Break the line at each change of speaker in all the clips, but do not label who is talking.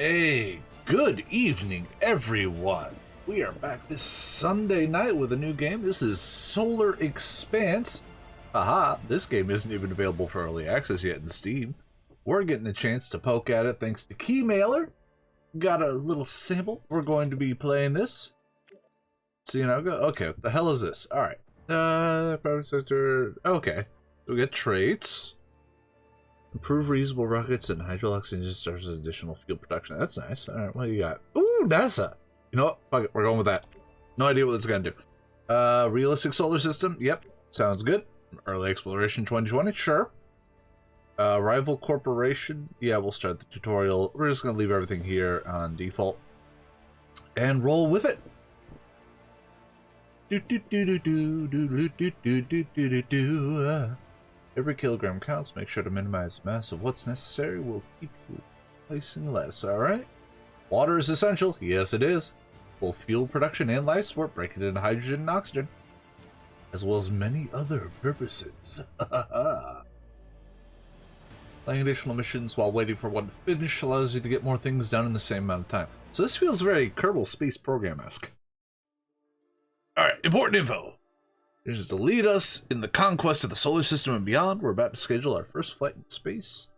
Hey, good evening, everyone. We are back this Sunday night with a new game. This is Solar Expanse. Aha, this game isn't even available for early access yet in Steam. We're getting a chance to poke at it thanks to Keymailer. Got a little sample. We're going to be playing this. So, okay, what the hell is this? Alright. Private sector. Okay. So we get traits. Improve reusable rockets and hydraulics engine starts with additional fuel production. That's nice. Alright, what do you got? Ooh, NASA! You know what? Fuck it, we're going with that. No idea what it's gonna do. Realistic solar system. Yep, sounds good. Early exploration 2020, sure. Rival corporation. Yeah, we'll start the tutorial. We're just gonna leave everything here on default. And roll with it. Every kilogram counts. Make sure to minimize the mass of what's necessary. We'll keep you placing less. Alright. Water is essential. Yes, it is. Full fuel production and life support, breaking it into hydrogen and oxygen. As well as many other purposes. Playing additional missions while waiting for one to finish allows you to get more things done in the same amount of time. So this feels very Kerbal Space Program-esque. Alright, important info. This is to lead us in the conquest of the solar system and beyond. We're about to schedule our first flight in space.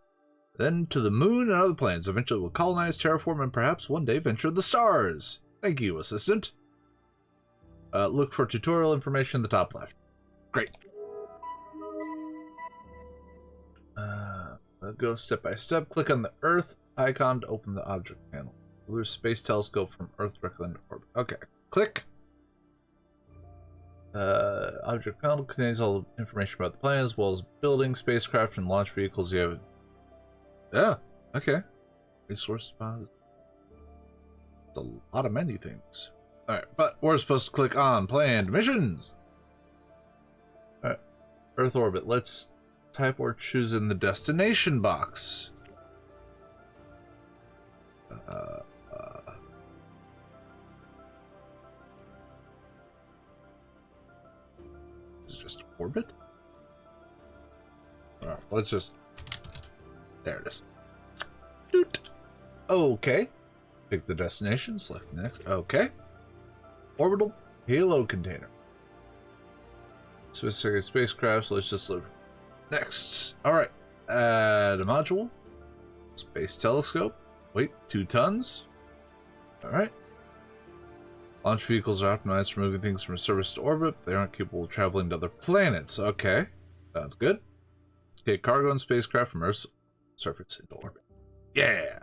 Then to the moon and other planets. Eventually we'll colonize, terraform, and perhaps one day venture the stars. Thank you, assistant. Look for tutorial information in the top left. Great. Go step by step. Click on the Earth icon to open the object panel. Lunar Space Telescope from Earth directly into orbit. Okay. Click. Object panel contains all the information about the planet as well as buildings, spacecraft, and launch vehicles. You have. Yeah. Okay. Resource deposit. It's a lot of menu things. Alright, but we're supposed to click on planned missions. Alright. Earth orbit. Let's type or choose in the destination box. Is it just orbit? Alright, let's just. There it is. Doot. Okay. Pick the destination, select next. Okay. Orbital payload container. Specific spacecraft, so let's just live. Next. Alright. Add a module. Space telescope. Wait, 2 tons. Alright. Launch vehicles are optimized for moving things from surface to orbit. They aren't capable of traveling to other planets. Okay. Sounds good. Take cargo and spacecraft from Earth's surface into orbit. Yeah!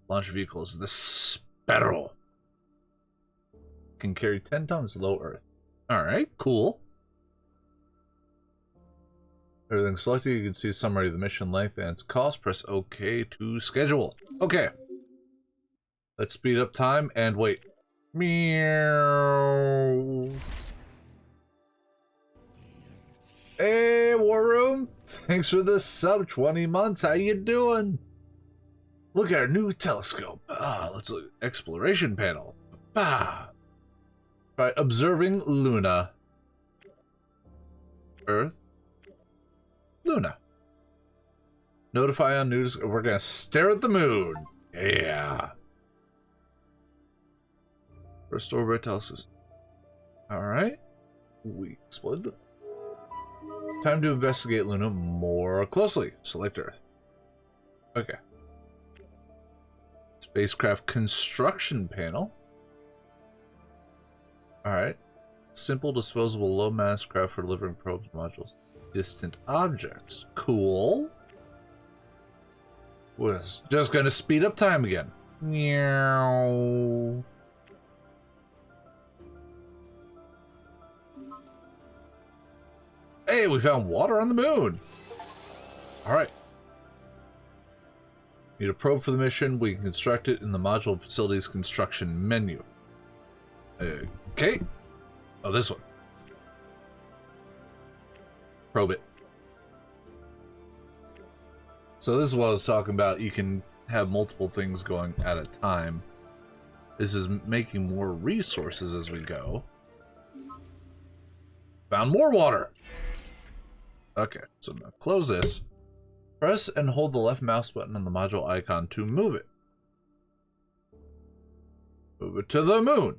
Launch vehicles. The Sparrow. Can carry 10 tons low Earth. Alright, cool. Everything selected, you can see a summary of the mission length and its cost. Press OK to schedule. Okay. Let's speed up time and wait. Meow. Hey, War Room. Thanks for the sub. 20 months. How you doing? Look at our new telescope. Let's look at exploration panel. By observing Luna. Earth. Luna. Notify on news. We're gonna stare at the moon. Yeah. First orbit telescope. Alright. We explored them. Time to investigate Luna more closely. Select Earth. Okay. Spacecraft construction panel. Alright. Simple disposable low mass craft for delivering probes modules. Distant objects. Cool. We're just gonna speed up time again. Meow. Hey, we found water on the moon. Alright. Need a probe for the mission. We can construct it in the module facilities construction menu. Okay. Oh, this one. Probe it. So this is what I was talking about. You can have multiple things going at a time. This is making more resources as we go. Found more water. Okay, so now close this. Press and hold the left mouse button on the module icon to move it. Move it to the moon.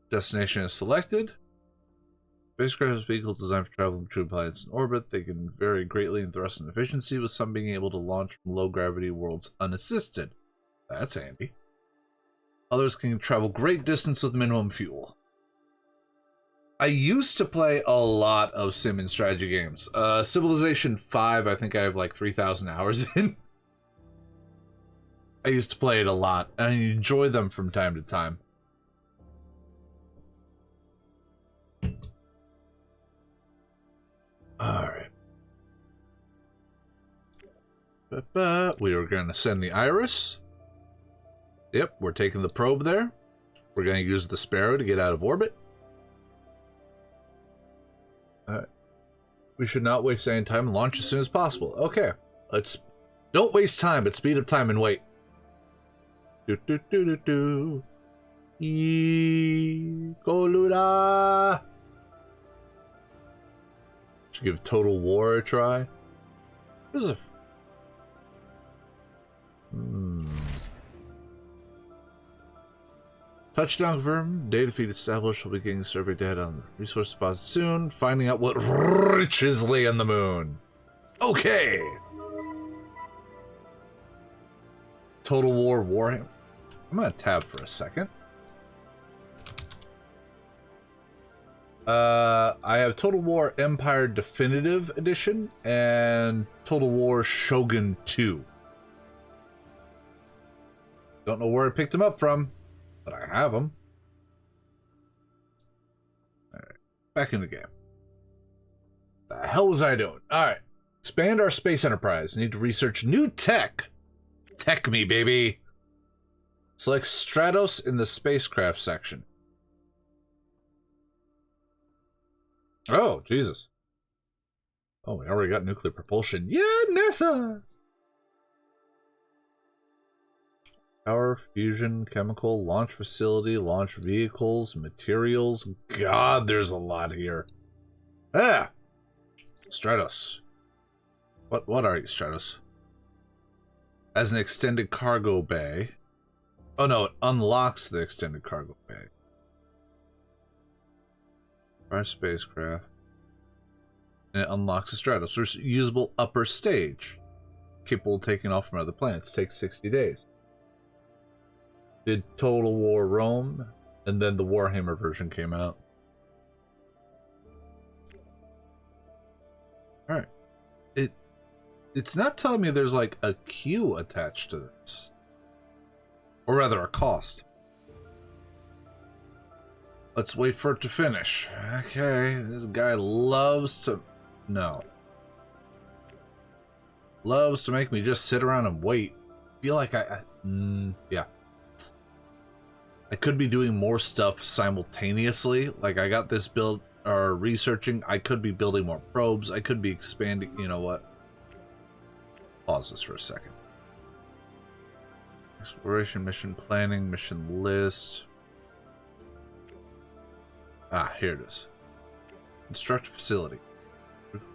Destination is selected. Spacecraft vehicles designed for travel between planets in orbit. They can vary greatly in thrust and efficiency, with some being able to launch from low-gravity worlds unassisted. That's handy. Others can travel great distance with minimum fuel. I used to play a lot of sim and strategy games. Civilization 5, I think I have like 3,000 hours in. I used to play it a lot, and I enjoy them from time to time. Alright. We are going to send the Iris. Yep, we're taking the probe there. We're going to use the Sparrow to get out of orbit. Alright. We should not waste any time and launch as soon as possible. Okay. Let's... Don't waste time, but speed up time and wait. Do. Golura! Should give Total War a try. There's a... Touchdown confirmed. Data feed established. We'll be getting survey data on the resource deposit soon. Finding out what riches lay on the moon. Okay. Total War Warhammer. I'm gonna tab for a second. I have Total War Empire Definitive Edition and Total War Shogun 2. Don't know where I picked them up from, but I have them. Alright, back in the game. The hell was I doing? Alright, expand our space enterprise. Need to research new tech. Tech me, baby. Select Stratos in the spacecraft section. Oh, Jesus. Oh, we already got nuclear propulsion. Yeah, NASA! Power, fusion, chemical, launch facility, launch vehicles, materials. God, there's a lot here. Ah! Stratos. What are you, Stratos? As an extended cargo bay. Oh no, it unlocks the extended cargo bay. Our spacecraft. And it unlocks the Stratos. Usable upper stage. Capable of taking off from other planets. Takes 60 days. Did Total War Rome, and then the Warhammer version came out. Alright. It's not telling me there's like a queue attached to this. Or rather, a cost. Let's wait for it to finish. Okay, this guy loves to... No. Loves to make me just sit around and wait. Feel like yeah. I could be doing more stuff simultaneously. Like, I got this build, or researching. I could be building more probes. I could be expanding. You know what? Pause this for a second. Exploration, mission planning, mission list. Ah, here it is. Construct facility.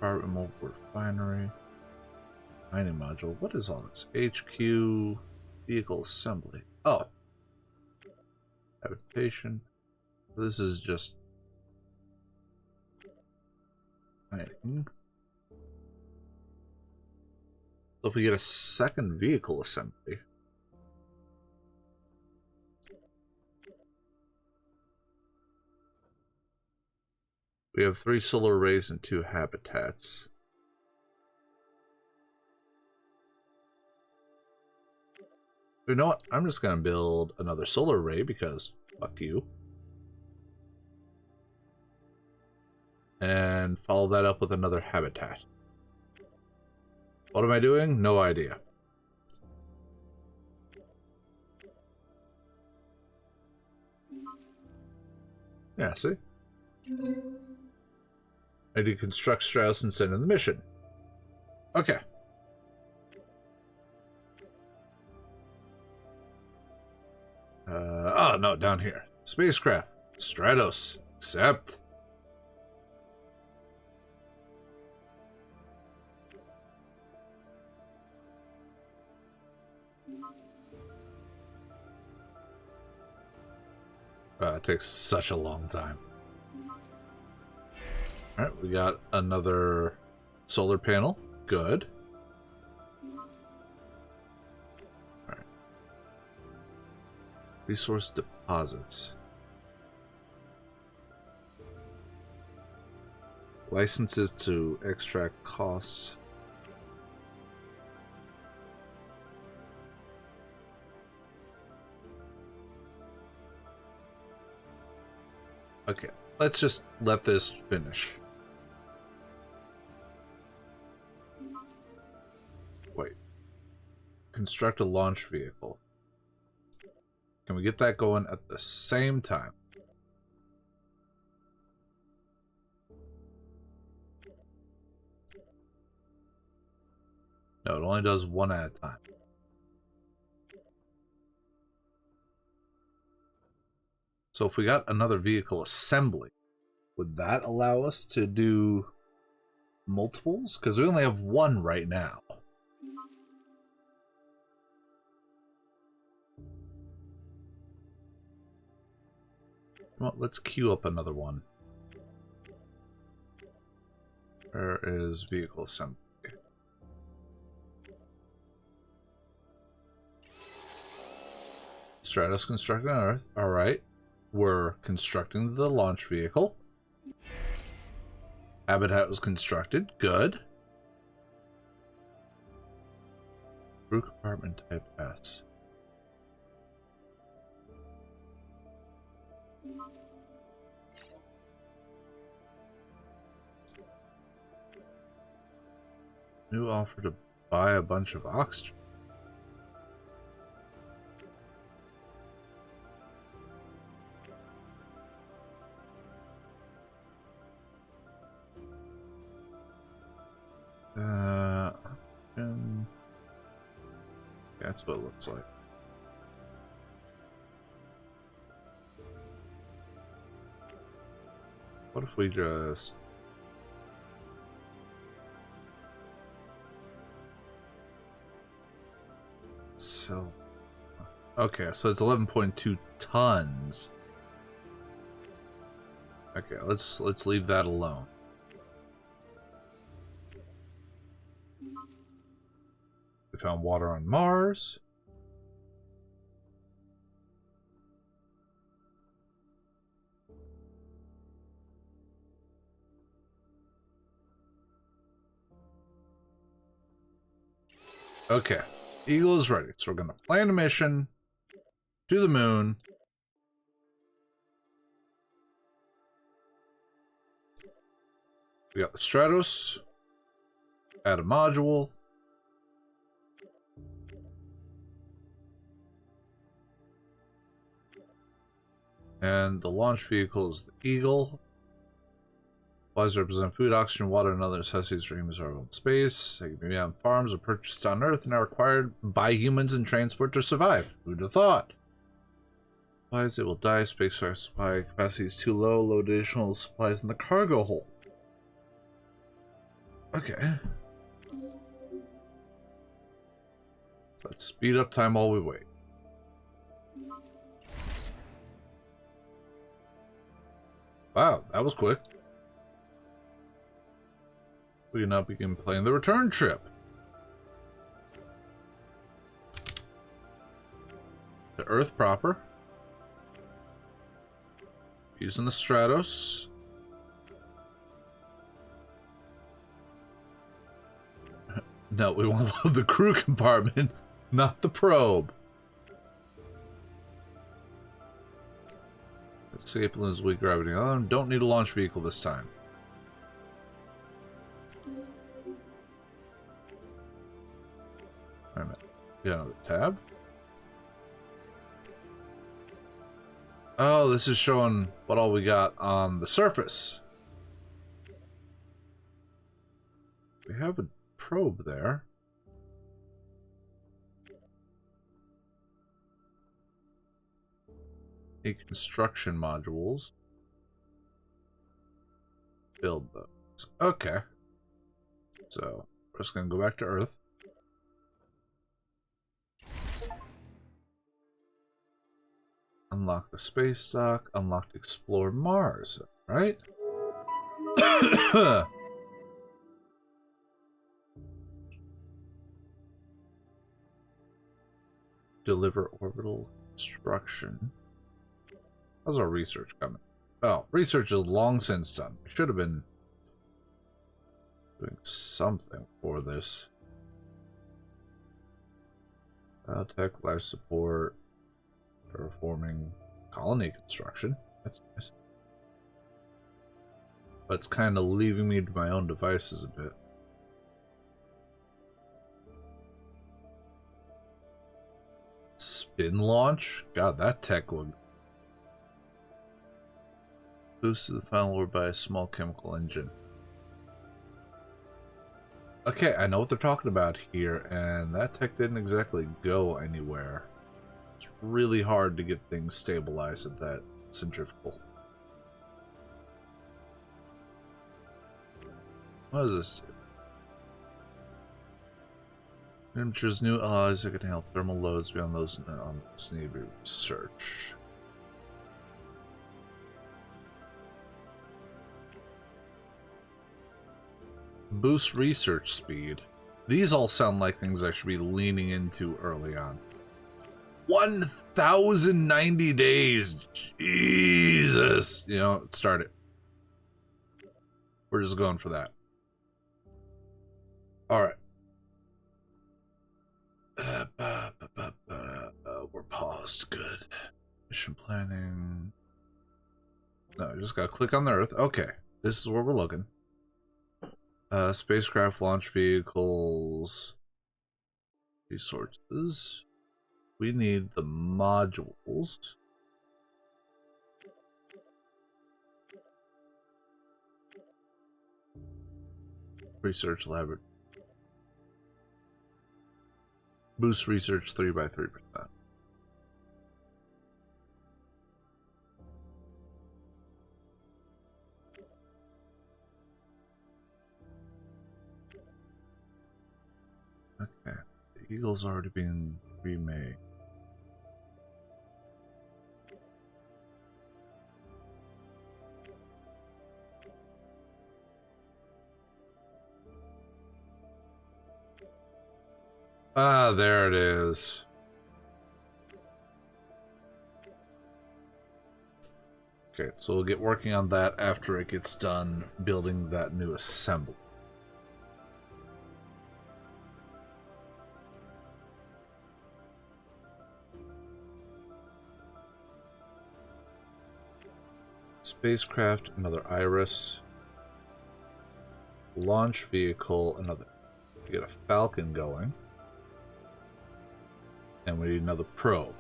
Mobile refinery. Mining module. What is all this? HQ. Vehicle assembly. Oh. Habitation. This is just... mining. So if we get a second vehicle assembly... we have 3 solar arrays and 2 habitats. You know what? I'm just going to build another solar array because fuck you. And follow that up with another habitat. What am I doing? No idea. Yeah, see? I need to construct Strauss and send in the mission. Okay. Oh, no, down here. Spacecraft. Stratos. Accept. It takes such a long time. Alright, we got another solar panel. Good. Alright. Resource deposits. Licenses to extract costs. Okay, let's just let this finish. Wait. Construct a launch vehicle. Can we get that going at the same time? No, it only does one at a time. So if we got another vehicle assembly, would that allow us to do multiples? Because we only have one right now. Well, let's queue up another one. Where is vehicle assembly? Stratos constructing on Earth. Alright. We're constructing the launch vehicle. Habitat was constructed. Good. Crew compartment type S. New offer to buy a bunch of oxygen. That's what it looks like. What if we just... So... Okay, so it's 11.2 tons. Okay, let's leave that alone. We found water on Mars. Okay, Eagle is ready. So we're going to plan a mission to the moon. We got the Stratos. Add a module. And the launch vehicle is the Eagle. Supplies represent food, oxygen, water, and other necessities for humans in space. They can be on farms or purchased on Earth and are required by humans in transport to survive. Who'd have thought? Supplies, it will die. Space supply capacity is too low. Load additional supplies in the cargo hold. Okay. Let's speed up time while we wait. Wow, that was quick. We can now begin playing the return trip. To Earth proper. Using the Stratos. No, we want to load the crew compartment, not the probe. Escape balloon's weak gravity. Oh, don't need a launch vehicle this time. Wait a minute. Got another tab. Oh, this is showing what all we got on the surface. We have a probe there. Construction modules. Build those. Okay. So, we're just gonna go back to Earth. Unlock the space dock. Unlocked explore Mars. Right? Deliver orbital construction. How's our research coming? Oh, research is long since done. We should have been doing something for this. Biotech, life support, terraforming, colony construction. That's nice. But it's kind of leaving me to my own devices a bit. Spin launch? God, that tech would boost to the final orb by a small chemical engine. Okay, I know what they're talking about here, and that tech didn't exactly go anywhere. It's really hard to get things stabilized at that centrifugal. What does this do? Temperatures, new allies that can handle thermal loads beyond those on this need to be researched. Boost research speed. These all sound like things I should be leaning into early on. 1,090 days! Jesus! You know, start it. We're just going for that. Alright. We're paused. Good. Mission planning. No, I just gotta click on the Earth. Okay. This is where we're looking. Spacecraft launch vehicles. Resources. We need the modules. Research laboratory. Boost research 3 by 3%. Okay, the Eagle's already been remade. Ah, there it is. Okay, so we'll get working on that after it gets done building that new assembly. Spacecraft, another Iris. Launch vehicle, another. We get a Falcon going. And we need another probe.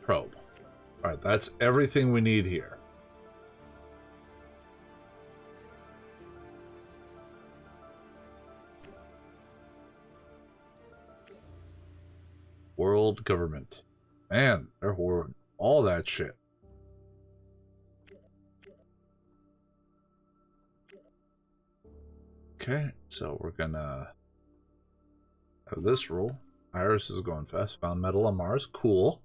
Probe. Alright, that's everything we need here. World government. Man, they're hoarding all that shit. Okay, so we're gonna have this rule. Iris is going fast. Found metal on Mars. Cool.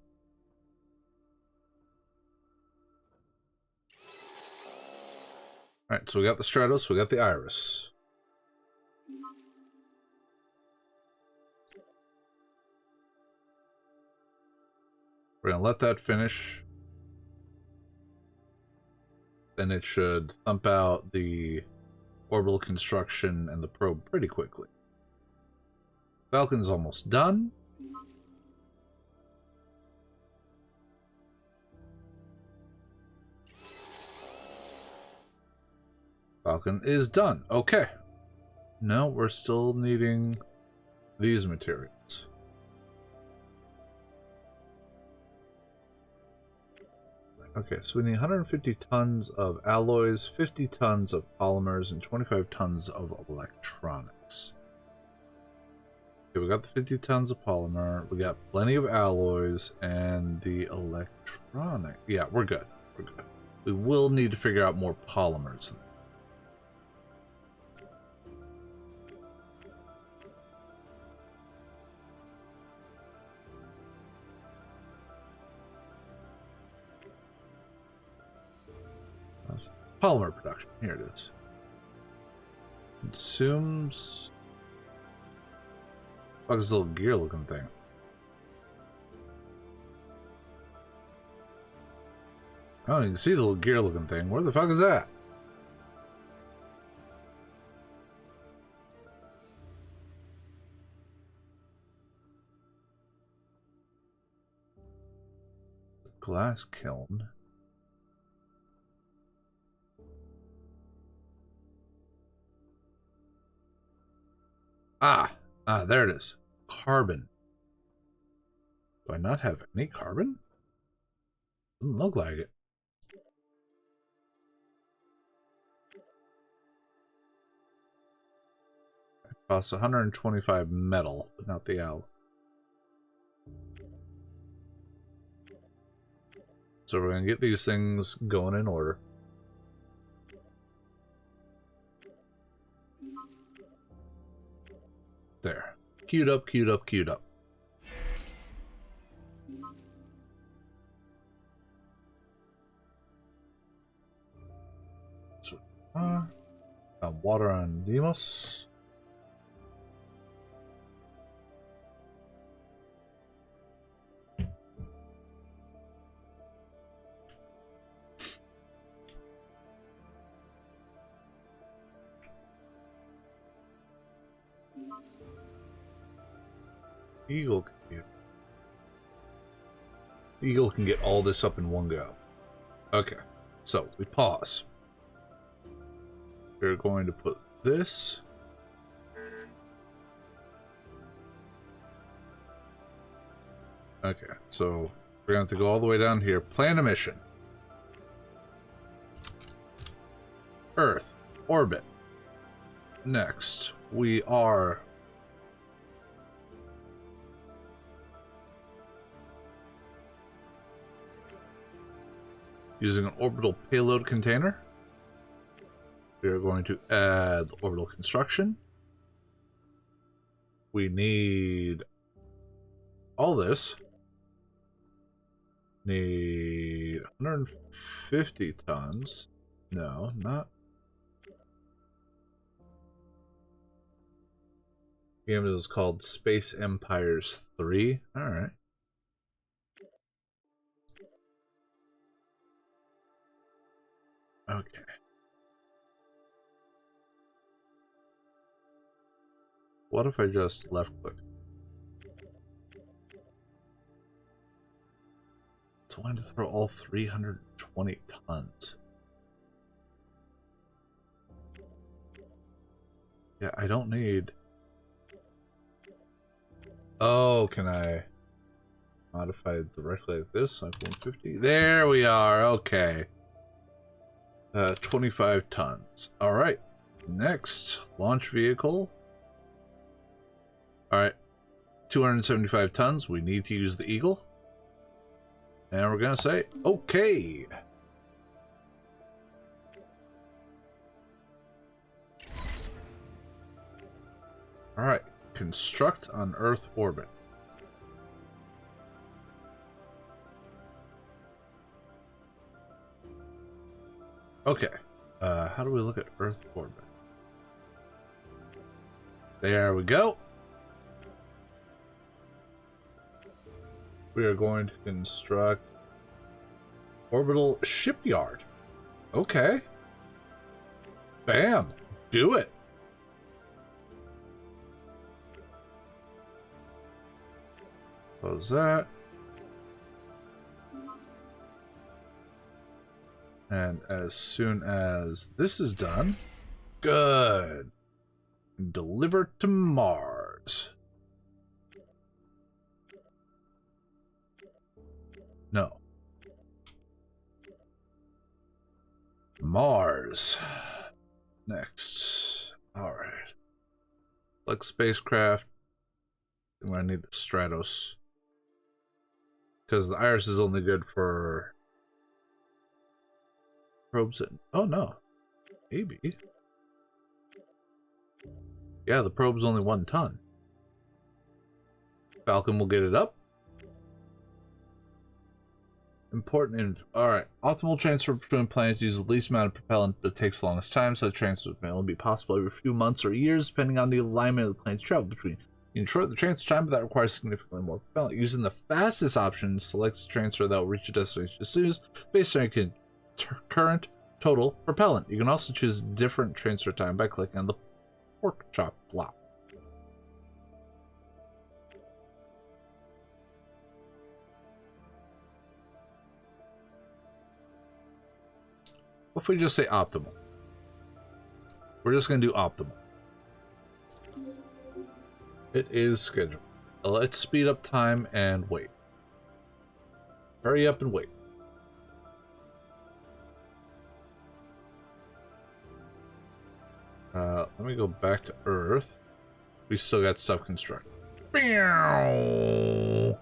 Alright, so we got the Stratos, we got the Iris. We're gonna let that finish. Then it should thump out the orbital construction and the probe pretty quickly. Falcon's almost done. Falcon is done. Okay. No, we're still needing these materials. Okay, so we need 150 tons of alloys, 50 tons of polymers, and 25 tons of electronics. Okay, we got the 50 tons of polymer, we got plenty of alloys, and the electronic. Yeah, we're good. We're good. We will need to figure out more polymers. Polymer production. Here it is. Consumes... Fuck this little gear looking thing. Oh, you can see the little gear looking thing. Where the fuck is that? Glass kiln. There it is. Carbon. Do I not have any carbon? Doesn't look like it. It costs 125 metal, but not the alloy. So we're gonna get these things going in order. There. Queued up, queued up, queued up. So, water on Deimos. Eagle can get all this up in one go. Okay, so we pause. We're going to put this. Okay, so we're going to have to go all the way down here. Plan a mission. Earth, orbit. Next, we are... using an orbital payload container. We are going to add orbital construction. We need all this. Need 150 tons. No, not. The game is called Space Empires 3. Alright. Okay. What if I just left click? So I wanted to throw all 320 tons. Yeah, I don't need... Oh, can I modify it directly like this? Like 150? There we are, okay. 25 tons. Alright. Next, launch vehicle. Alright. 275 tons. We need to use the Eagle. And we're gonna say, okay. Alright. Construct on Earth orbit. Okay. How do we look at Earth orbit? There we go. We are going to construct orbital shipyard. Okay. Bam. Do it. Close that. And as soon as this is done, good. Deliver to Mars. No. Mars. Next. Alright. Like spacecraft. I'm gonna need the Stratos. Because the Iris is only good for probes. Oh no. Maybe. Yeah, the probe's only 1 ton. Falcon will get it up. All right. Optimal transfer between planets uses the least amount of propellant, but takes the longest time, so transfers may only be possible every few months or years, depending on the alignment of the planets travel between. You can shorten the transfer time, but that requires significantly more propellant. Using the fastest option selects a transfer that will reach a destination as soon as based on your current total propellant. You can also choose different transfer time by clicking on the pork chop block. What if we just say optimal? We're just going to do optimal. It is scheduled. Let's speed up time and wait. Hurry up and wait. Let me go back to Earth. We still got stuff constructed. Woo!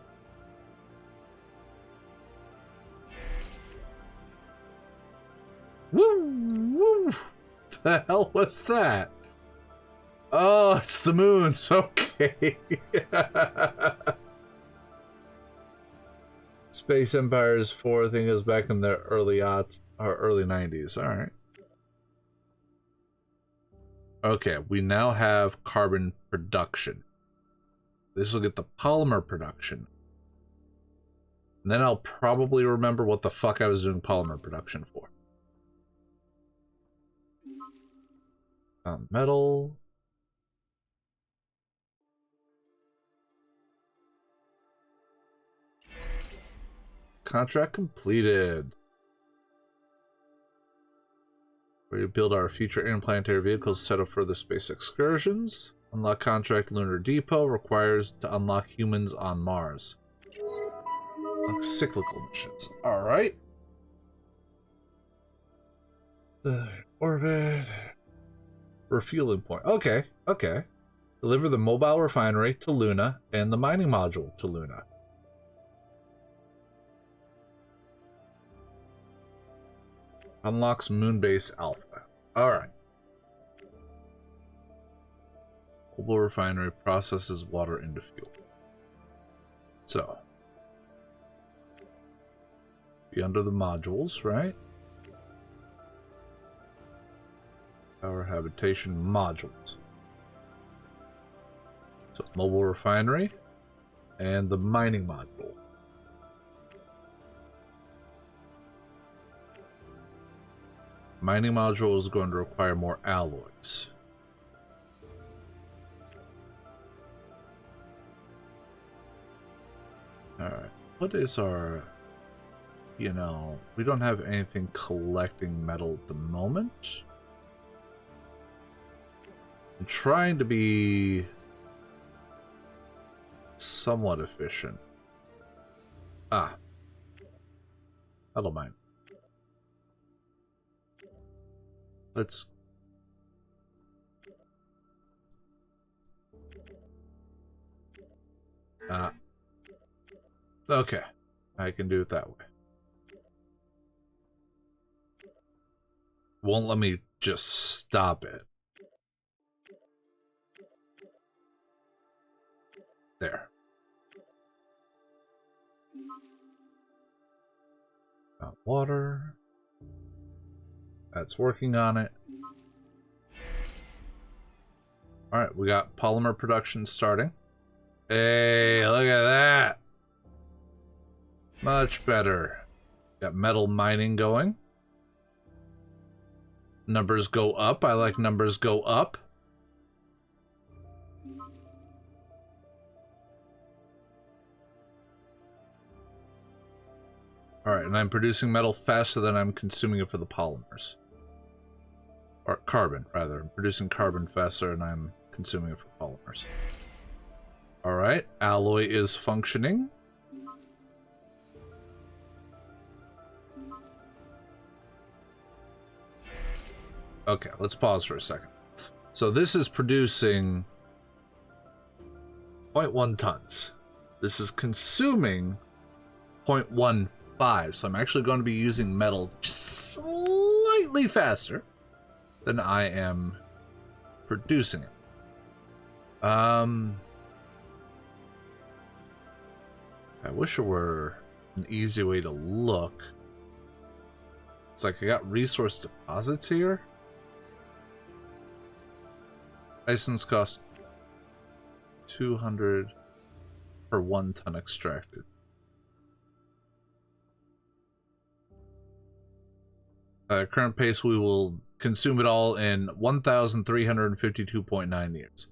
Woo! The hell was that? Oh, it's the moons. Okay. Space Empires 4, I think, is back in the early 90s. All right. Okay, we now have carbon production. This will get the polymer production. And then I'll probably remember what the fuck I was doing polymer production for. Metal. Contract completed. We build our future interplanetary vehicles, set up further space excursions. Unlock contract Lunar Depot requires to unlock humans on Mars. Unlock cyclical missions. Alright. The orbit. Refueling point. Okay, okay. Deliver the mobile refinery to Luna and the mining module to Luna. Unlocks Moonbase Alpha. Alright. Mobile refinery processes water into fuel. So. Be under the modules, right? Power habitation modules. So mobile refinery and the mining module. Mining module is going to require more alloys. Alright, what is our... You know, we don't have anything collecting metal at the moment. I'm trying to be somewhat efficient. Ah. Metal mine. Let's... Okay. I can do it that way. Won't let me just stop it. There. Water. That's working on it. Alright, we got polymer production starting. Hey, look at that! Much better. Got metal mining going. Numbers go up. I like numbers go up. Alright, and I'm producing metal faster than I'm consuming it for the polymers. Or carbon, rather. I'm producing carbon faster than I'm consuming it for polymers. Alright, alloy is functioning. Okay, let's pause for a second. So this is producing 0.1 tons. This is consuming 0.15, so I'm actually going to be using metal just slightly faster than I am producing it. I wish it were an easy way to look. It's like I got resource deposits here. License cost 200 per 1 ton extracted. At current pace, we will consume it all in 1,352.9 years.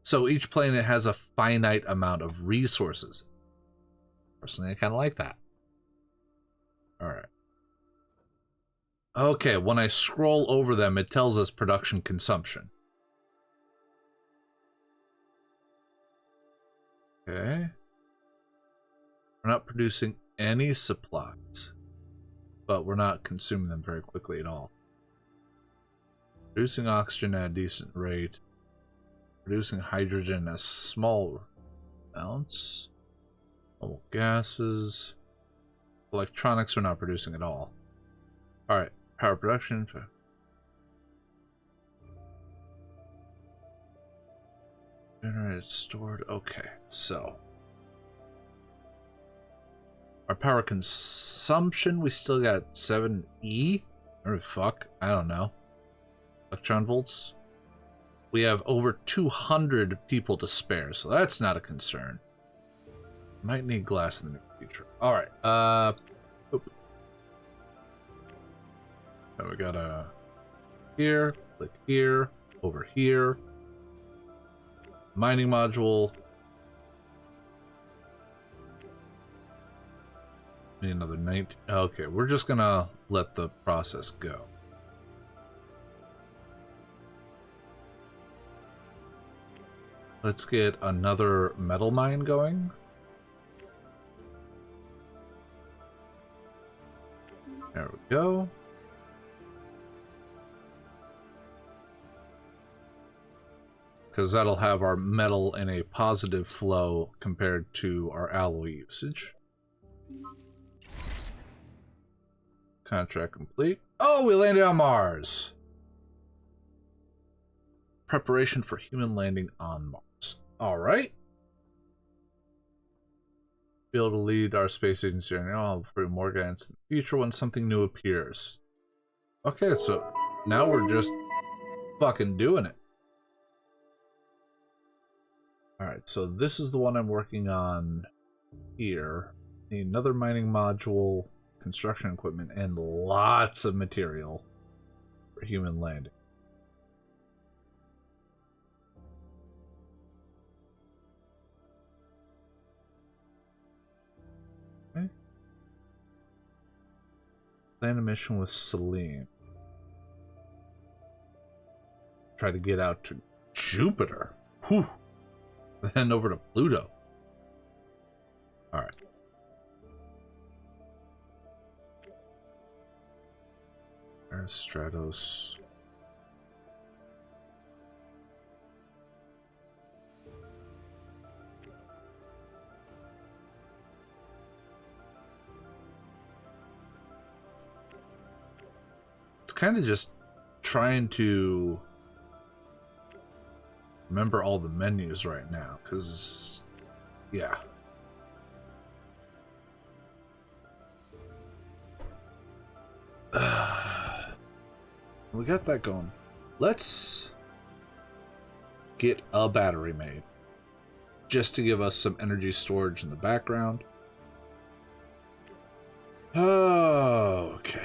So each planet has a finite amount of resources. Personally, I kind of like that. Alright. Okay, when I scroll over them, it tells us production consumption. Okay. We're not producing any supplies, but we're not consuming them very quickly at all. Producing oxygen at a decent rate. Producing hydrogen at small amounts. Normal gases. Electronics we're not producing at all. Alright, power production. Generated, stored. Okay, so our power consumption, we still got 7E? Or fuck, I don't know. Electron volts. We have over 200 people to spare, so that's not a concern. Might need glass in the near future. Alright, now we got a here, click here, over here. Mining module. Need another 19. Okay, we're just gonna let the process go. Let's get another metal mine going. There we go. Because that'll have our metal in a positive flow compared to our alloy usage. Contract complete. Oh, we landed on Mars! Preparation for human landing on Mars. Alright. Be able to lead our space agency and I'll bring more guidance in the future when something new appears. Okay, so now we're just fucking doing it. Alright, so this is the one I'm working on here. Need another mining module, construction equipment, and lots of material for human landing. Okay. Plan a mission with Selene. Try to get out to Jupiter. Whew. Then over to Pluto. Alright. There's Stratos. It's kind of just trying to remember all the menus right now, because, yeah. We got that going. Let's get a battery made, just to give us some energy storage in the background. Oh, okay.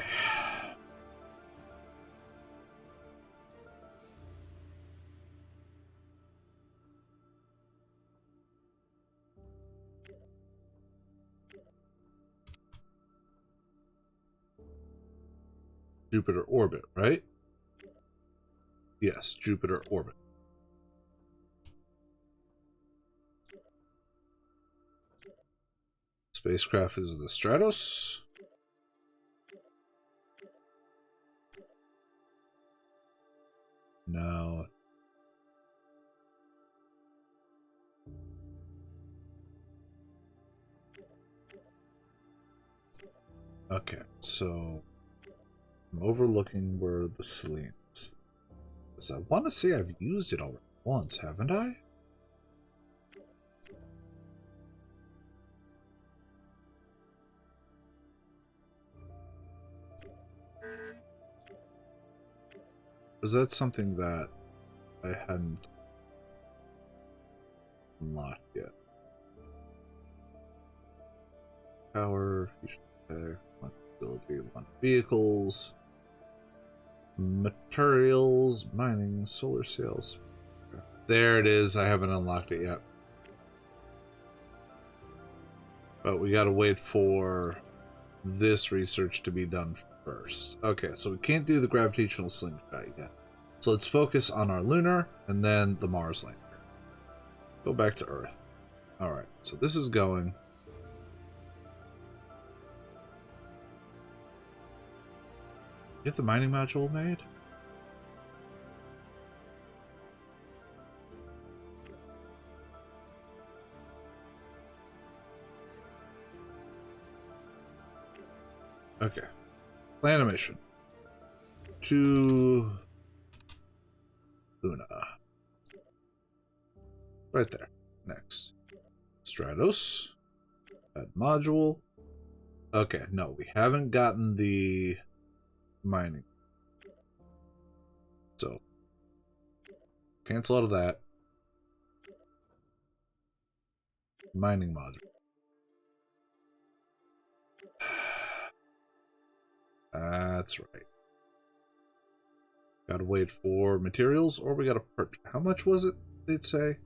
Jupiter orbit, right? Yes, Jupiter orbit. Spacecraft is the Stratos. No. Okay, so I'm overlooking where the Selene is. Because I want to say I've used it already once, haven't I? Was that something that I hadn't unlocked yet? Power, fusion attack, ability, vehicles, materials, mining, solar sails. There it is. I haven't unlocked it yet. But we gotta wait for this research to be done first. Okay, so we can't do the gravitational slingshot yet. So let's focus on our lunar and then the Mars lander. Go back to Earth. Alright, so this is going. Get the mining module made? Okay. Plan a mission. To Luna. Right there. Next. Stratos. Add module. Okay, no, we haven't gotten the mining. So, cancel out of that. Mining module. That's right. Gotta wait for materials, or we gotta purchase. How much was it, they'd say?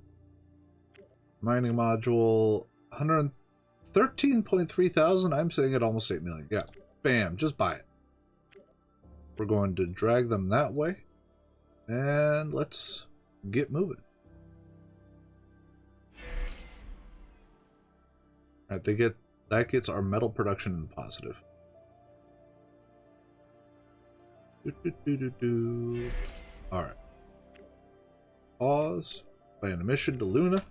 Mining module, 113.3 thousand. I'm saying at almost 8 million. Yeah, bam, just buy it. We're going to drag them that way. And let's get moving. Alright, that gets our metal production in positive. Alright. Pause. Plan a mission to Luna.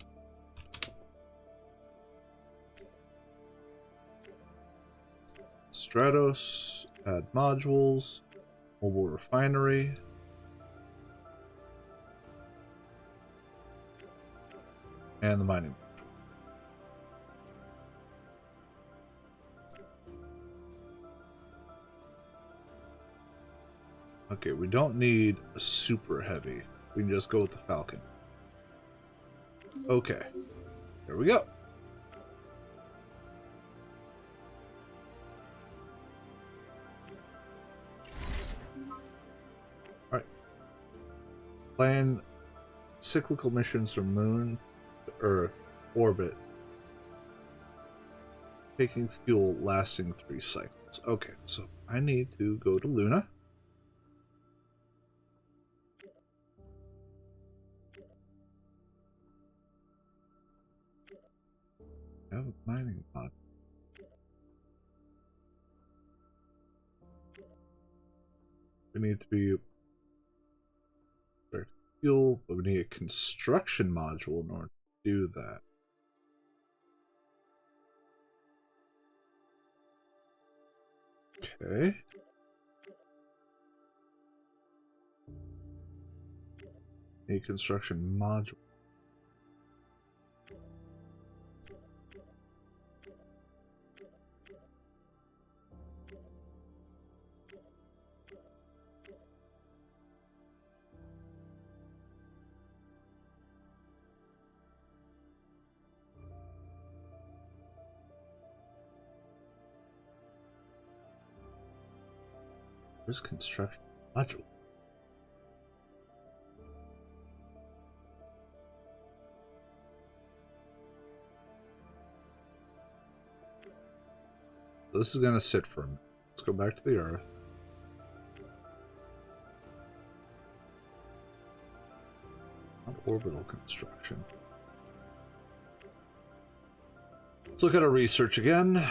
Stratos. Add modules. Mobile refinery. And the mining. Okay, we don't need a super heavy. We can just go with the Falcon. Okay. Here we go. Alright. Plan cyclical missions from Moon to Earth orbit. Taking fuel lasting 3 cycles. Okay, so I need to go to Luna. I have a mining pod. We need to be fuel, but we need a construction module in order to do that. Okay. A construction module. Where's construction module? This is gonna sit for a minute. Let's go back to the Earth. Not orbital construction. Let's look at our research again.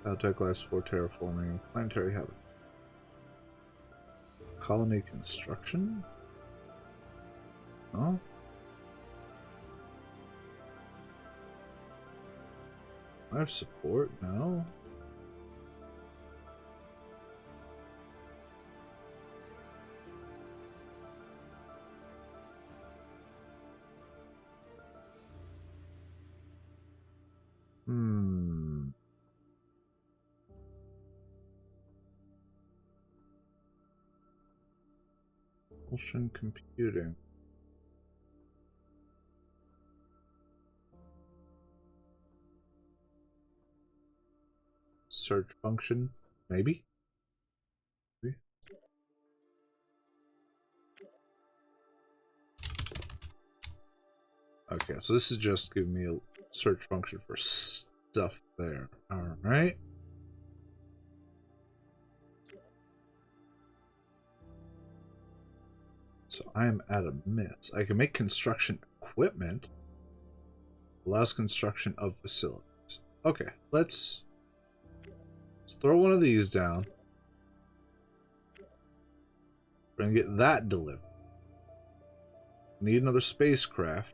Biotech life support, terraforming, planetary habitat. Colony construction? No? Life support? No? Propulsion computing. Search function, maybe? Okay, so this is just giving me a search function for stuff there. Alright. So I am at a miss. I can make construction equipment. Allows construction of facilities. Okay, let's throw one of these down. We're gonna get that delivered. Need another spacecraft.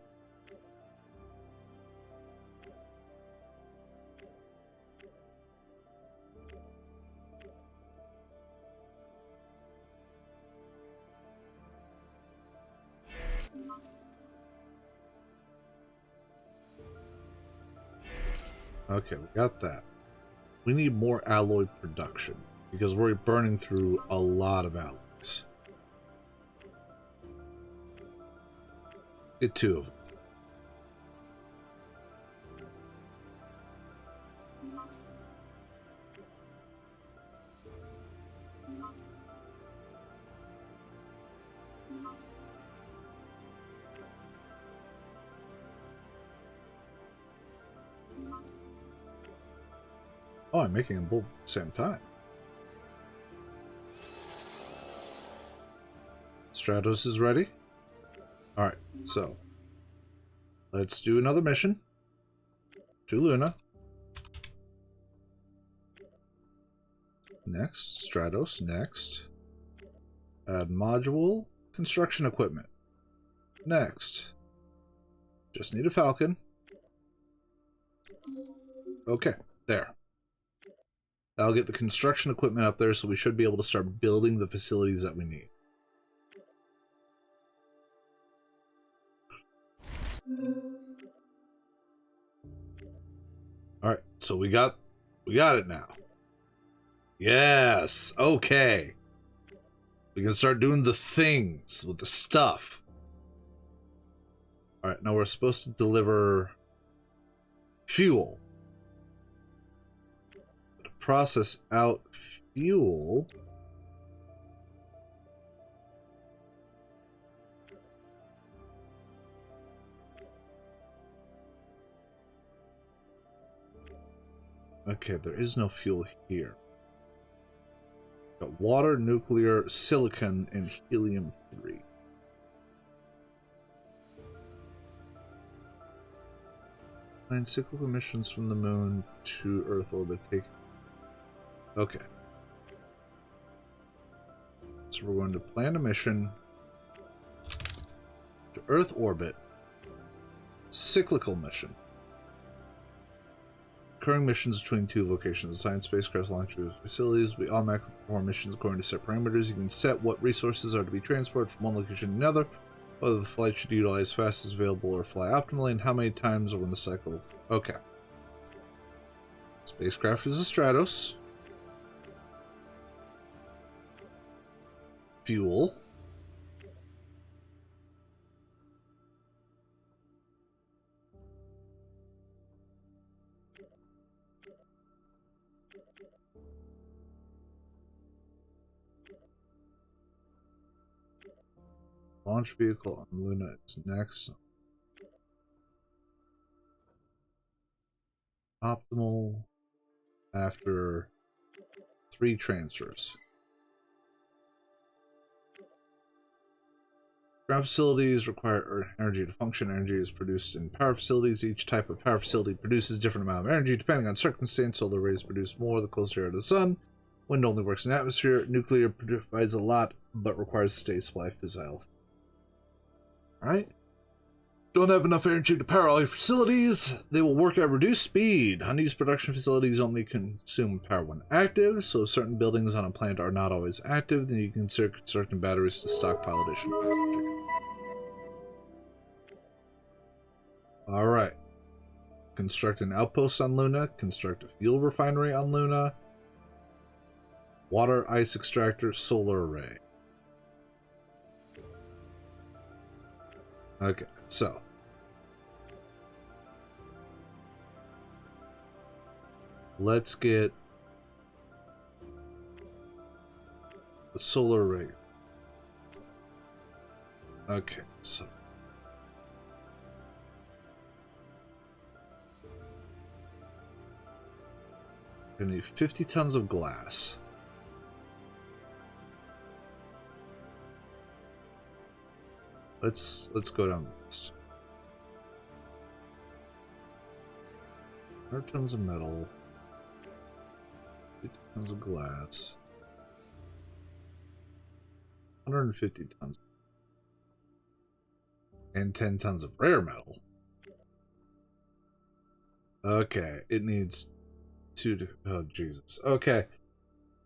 Okay, we got that. We need more alloy production because we're burning through a lot of alloys. Get 2 of them. Oh, I'm making them both at the same time. Stratos is ready. Alright, so let's do another mission to Luna. Next, Stratos, next. Add module, construction equipment. Next. Just need a Falcon. Okay, there. That'll get the construction equipment up there, so we should be able to start building the facilities that we need. Alright, so we got it now. Yes, okay. We can start doing the things with the stuff. Alright, now we're supposed to deliver fuel. To process out fuel... Okay, there is no fuel here. Got water, nuclear, silicon, and helium-3. Plan cyclical missions from the moon to Earth orbit. Okay. So we're going to plan a mission to Earth orbit. Cyclical mission. Occurring missions between 2 locations. Assign spacecraft launch to facilities. We automatically perform missions according to set parameters. You can set what resources are to be transported from one location to another, whether the flight should utilize fastest available or fly optimally, and how many times over the cycle. Okay. Spacecraft is a Stratos. Fuel. Launch vehicle on Luna is next. Optimal after 3 transfers. Ground facilities require energy to function. Energy is produced in power facilities. Each type of power facility produces a different amount of energy depending on circumstance. Solar rays produce more the closer you are to the sun. Wind only works in the atmosphere. Nuclear provides a lot but requires a steady supply of fissile. Alright. Don't have enough energy to power all your facilities. They will work at reduced speed. Honey's production facilities only consume power when active, so if certain buildings on a plant are not always active, then you can consider constructing batteries to stockpile additional energy. Alright. Construct an outpost on Luna. Construct a fuel refinery on Luna. Water ice extractor, solar array. Okay, so let's get the solar array. Okay, so we need 50 tons of glass. Let's go down the list. 100 tons of metal, 50 tons of glass, 150 tons, and 10 tons of rare metal. Okay, it needs oh Jesus. Okay,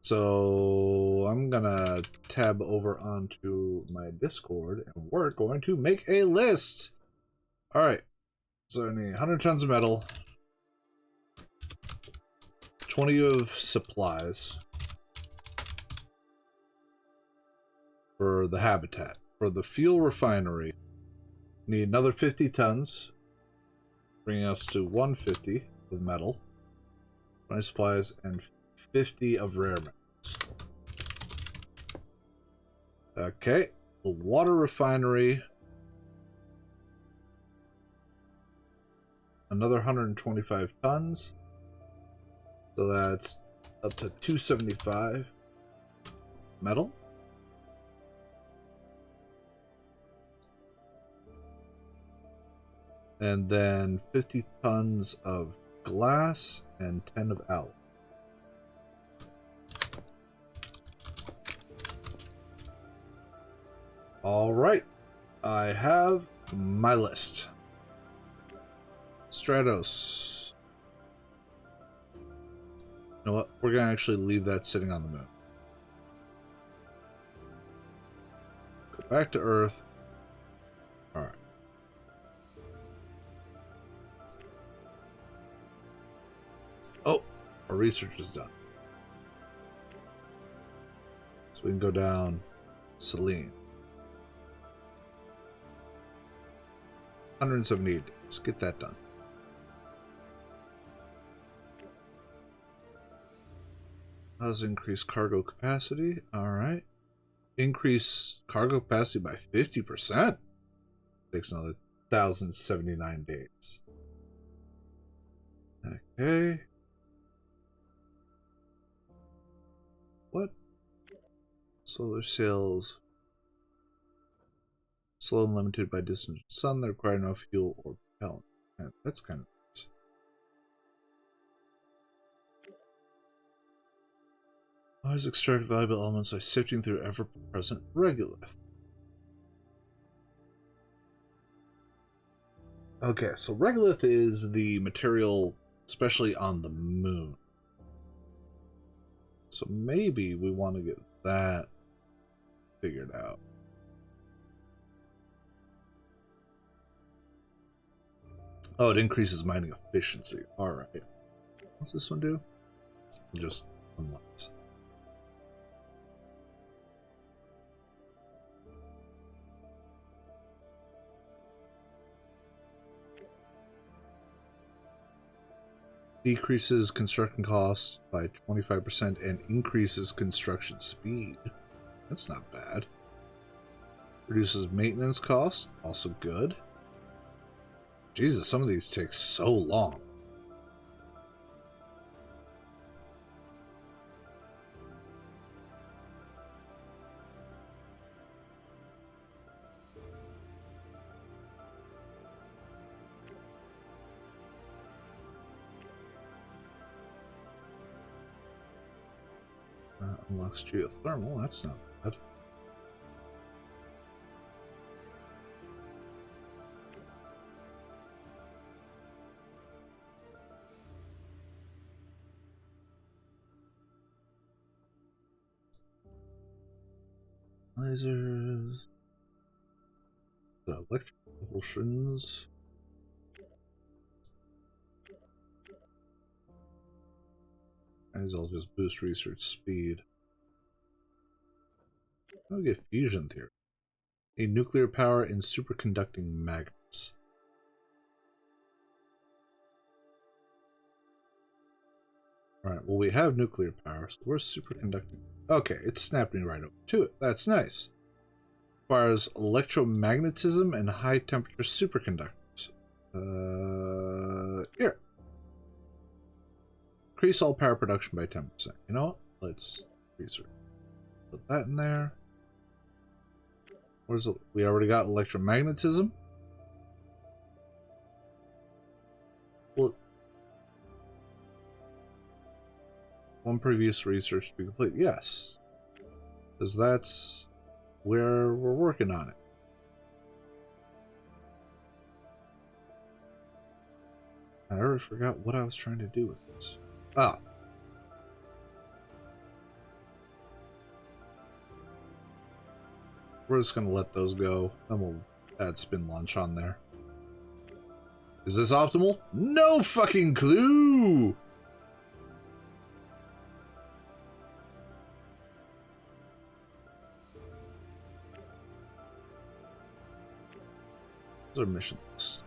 so I'm gonna tab over onto my Discord and we're going to make a list. All right, so I need 100 tons of metal, 20 of supplies for the habitat. For the fuel refinery, need another 50 tons, bringing us to 150 of metal, 20 supplies, and 50 of rare metals. Okay, the water refinery, another 125 tons, so that's up to 275 metal. And then 50 tons of glass and 10 of alloy. All right, I have my list. Stratos. You know what? We're gonna actually leave that sitting on the moon. Go back to Earth. All right. Oh, our research is done. So we can go down Selene. 178 days. Get that done. How's increase cargo capacity? Alright. Increase cargo capacity by 50%. Takes another 1,079 days. Okay. What? Solar sails. Slow and limited by distance from the sun. They require no fuel or propellant. Yeah, that's kind of nice. Always extract valuable elements by sifting through ever-present regolith. Okay, so regolith is the material, especially on the moon. So maybe we want to get that figured out. Oh, it increases mining efficiency. Alright. What's this one do? Just unlocks. Decreases construction costs by 25% and increases construction speed. That's not bad. Reduces maintenance costs. Also good. Jesus, some of these take so long. Unlocks geothermal. That's not bad. Lasers. The electric propulsions. These all just boost research speed. I'll get fusion theory. A nuclear power in superconducting magnets. Alright, well we have nuclear power, so where's superconducting? Okay, it's snapping right over to it. That's nice. Requires electromagnetism and high temperature superconductors. Here. Increase all power production by 10%. You know what? Let's research. Put that in there. Where's it? We already got electromagnetism. Well, one previous research to be complete. Yes. Because that's where we're working on it. I already forgot what I was trying to do with this. Ah. We're just going to let those go. Then we'll add spin launch on there. Is this optimal? No fucking clue! Those are missions.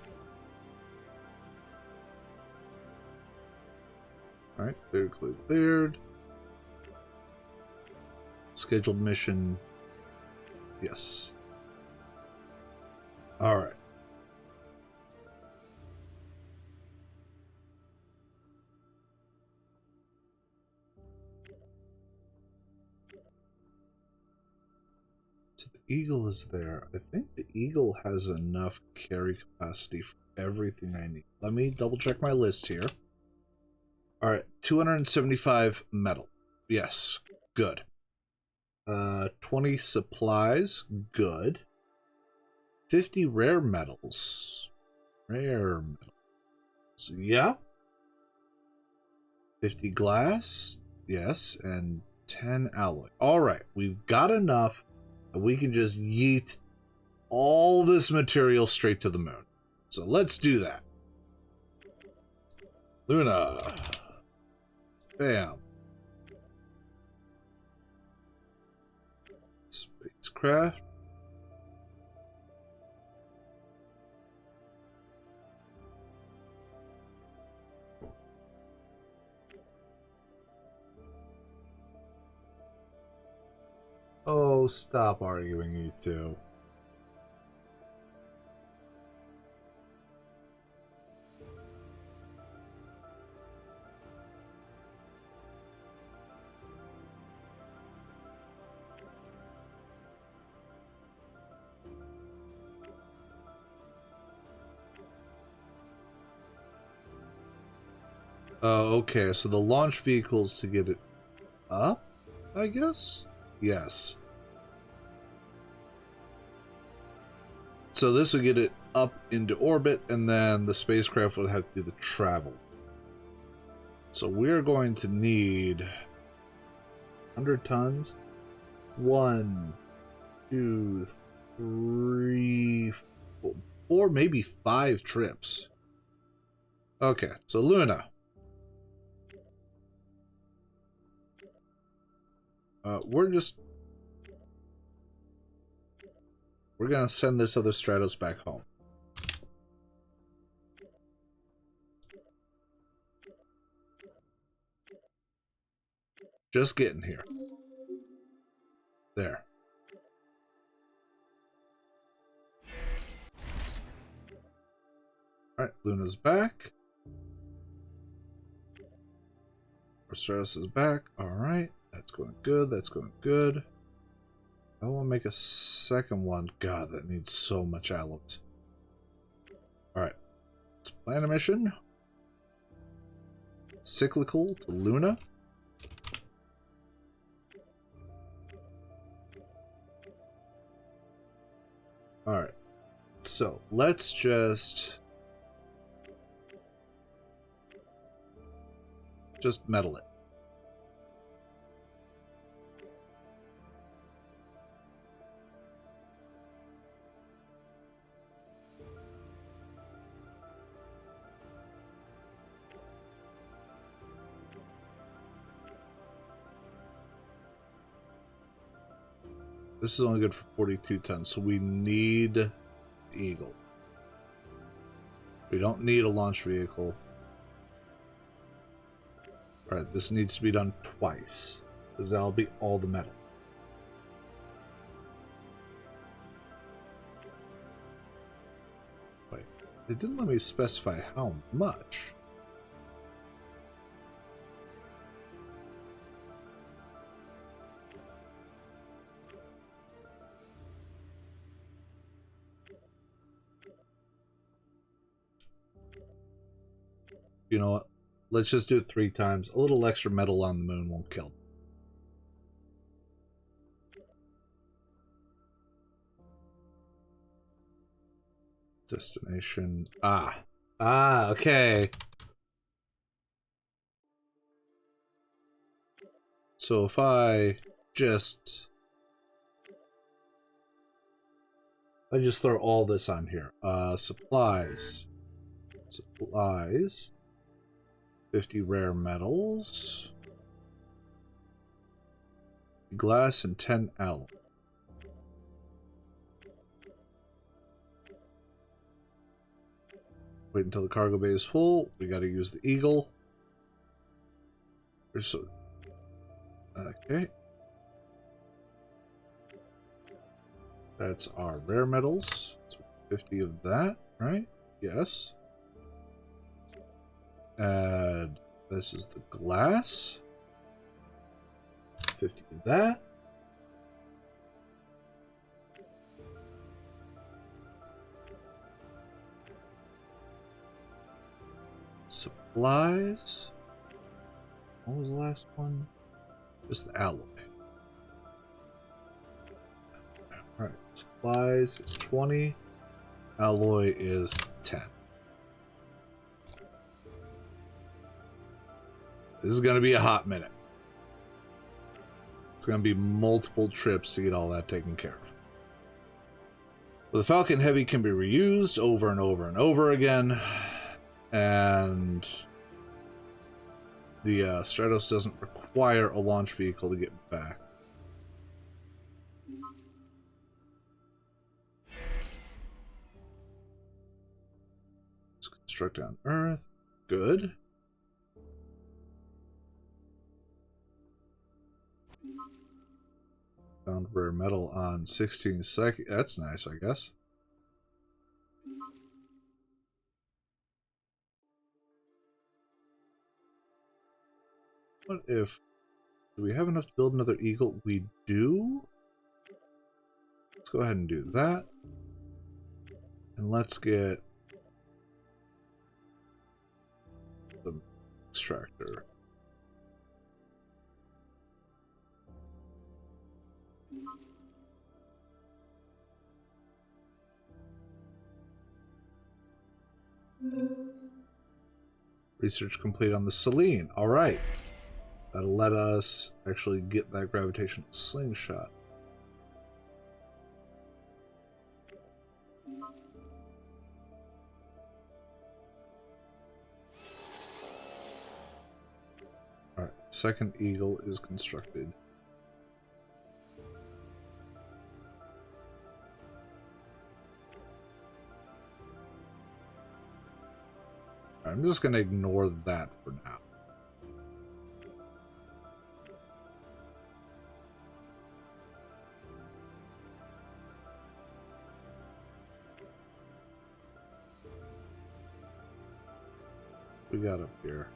Alright, cleared, cleared, cleared. Scheduled mission. Yes. Alright. So the Eagle is there. I think the Eagle has enough carry capacity for everything I need. Let me double check my list here. Alright, 275 metal. Yes, good. 20 supplies, good. 50 rare metals. Rare metals. Yeah. 50 glass. Yes, and 10 alloy. Alright, we've got enough. And we can just yeet all this material straight to the moon. So let's do that. Luna. Bam. Spacecraft. Oh, stop arguing, you two. Oh, okay, so the launch vehicles to get it up, I guess? Yes. So this will get it up into orbit, and then the spacecraft would have to do the travel. So we're going to need 100 tons. 1, 2, 3, 4, maybe 5 trips. Okay, so Luna. We're gonna send this other Stratos back home. Just getting here. There. Alright, Luna's back. Our Stratos is back. Alright, that's going good, that's going good. I want to make a second one. God, that needs so much alloys. Alright. Let's plan a mission. Cyclical to Luna. Alright. So, let's just metal it. This is only good for 42 tons, so we need the Eagle. We don't need a launch vehicle. Alright, this needs to be done twice, because that'll be all the metal. Wait, they didn't let me specify how much. You know what? Let's just do it 3 times. A little extra metal on the moon won't kill. Destination. Okay. So if I just throw all this on here. Supplies. 50 rare metals. Glass and 10 alloy. Wait until the cargo bay is full. We gotta use the Eagle. Okay. That's our rare metals. So 50 of that, right? Yes. Add, this is the glass. 50 of that. Supplies. What was the last one? Just the alloy. Alright, supplies is 20. Alloy is 10. This is going to be a hot minute. It's going to be multiple trips to get all that taken care of. But the Falcon Heavy can be reused over and over and over again. And the Stratos doesn't require a launch vehicle to get back. Let's construct on Earth. Good. Found rare metal on 16 seconds. That's nice, I guess. What if... Do we have enough to build another Eagle? We do. Let's go ahead and do that. And let's get the extractor. Research complete on the Selene. All right. That'll let us actually get that gravitational slingshot. All right. Second Eagle is constructed. I'm just going to ignore that for now. We got up here.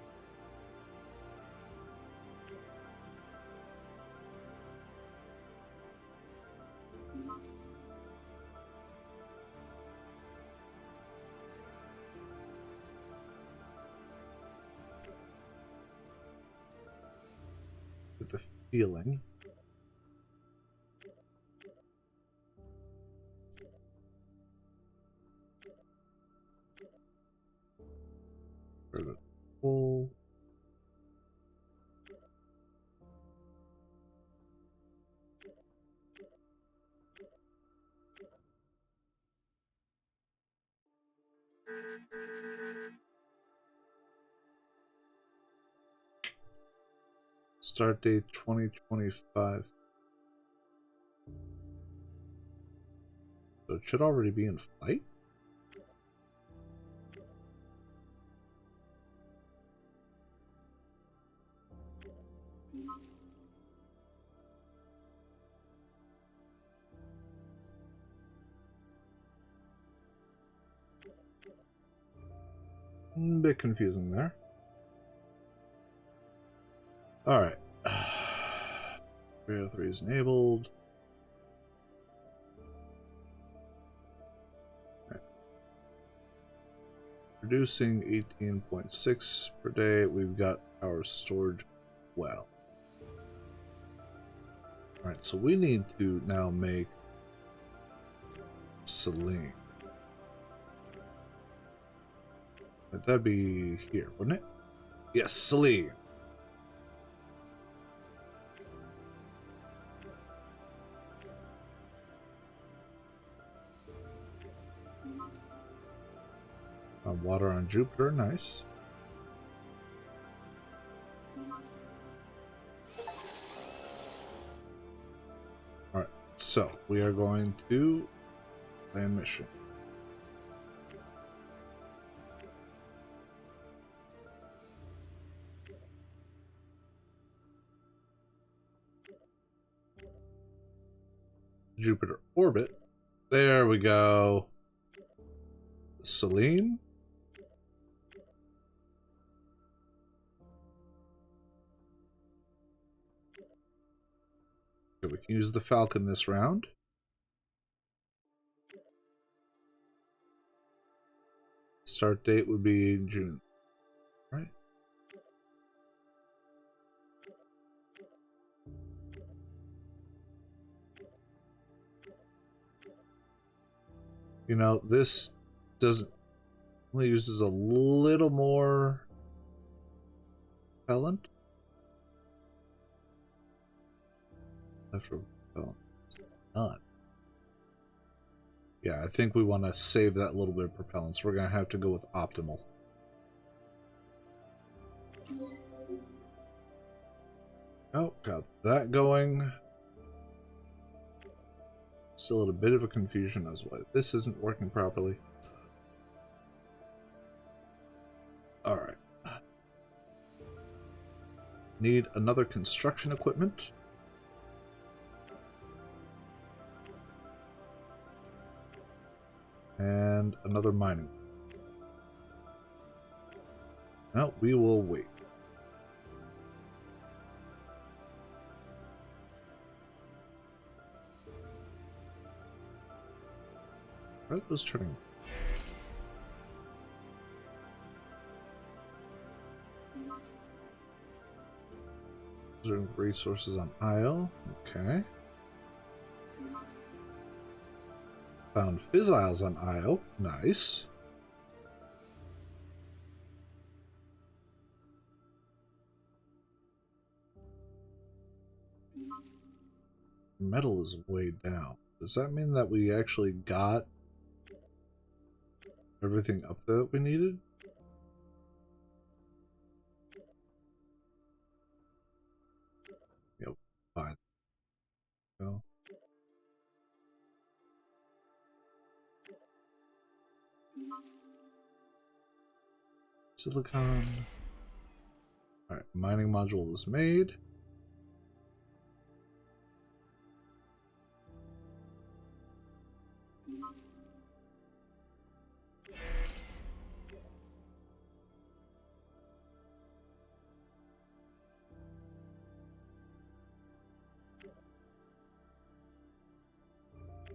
With the feeling. Full. Start date 2025. So it should already be in flight. A bit confusing there. Alright. 303 is enabled. Okay. Producing 18.6 per day. We've got our storage well. Alright, so we need to now make Selene. That'd be here, wouldn't it? Yes, Selene. Water on Jupiter, nice. Alright, so we are going to plan mission. Jupiter orbit. There we go. Selene. Okay, we can use the Falcon this round. Start date would be June. Right. You know, this doesn't only uses a little more propellant. After none. Yeah, I think we want to save that little bit of propellant, so we're going to have to go with optimal. Oh, got that going. Still at a bit of a confusion as why this isn't working properly. Alright. Need another construction equipment. And another mining. No, we will wait. Where are those turning? Resources on Io. Okay. Found fissiles on Io. Nice. Metal is way down. Does that mean that we actually got everything up there that we needed? Yep. Fine. Go. Silicon. Alright, mining module is made.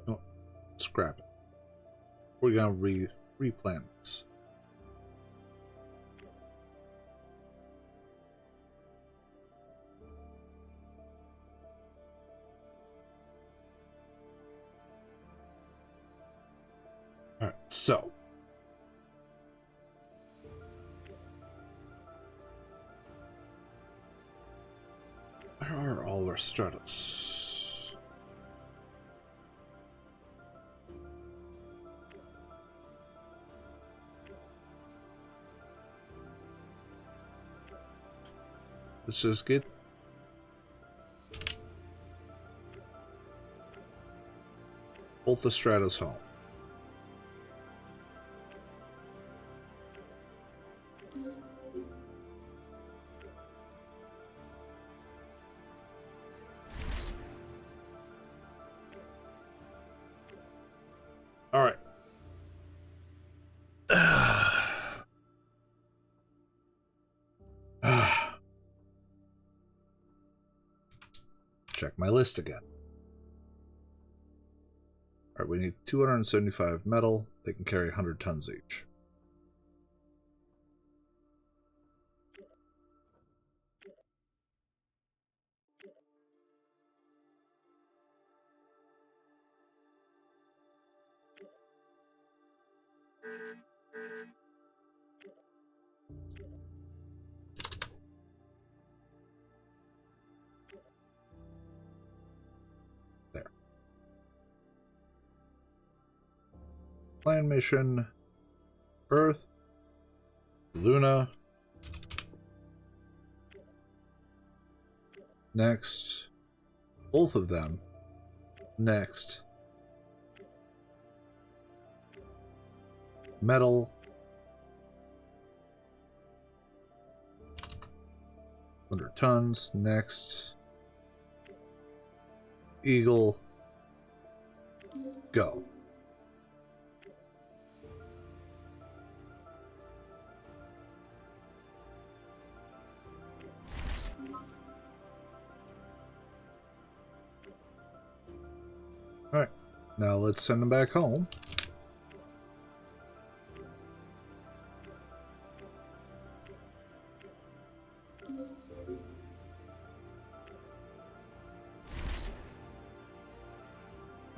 Oh, scrap it. We're gonna replan this. Alright, so where are all our stratas? Let's just get both the Stratos home. All right. Check my list again. All right, we need 275 metal. They can carry 100 tons each. There. Plan mission. Earth. Luna. Next. Both of them. Next. Metal. 100 tons. Next. Eagle. Go. Alright, now let's send them back home.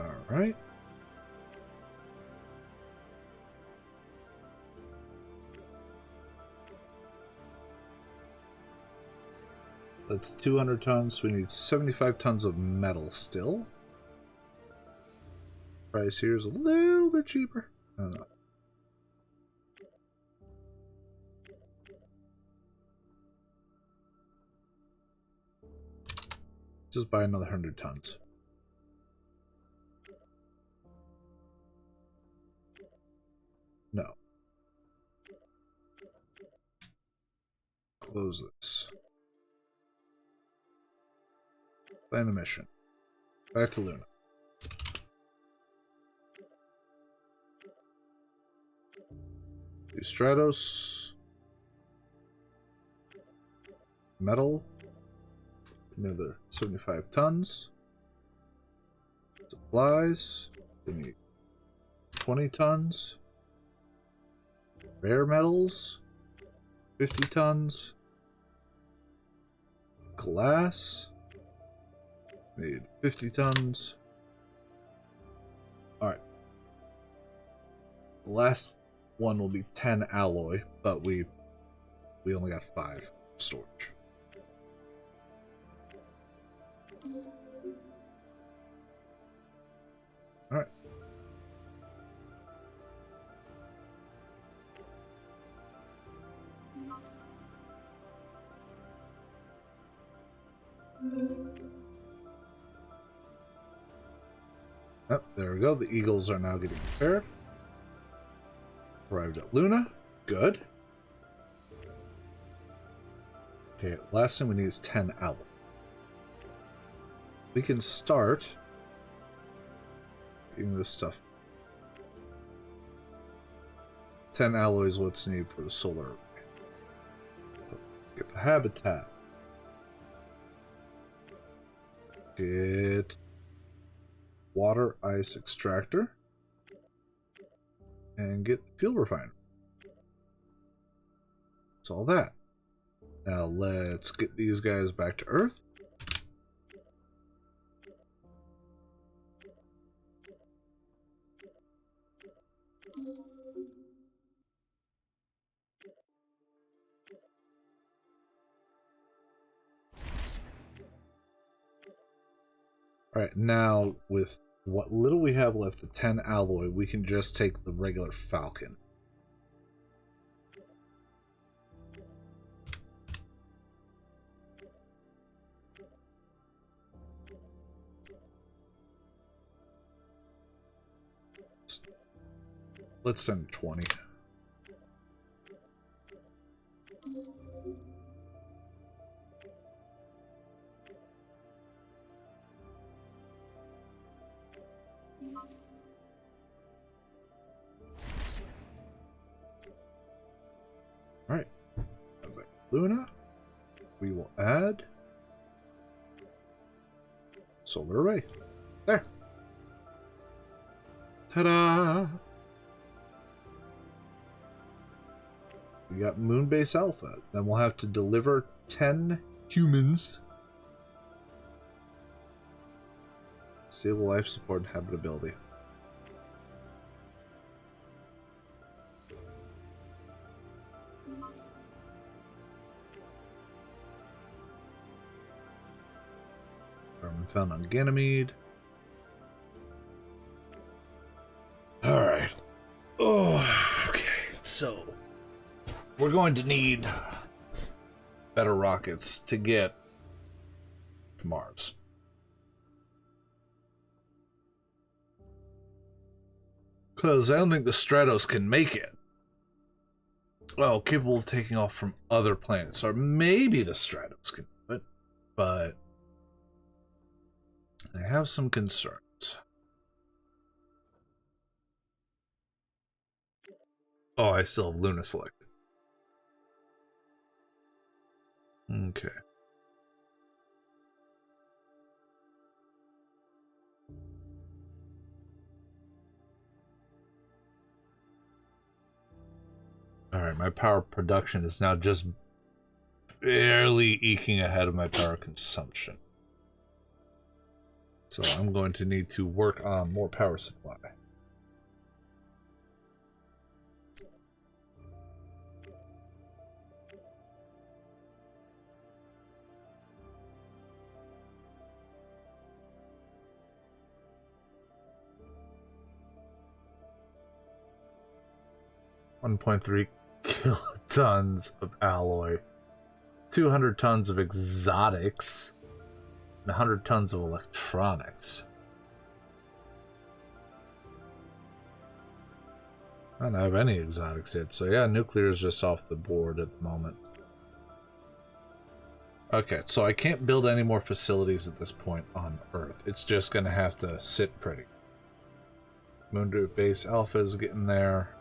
Alright. That's 200 tons. We need 75 tons of metal still. Price here is a little bit cheaper. I don't know. Just buy another 100 tons. No. Close this. Plan a mission. Back to Luna. Do Stratos. Metal. Another 75 tons. Supplies. We need 20 tons. Rare metals. 50 tons. Glass. We need 50 tons. Alright. The last one will be 10 alloy, but we only got 5 storage. Alright. Yep, there we go. The Eagles are now getting repaired. Arrived at Luna. Good. Okay, last thing we need is 10 alloy. We can start getting this stuff. 10 alloy is what's needed for the solar array. So get the habitat. Get water ice extractor. And get the fuel refiner. That's all that. Now let's get these guys back to Earth. Alright, now with what little we have left, the 10 alloy, we can just take the regular Falcon. let's send 20. Alright. Luna. We will add solar array. There. Ta-da! We got Moonbase Alpha. Then we'll have to deliver 10 humans. Stable life support and habitability. Found on Ganymede. Alright. Oh, okay. So, we're going to need better rockets to get to Mars. Because I don't think the Stratos can make it. Well, capable of taking off from other planets. Or maybe the Stratos can do it. But I have some concerns. Oh, I still have Luna selected. Okay. Alright, my power production is now just barely eking ahead of my power consumption. So I'm going to need to work on more power supply. $1.3 kilotons of alloy, 200 tons of exotics, and 100 tons of electronics. I don't have any exotics yet, so yeah, nuclear is just off the board at the moment. Okay, so I can't build any more facilities at this point on Earth. It's just gonna have to sit pretty. Moonbase Alpha is getting there.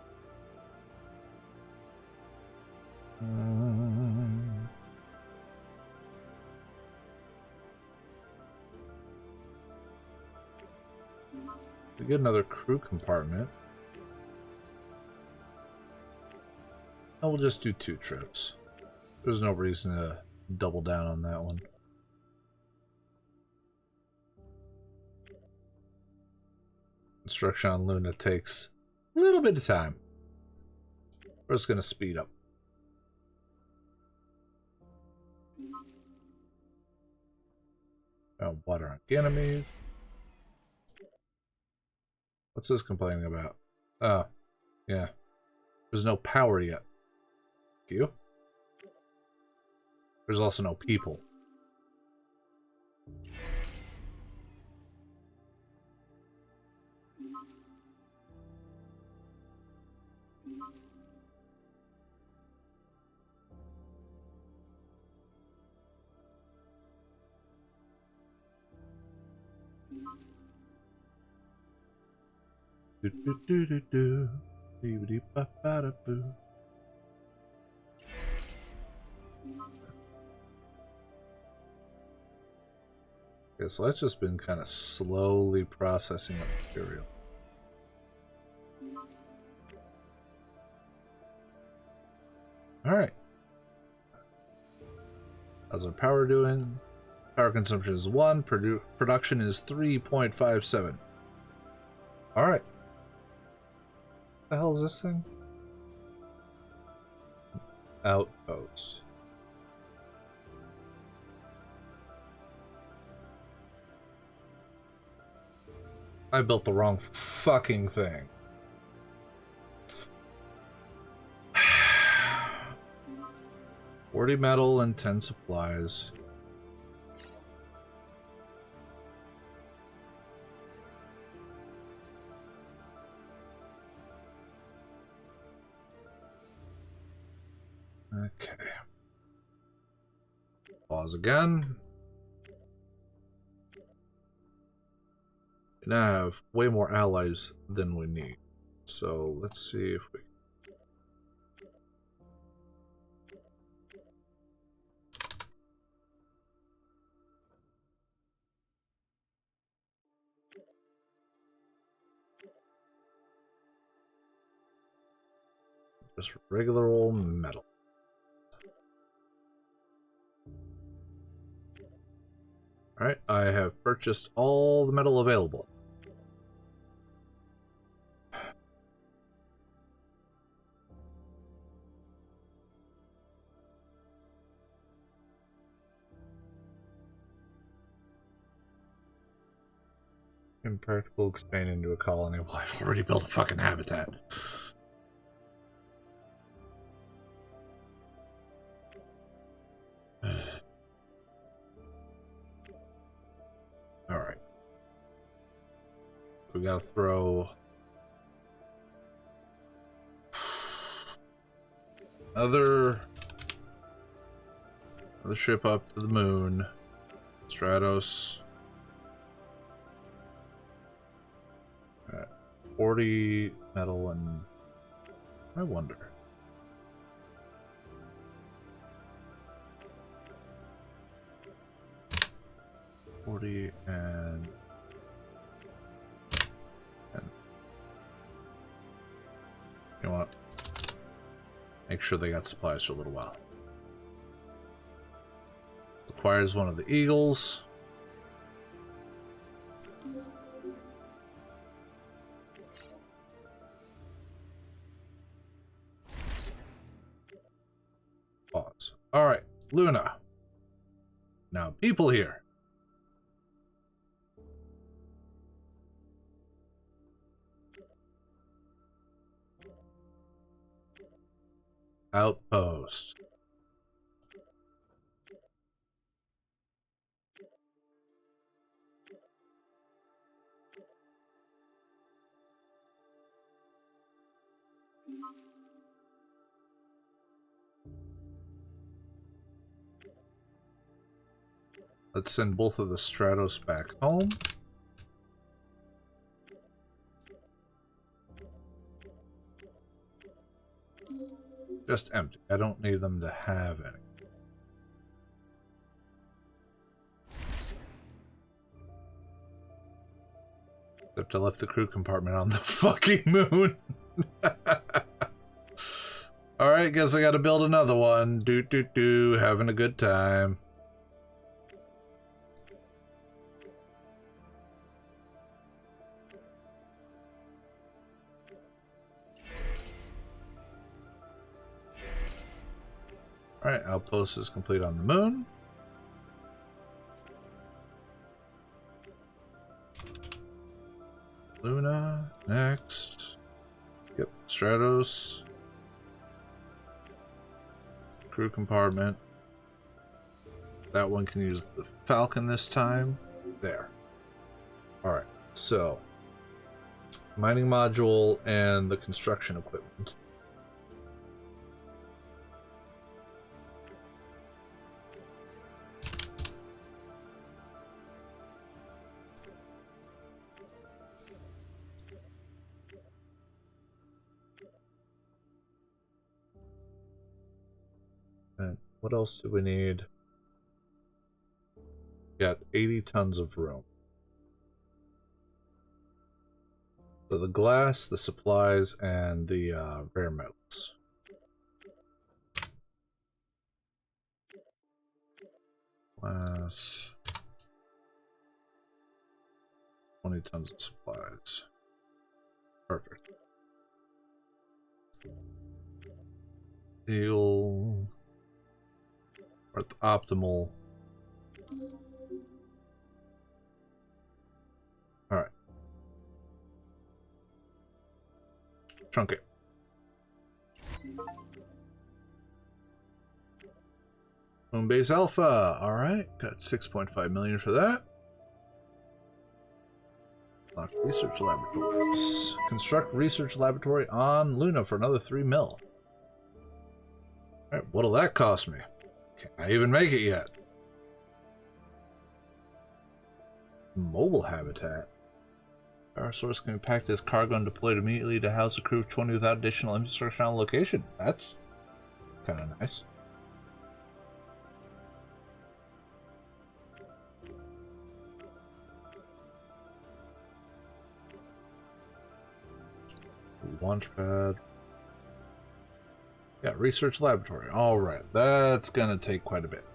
We get another crew compartment. And we'll just do 2 trips. There's no reason to double down on that one. Construction on Luna takes a little bit of time. We're just gonna speed up. Water on Ganymede. What's this complaining about? Oh, yeah. There's no power yet. Thank you. There's also no people. Do do do do do. Dee ba ba da boo. Okay, so that's just been kind of slowly processing the material. Alright. How's our power doing? Power consumption is 1, production is 3.57. Alright. What the hell is this thing? Outpost. I built the wrong fucking thing. $40 metal and 10 supplies. Okay. Pause again. We now have way more allies than we need. So let's see if we... Just regular old metal. Alright, I have purchased all the metal available. Impractical, expand into a colony. Well, I've already built a fucking habitat. Alright. We gotta throw... Another ship up to the moon. Stratos. 40 metal and... I wonder. $40 and... You know what? Make sure they got supplies for a little while. Requires one of the eagles. Pause. Alright, Luna. Now, people here. Outpost. Let's send both of the Stratos back home. Just empty. I don't need them to have any. Except I left the crew compartment on the fucking moon. Alright, guess I gotta build another one. Having a good time. Alright, outpost is complete on the moon. Luna, next. Yep, Stratos. Crew compartment. That one can use the Falcon this time. There. Alright, so. Mining module and the construction equipment. And what else do we need? Got 80 tons of room. So the glass, the supplies, and the rare metals. Glass. 20 tons of supplies. Perfect. Steel. Or at the optimal. Alright. Chunk it. Moonbase Alpha. Alright. Got 6.5 million for that. Lock research laboratories. Construct research laboratory on Luna for another 3 mil. Alright, what'll that cost me? Can I even make it yet? Mobile habitat. Power source can be packed as cargo and deployed immediately to house a crew of 20 without additional infrastructure on location. That's kind of nice. Launchpad. Yeah, research laboratory. Alright, that's gonna take quite a bit.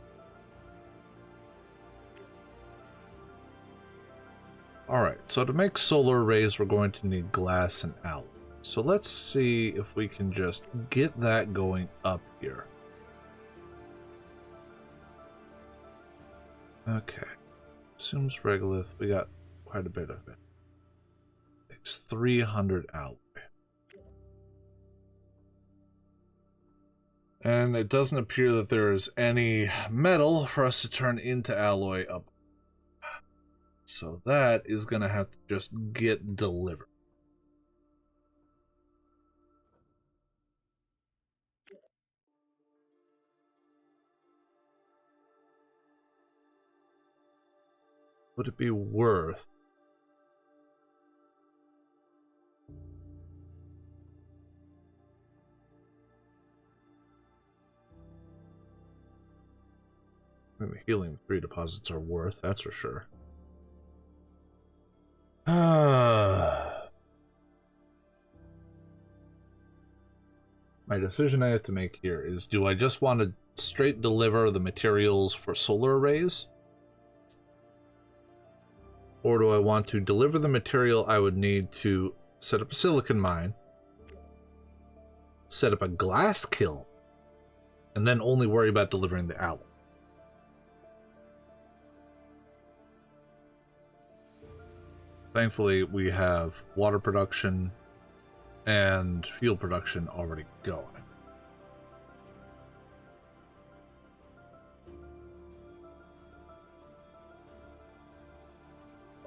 Alright, so to make solar arrays, we're going to need glass and alloy. So let's see if we can just get that going up here. Okay. Assumes regolith. We got quite a bit of it. It's 300 alloy. And it doesn't appear that there is any metal for us to turn into alloy up. So that is going to have to just get delivered. Would it be worth? I mean, the helium-3 deposits are worth, that's for sure. My decision I have to make here is, do I just want to straight deliver the materials for solar arrays? Or do I want to deliver the material I would need to set up a silicon mine, set up a glass kiln, and then only worry about delivering the alloy? Thankfully, we have water production and fuel production already going.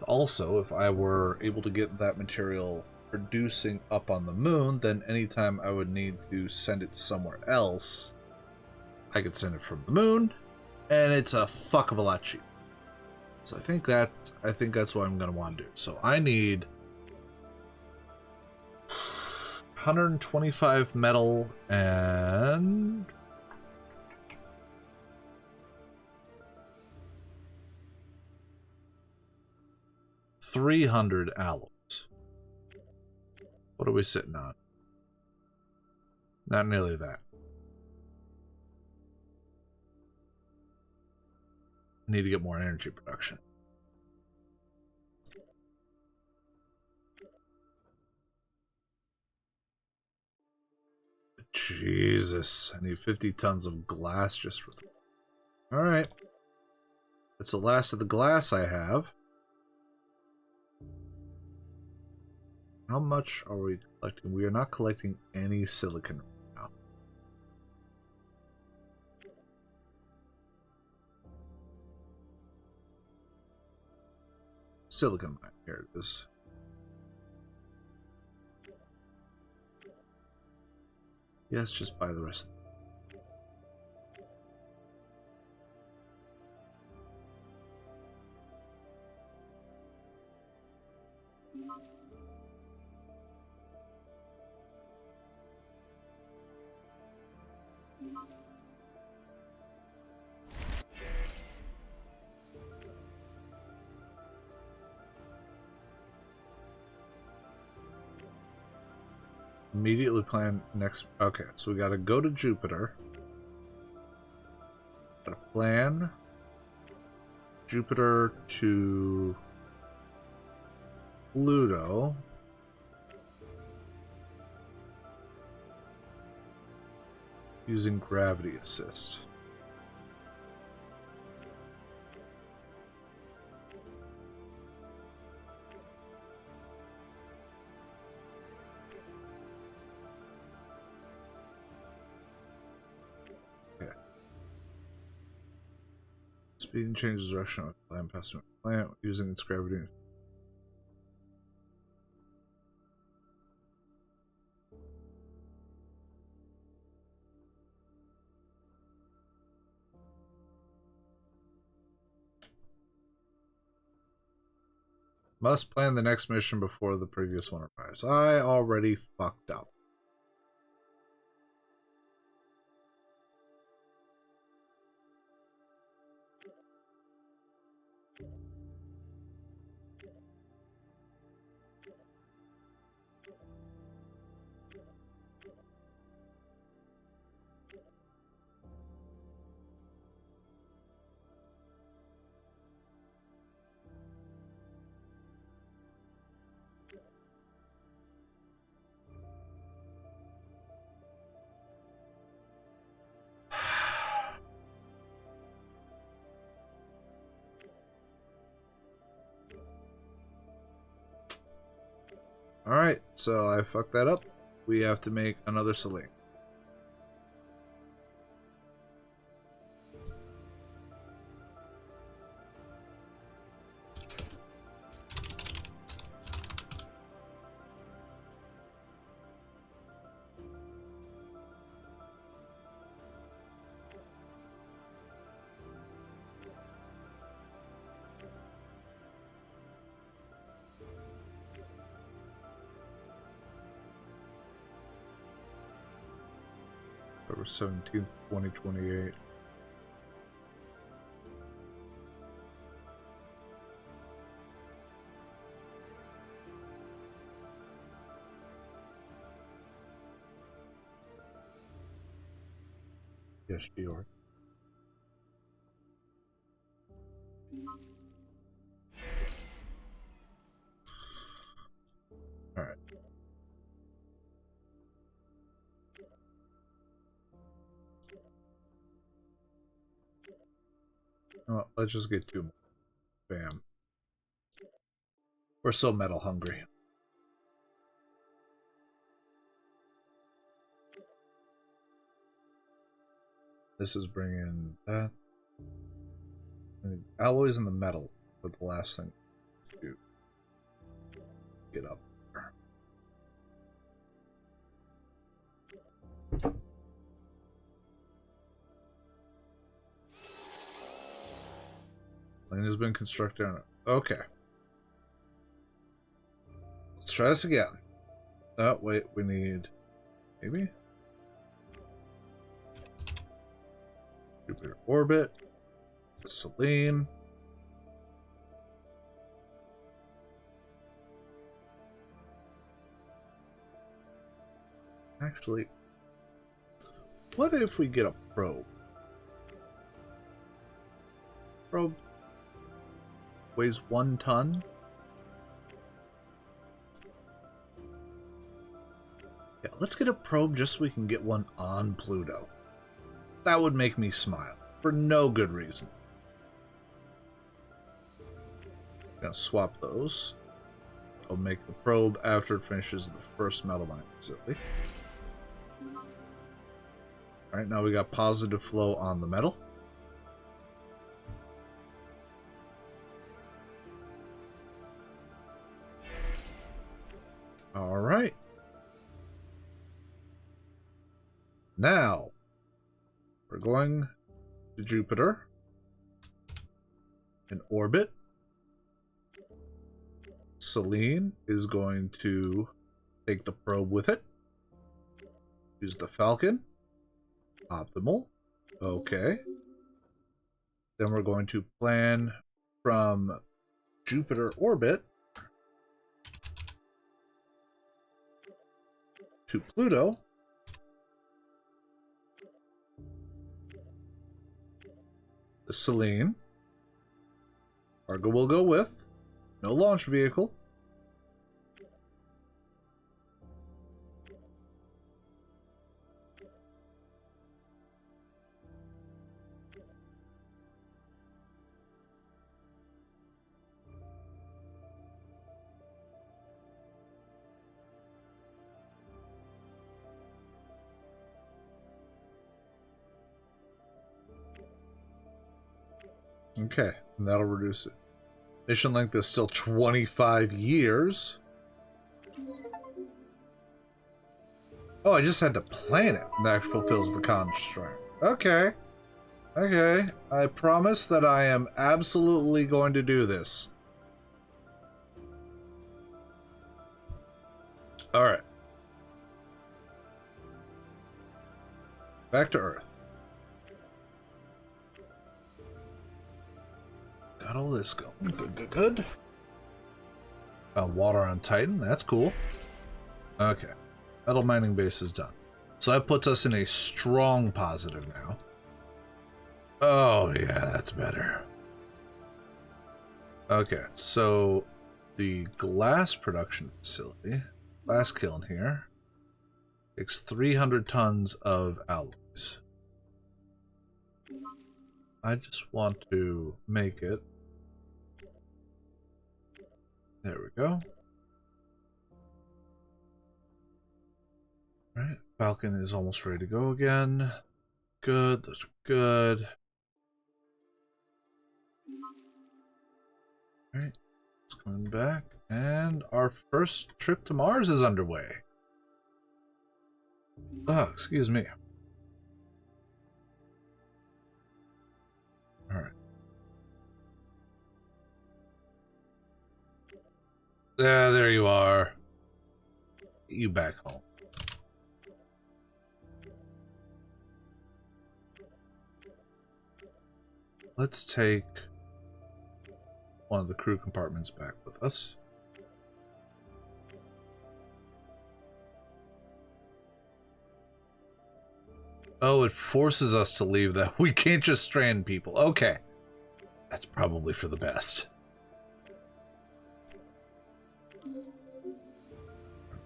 Also, if I were able to get that material producing up on the moon, then anytime I would need to send it somewhere else, I could send it from the moon, and it's a fuck of a lot cheaper. So I think that's what I'm gonna want to do. So I need 125 metal and 300 alloys. What are we sitting on? Not nearly that. I need to get more energy production. Jesus, I need 50 tons of glass just for... Alright. That's the last of the glass I have. How much are we collecting? We are not collecting any silicon right now. Silicon mine, here it is. Yes, just buy the rest of it. Immediately plan next. Okay, so we gotta go to Jupiter. Gotta plan Jupiter to Pluto. Using gravity assist. Speed and changes direction of the plant past the plant using its gravity. Must plan the next mission before the previous one arrives. I already fucked up. Alright, so I fucked that up. We have to make another Selene. October 17th, 2028. Yes, George. All right. Well, let's just get two more. Bam. We're so metal hungry. This is bringing that. And alloys in the metal for the last thing to get up there. Lane has been constructed on it. Okay. Let's try this again. Oh, wait, we need... Maybe? Jupiter orbit. Selene. Actually, what if we get a probe? Probe weighs 1 ton. Yeah, let's get a probe just so we can get one on Pluto. That would make me smile for no good reason. Gonna swap those. I'll make the probe after it finishes the first metal mine facility. Alright, now we got positive flow on the metal. Alright. Now, we're going to Jupiter in orbit. Selene is going to take the probe with it. Use the Falcon. Optimal. Okay. Then we're going to plan from Jupiter orbit to Pluto. The Selene. Cargo will go with. No launch vehicle. Okay, and that'll reduce it. Mission length is still 25 years. Oh, I just had to plan it, and that fulfills the construct. Okay. Okay. I promise that I am absolutely going to do this. back to Earth. Got all this going. Good, good, good. Water on Titan. That's cool. Okay. Metal mining base is done. So that puts us in a strong positive now. Oh, yeah, that's better. Okay, so the glass production facility, glass kiln here, takes 300 tons of alloys. I just want to make it. There we go. Alright, Falcon is almost ready to go again. Good, those are good. Alright, it's coming back. And our first trip to Mars is underway. Oh, excuse me. Alright. Yeah, there you are. Get you back home. Let's take one of the crew compartments back with us. Oh, it forces us to leave that. We can't just strand people. Okay. That's probably for the best.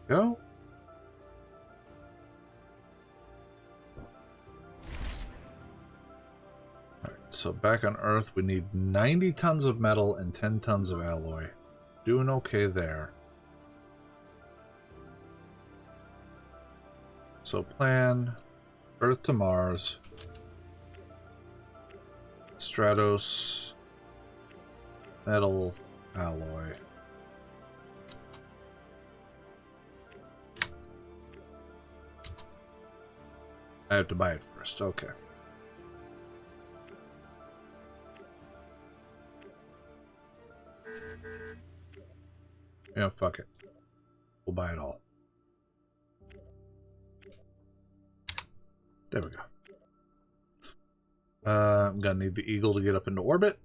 There we go. Alright, so back on Earth, we need 90 tons of metal and 10 tons of alloy. Doing okay there. So plan Earth to Mars, Stratos, metal, alloy. I have to buy it first, okay. Yeah, fuck it. We'll buy it all. There we go. I'm gonna need the Eagle to get up into orbit.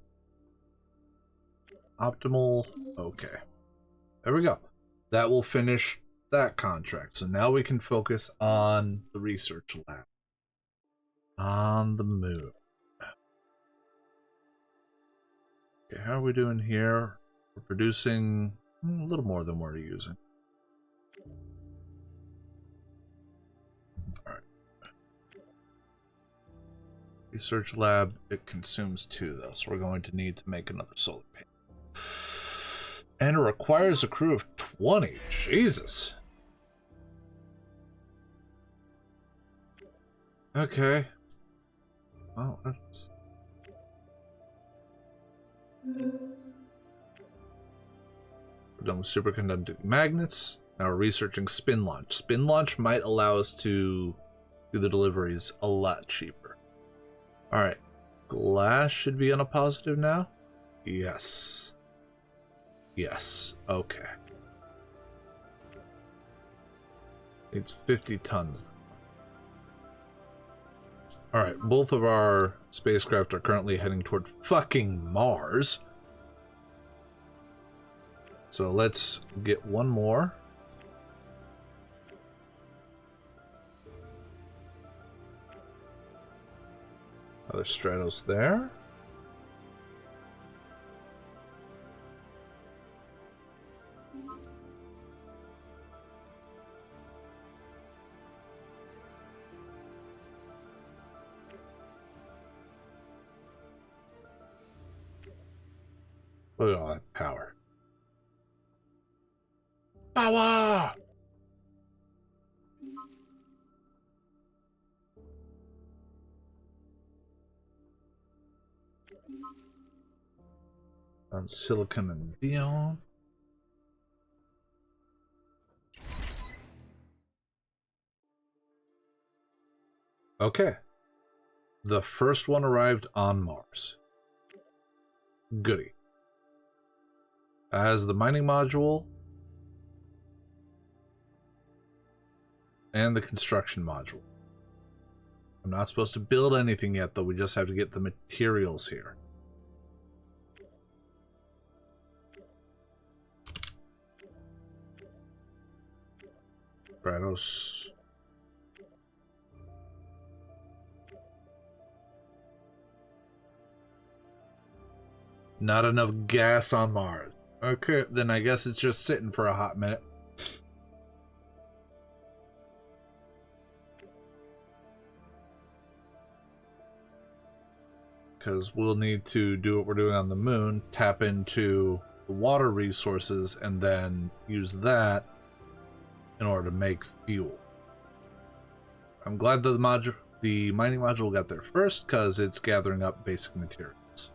Optimal. Okay. There we go. That will finish that contract. So now we can focus on the research lab. On the moon. Okay, how are we doing here? We're producing a little more than we're using. Alright. Research lab, it consumes 2 though, so we're going to need to make another solar panel. And it requires a crew of 20. Jesus. Okay. Well, that's... We're done with superconducting magnets. Now we're researching spin launch. Spin launch might allow us to do the deliveries a lot cheaper. Alright. Glass should be on a positive now? Yes. Yes. Okay. It's 50 tons. Alright, both of our spacecraft are currently heading toward fucking Mars. So let's get one more. Another Stratos there. Look at all that power. Power! On silicon and neon. Okay. The first one arrived on Mars. Goody. As the mining module and the construction module. I'm not supposed to build anything yet, though. We just have to get the materials here. Stratos. Not enough gas on Mars. Okay, then I guess it's just sitting for a hot minute. Because we'll need to do what we're doing on the moon, tap into the water resources, and then use that in order to make fuel. I'm glad that the mining module got there first, because it's gathering up basic materials.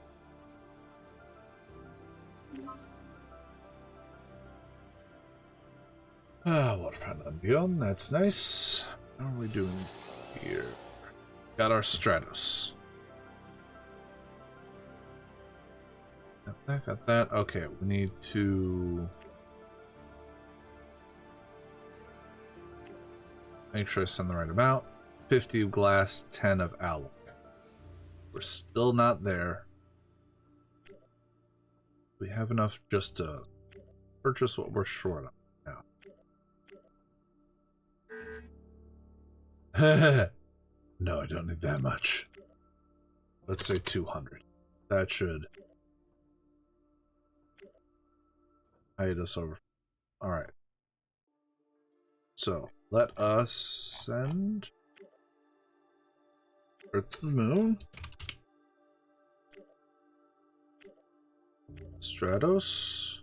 Waterfront Unbeyond, that's nice. How are we doing here? Got our Stratos. Got that. Okay, we need to make sure I send the right amount. 50 of glass, 10 of alloy. We're still not there. We have enough just to purchase what we're short on now. No, I don't need that much. Let's say 200. That should hide us over. Alright. So, let us send Earth to the moon. Stratos.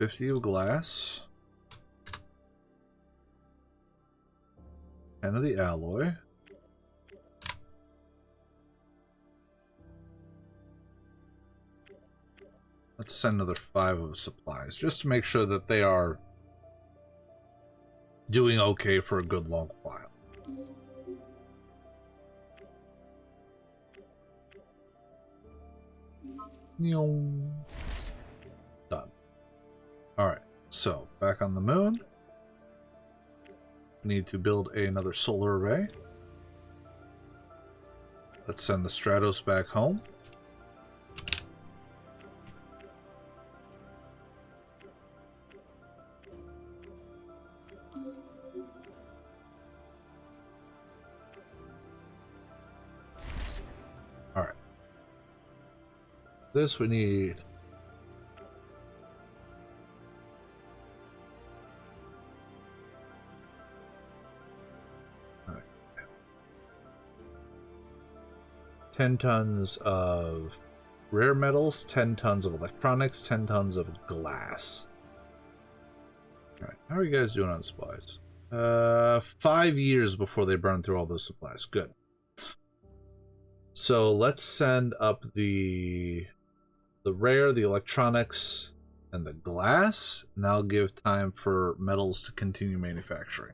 50 of glass. 10 of the alloy. Let's send another 5 of supplies, just to make sure that they are doing okay for a good long while. Done. Alright, so back on the moon. We need to build another solar array. Let's send the Stratos back home. Alright. This we need. All right. 10 tons of rare metals, 10 tons of electronics, 10 tons of glass. Alright, how are you guys doing on supplies? 5 years before they burn through all those supplies. Good. So let's send up the rare, the electronics, and the glass, and that'll give time for metals to continue manufacturing.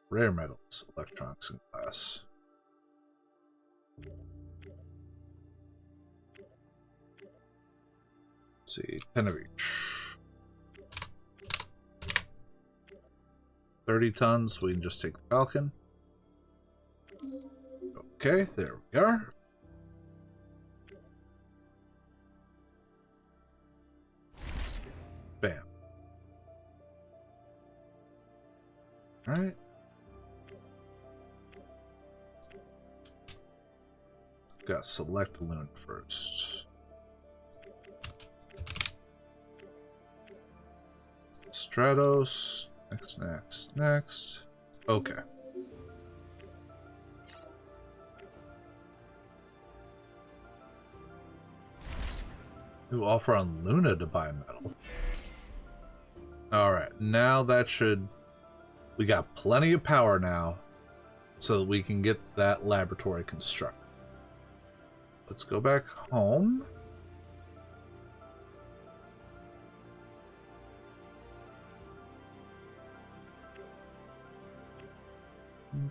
Rare metals, electronics, and glass. Let's see, 10 of each. 30 tons, we can just take the Falcon. Okay, there we are. Bam. Alright. Got select Luna first. Stratos. Next. Okay. Ooh, offer on Luna to buy metal. Alright, now that should... We got plenty of power now, so that we can get that laboratory constructed. Let's go back home. You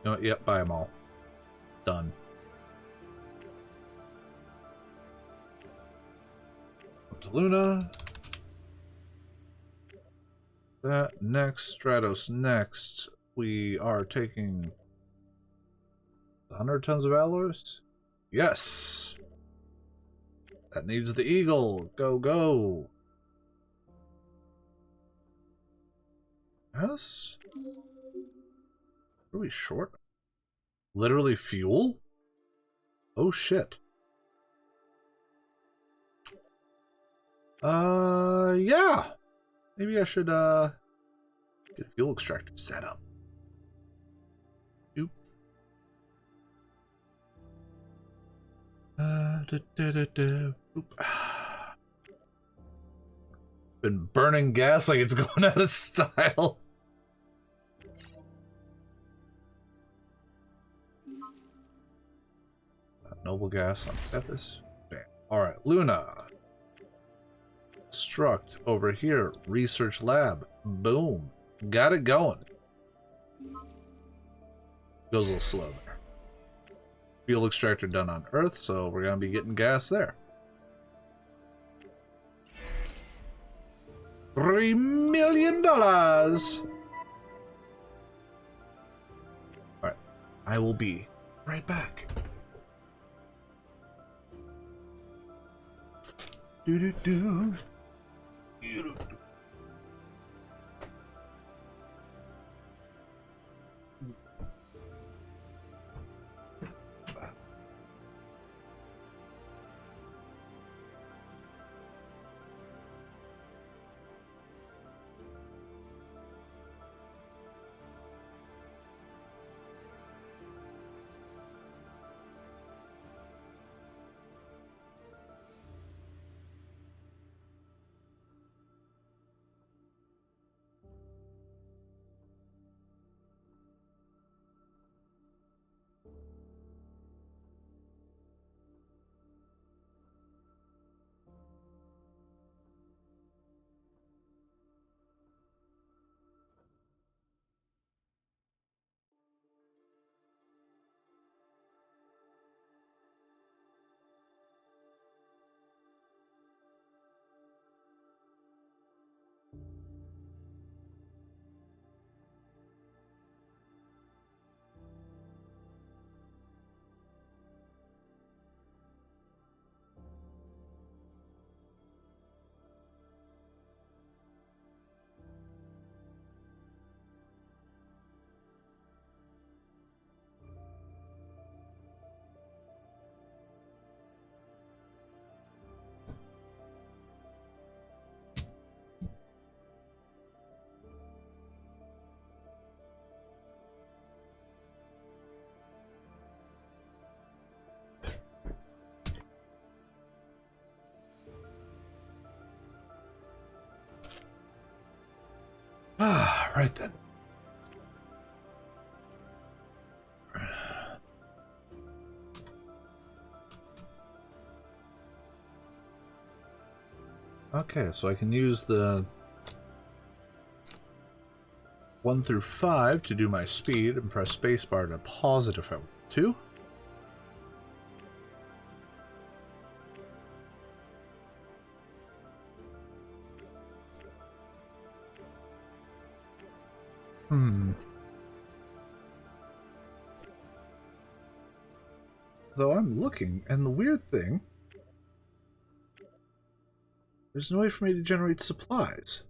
know what? Yep, buy them all. Done. Up to Luna. That next. Stratos next. We are taking 100 tons of alloys? Yes! That needs the eagle. Go, go! Yes? Are we short? Literally fuel? Oh shit. Yeah! Maybe I should, get fuel extractor set up. Oops. Oop. Been burning gas like it's going out of style. Noble gas on Tethys. Bam. Alright, Luna. Struct over here. Research lab. Boom. Got it going. Goes a little slow there. Fuel extractor done on Earth, so we're gonna be getting gas there. $3 million! Alright. I will be right back. Do-do-do. Ah, right then. Okay, so I can use the 1 through 5 to do my speed and press spacebar to pause it if I want to. Though I'm looking, and the weird thing, there's no way for me to generate supplies.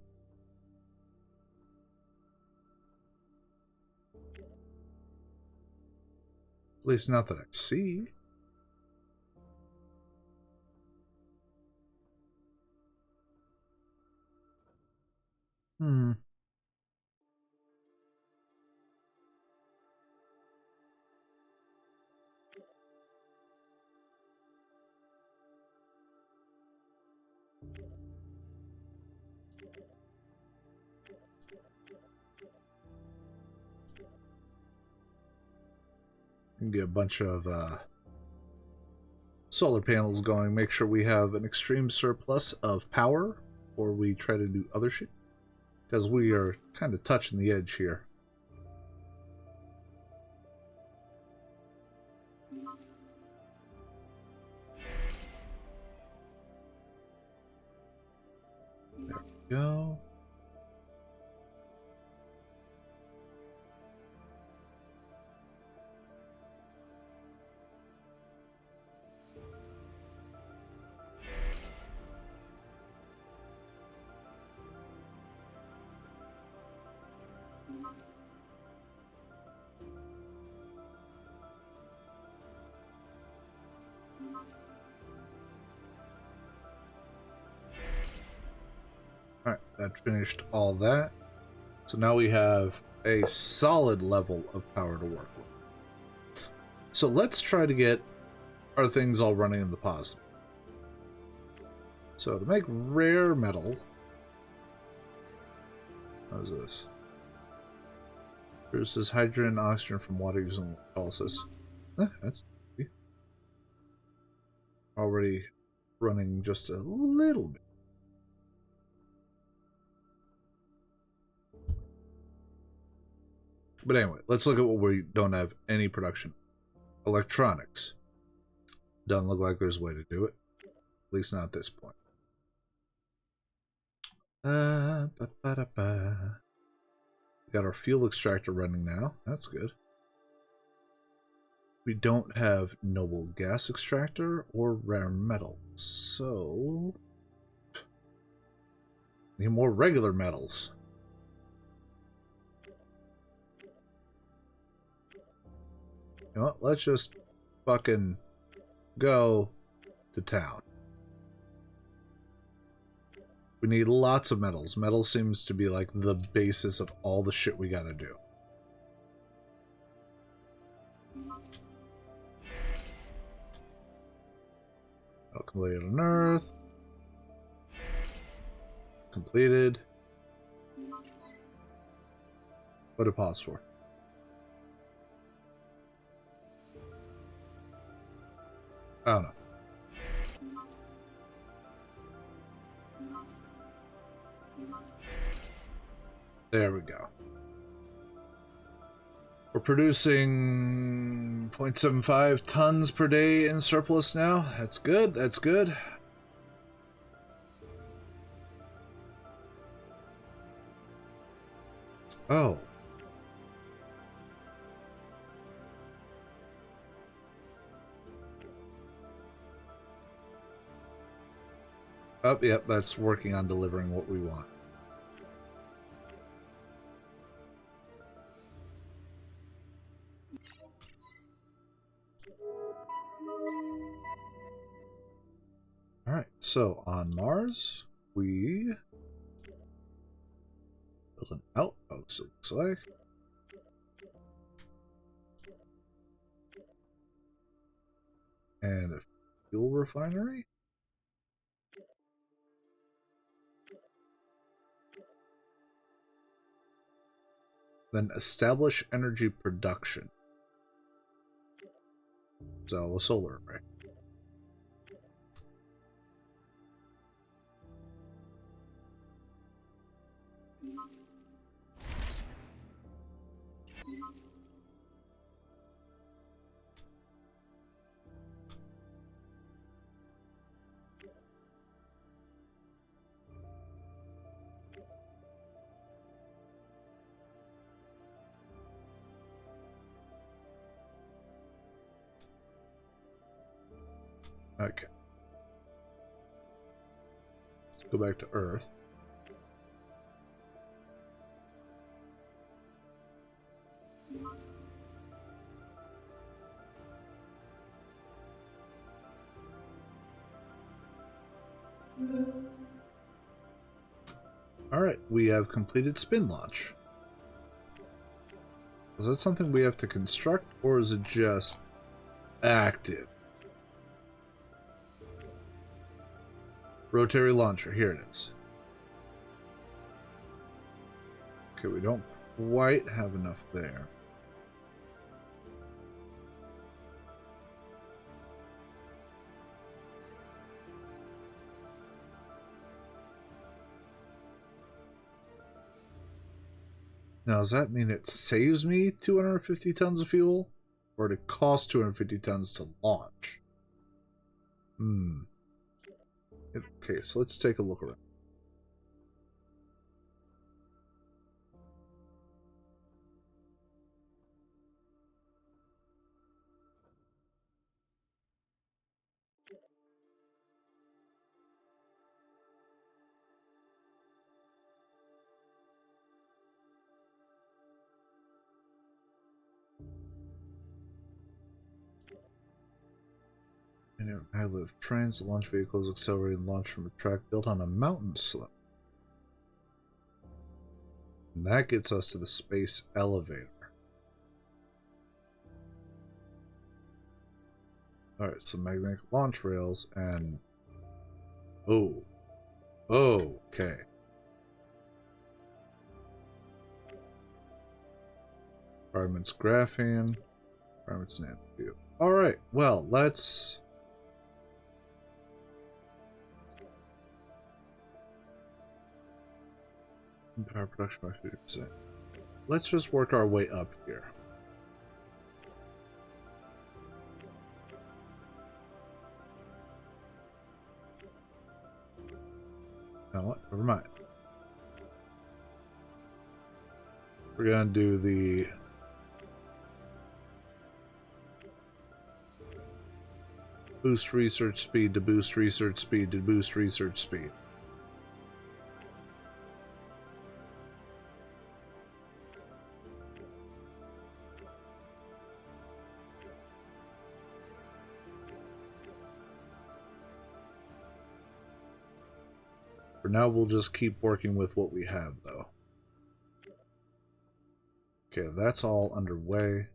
At least not that I see. And get a bunch of solar panels going, make sure we have an extreme surplus of power, or we try to do other shit. because we are kind of touching the edge here. There we go. Alright, that finished all that. So now we have a solid level of power to work with. So let's try to get our things all running in the positive. So to make rare metal, how's this? Produces hydrogen and oxygen from water using electrolysis. That's already running just a little bit. But anyway, let's look at what we don't have any production. Electronics. Doesn't look like there's a way to do it. At least not at this point. We got our fuel extractor running now. That's good. We don't have noble gas extractor or rare metal. So... need more regular metals. You know what? Let's just fucking go to town. We need lots of metals. Metal seems to be like the basis of all the shit we gotta do. Completed on Earth. Completed. What did it pause for? Oh no. There we go. We're producing 0.75 tons per day in surplus now. That's good. That's good. Oh. Oh, yep, that's working on delivering what we want. Alright, so on Mars, we build an outpost, it looks like. And a fuel refinery. Then establish energy production. So a solar array. Okay. Let's go back to Earth. Alright, we have completed spin launch. Is that something we have to construct, or is it just active? Rotary launcher, here it is. Okay, we don't quite have enough there. Now, does that mean it saves me 250 tons of fuel? Or did it cost 250 tons to launch? Okay, so let's take a look around. I live. Trains, launch vehicles, accelerated launch from a track built on a mountain slope. And that gets us to the space elevator. Alright, so magnetic launch rails and... Oh. Okay. Requirements graphene. Requirements nanotube. Alright, well, let's... Power production by 50%. Let's just work our way up here. You know what? Never mind. We're gonna do the boost research speed to boost research speed to boost research speed. For now, we'll just keep working with what we have, though. Okay, that's all underway.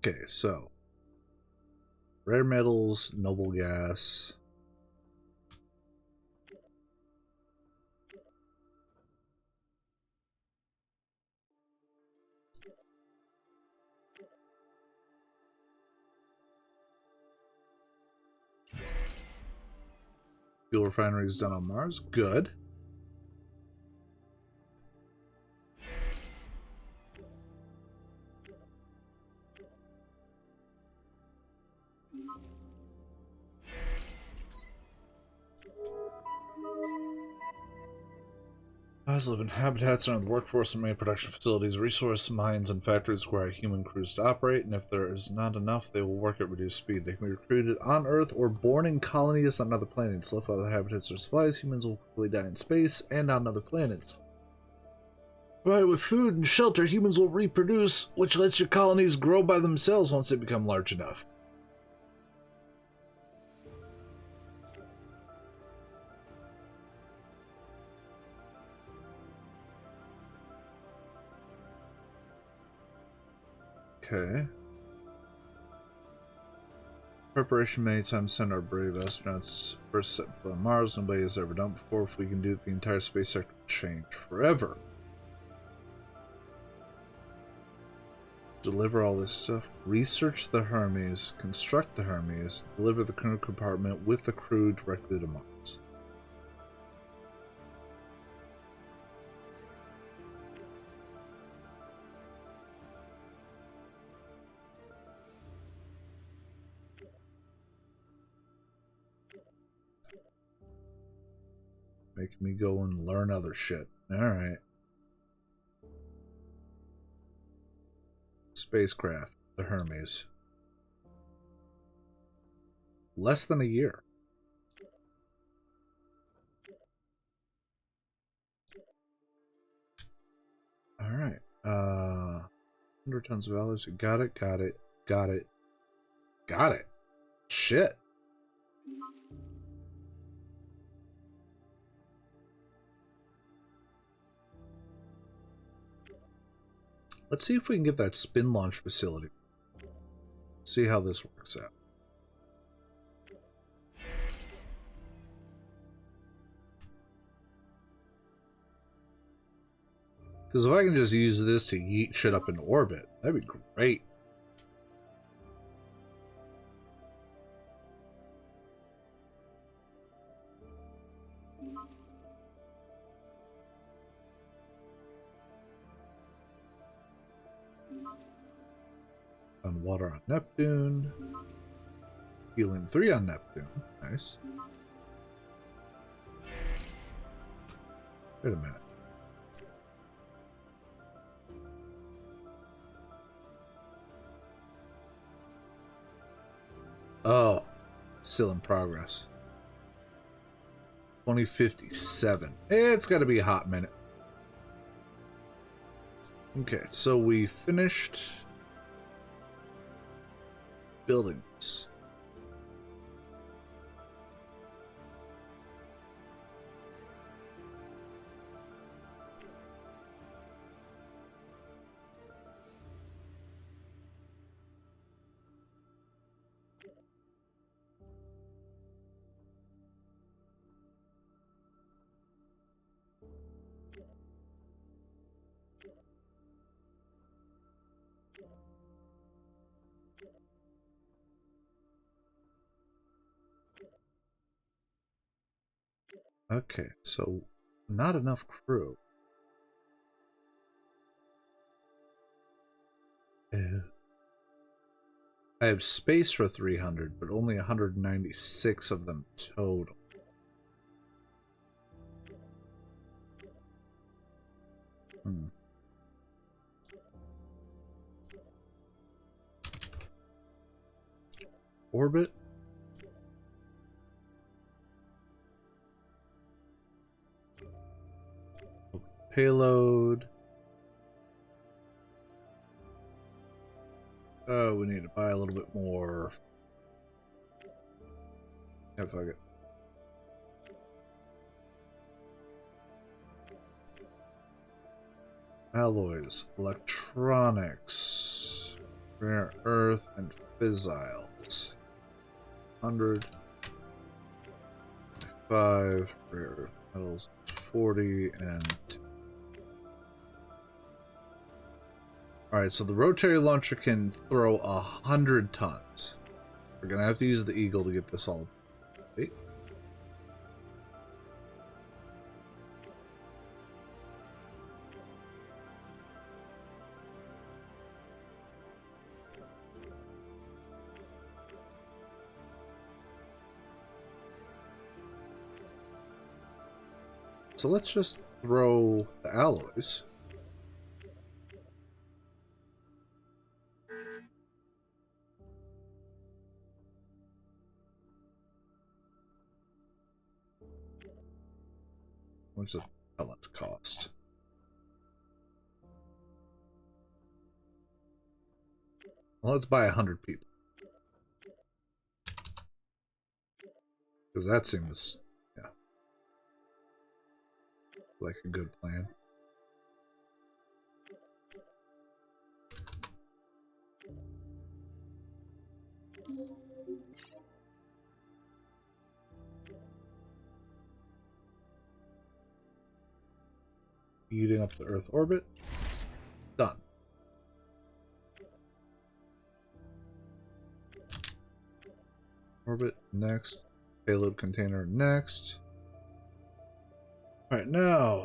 Okay, so rare metals, noble gas. Fuel refineries done on Mars. Good. Lives live in habitats and the workforce and main production facilities, resource mines, and factories require human crews to operate, and if there is not enough, they will work at reduced speed. They can be recruited on Earth or born in colonies on other planets. Left without habitats or supplies, humans will quickly die in space and on other planets. Provided with food and shelter, humans will reproduce, which lets your colonies grow by themselves once they become large enough. Okay. Preparation many times send our brave astronauts first set foot on Mars. Nobody has ever done before. If we can do it, the entire space sector will change forever. Deliver all this stuff. Research the Hermes. Construct the Hermes. Deliver the crew compartment with the crew directly to Mars. Making me go and learn other shit. Alright. Spacecraft. The Hermes. Less than a year. Alright. 100 tons of dollars. Got it, got it, got it. Got it. Shit. Let's see if we can get that spin launch facility. See how this works out. Because if I can just use this to yeet shit up into orbit, that'd be great. on water on Neptune. Healing 3 on Neptune. Nice. Wait a minute. Oh, still in progress. 2057. It's got to be a hot minute. Okay, so we finished building this. Okay, so not enough crew. Yeah. I have space for 300, but only 196 of them total. Orbit. Payload. Oh, we need to buy a little bit more. Yeah, fuck it. Alloys, electronics, rare earth, and fissiles. 100. 5 rare earth metals. 40 and. Alright, so the rotary launcher can throw 100 tons. We're gonna have to use the Eagle to get this all. Wait. So let's just throw the alloys. What's the pellet cost? Well, let's buy 100 people. Because that seems, yeah, like a good plan. Eating up the Earth orbit. Done. Orbit next. Payload container next. Alright, now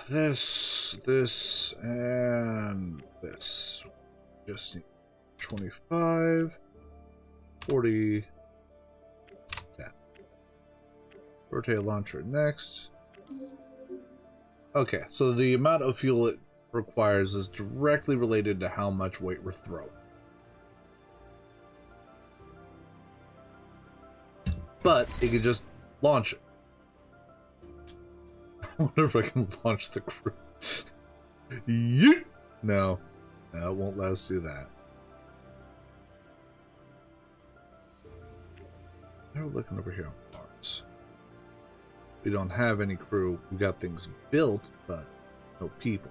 this, and this. Just need 25, 40, 10. Rotate launcher next. Okay, so the amount of fuel it requires is directly related to how much weight we're throwing. But it can just launch it. I wonder if I can launch the crew. Yeet! No. No, it won't let us do that. Now we're looking over here on Mars. We don't have any crew. We got things built, but no people.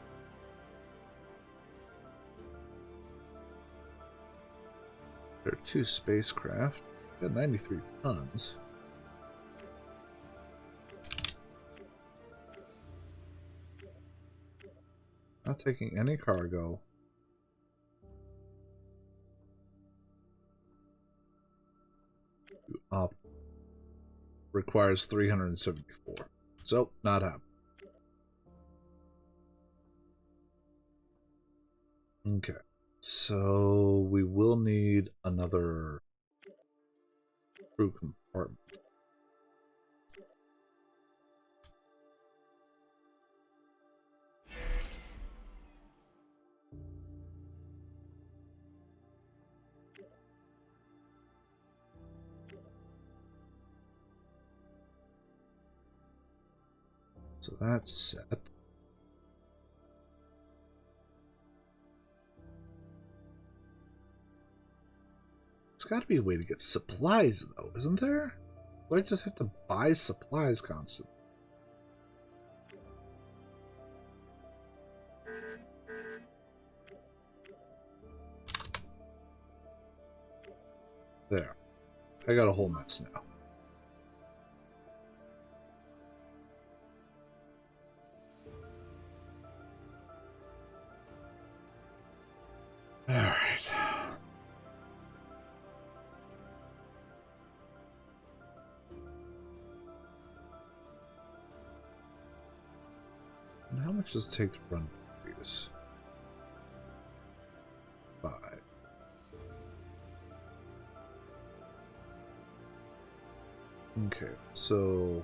There are 2 spacecraft. Got 93 tons. Not taking any cargo. Requires 374. So, not happening. Okay. So we will need another crew compartment. So that's set. There's got to be a way to get supplies, though, isn't there? Do I just have to buy supplies constantly? There. I got a whole mess now. Alright. And how much does it take to run these? 5. Okay, so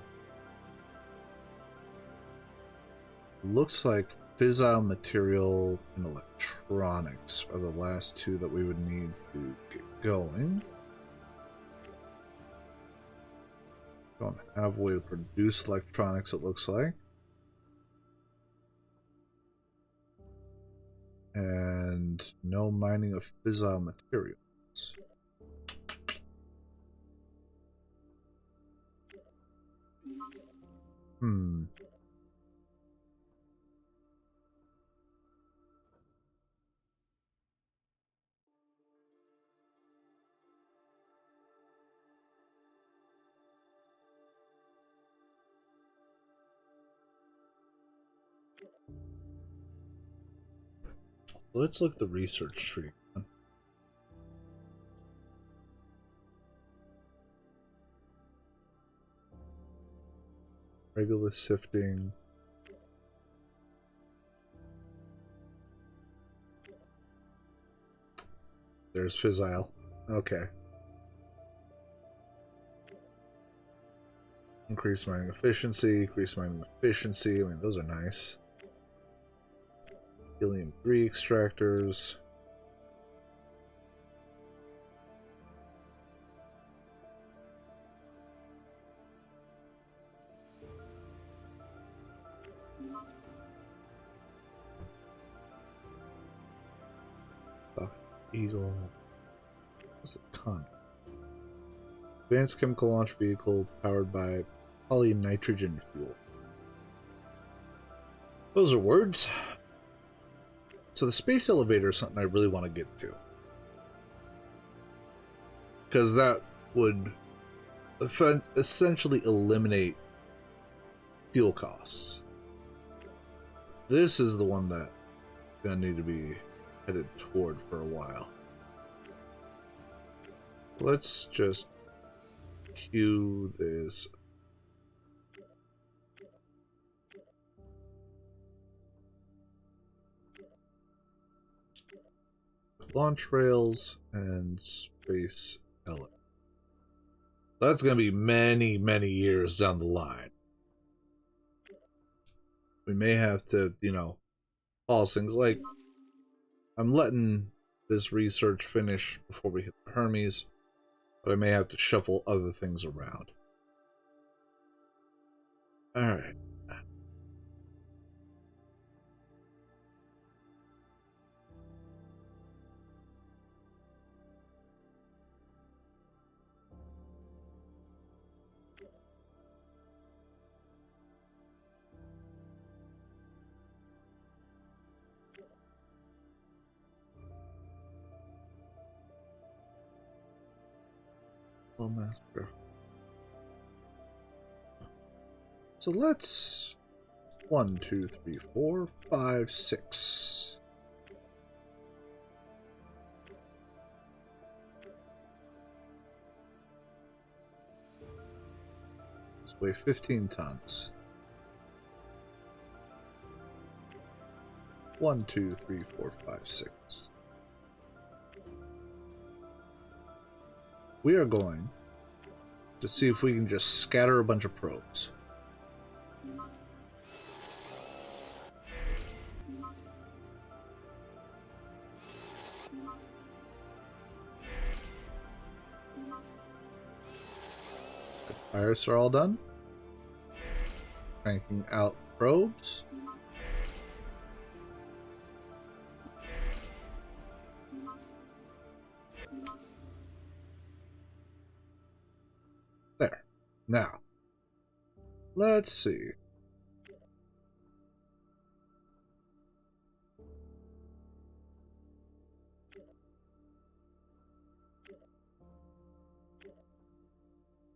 looks like fissile material and electronics are the last two that we would need to get going. Don't have a way to produce electronics, it looks like. And no mining of fissile materials. Let's look at the research tree. Regular sifting. There's fissile. Okay. Increase mining efficiency, increase mining efficiency. I mean, those are nice. Helium-3 extractors. Eagle. What's the con? Advanced chemical launch vehicle powered by polynitrogen fuel. Those are words. So the space elevator is something I really want to get to. Because that would essentially eliminate fuel costs. This is the one that I'm going to need to be headed toward for a while. Let's just queue this. Launch rails and space elevator. That's going to be many, many years down the line. We may have to, pause things. Like, I'm letting this research finish before we hit the Hermes, but I may have to shuffle other things around. Alright. Master. So let's 1, 2, 3, 4, 5, 6. Let's weigh 15 tons. 1, 2, 3, 4, 5, 6. we are going to see if we can just scatter a bunch of probes. The pirates are all done. Cranking out probes. There. Now, let's see.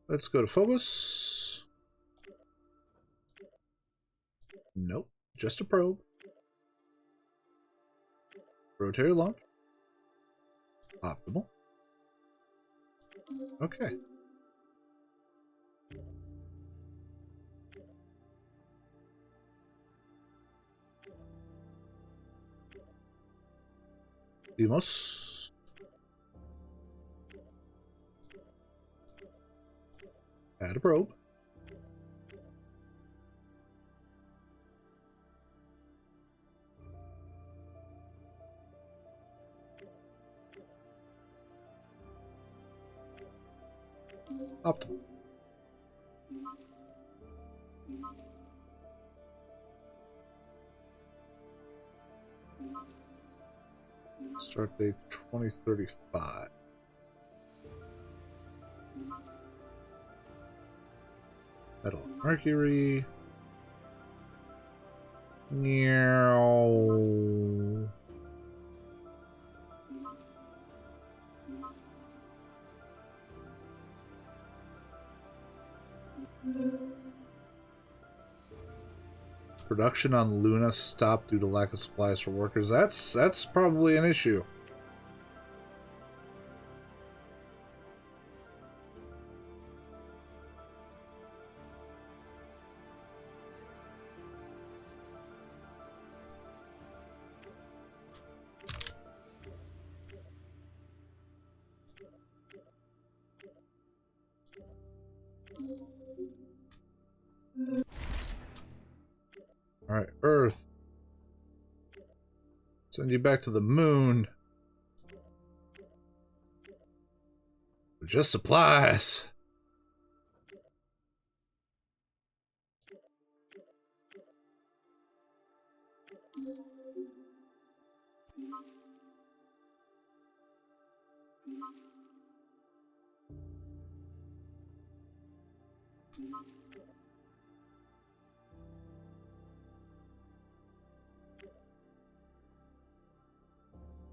Let's go to Phobos. Nope, just a probe. Rotary launch. Optimal. Okay. Deimos. Add a probe. Optimal. Start date 2035. Metal Mercury. Meow. Production on Luna stopped due to lack of supplies for workers. That's probably an issue. Alright, Earth. Send you back to the moon. Just supplies.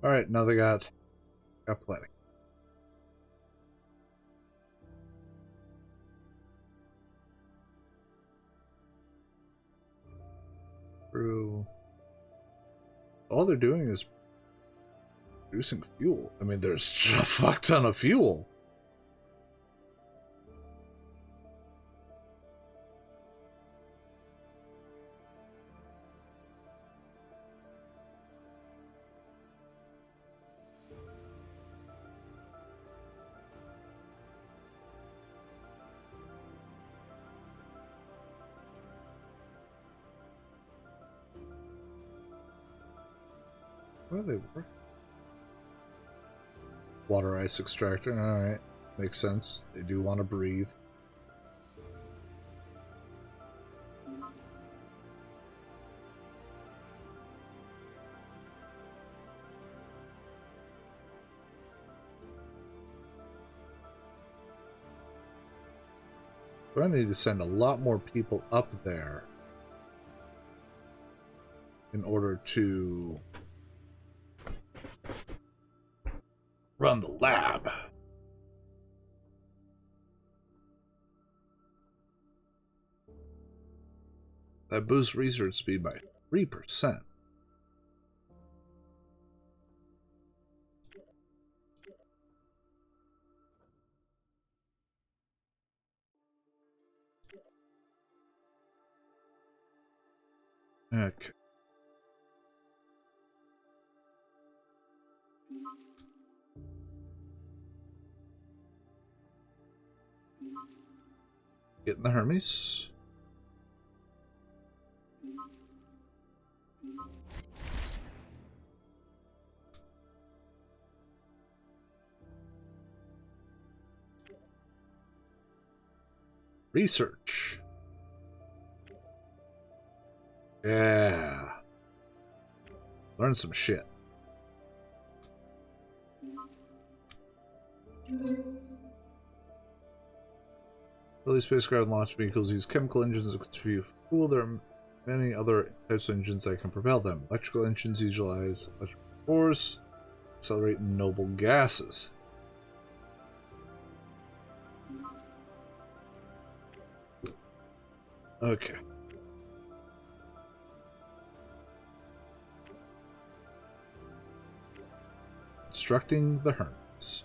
Alright, now they got plenty. Through all they're doing is producing fuel. I mean, there's a fuck ton of fuel. Where do they work? Water ice extractor. Alright. Makes sense. They do want to breathe. But I need to send a lot more people up there in order to run the lab. That boosts research speed by 3%. Okay. Getting the Hermes. Research. Yeah. Learn some shit. Early spacecraft launch vehicles use chemical engines to fuel. There are many other types of engines that can propel them. Electrical engines utilize electrical force, accelerate noble gases. Okay. Constructing the Hermes.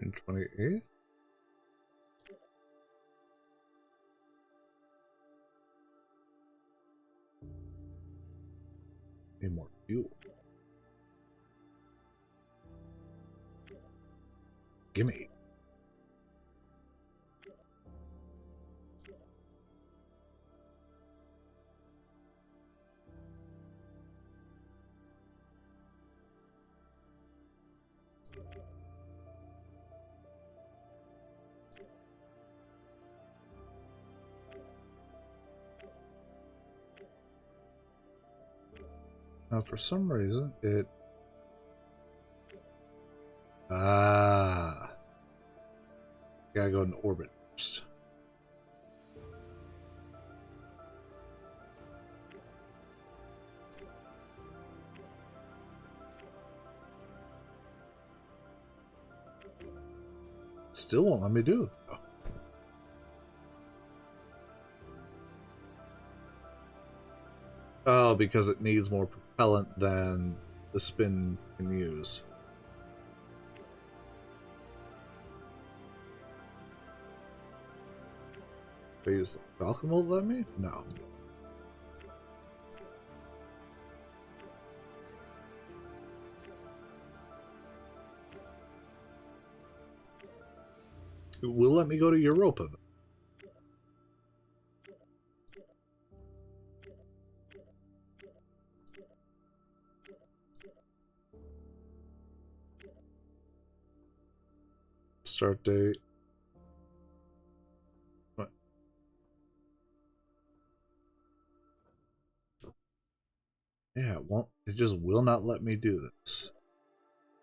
June 28th. Need more fuel. Gimme. Now, for some reason, it... Ah. Gotta go in orbit first. Still won't let me do it, though. Oh, because it needs more propellant than the spin can use. They use the Falcon will let me? No. It will let me go to Europa, though. Start date. What? Yeah, it won't. It just will not let me do this.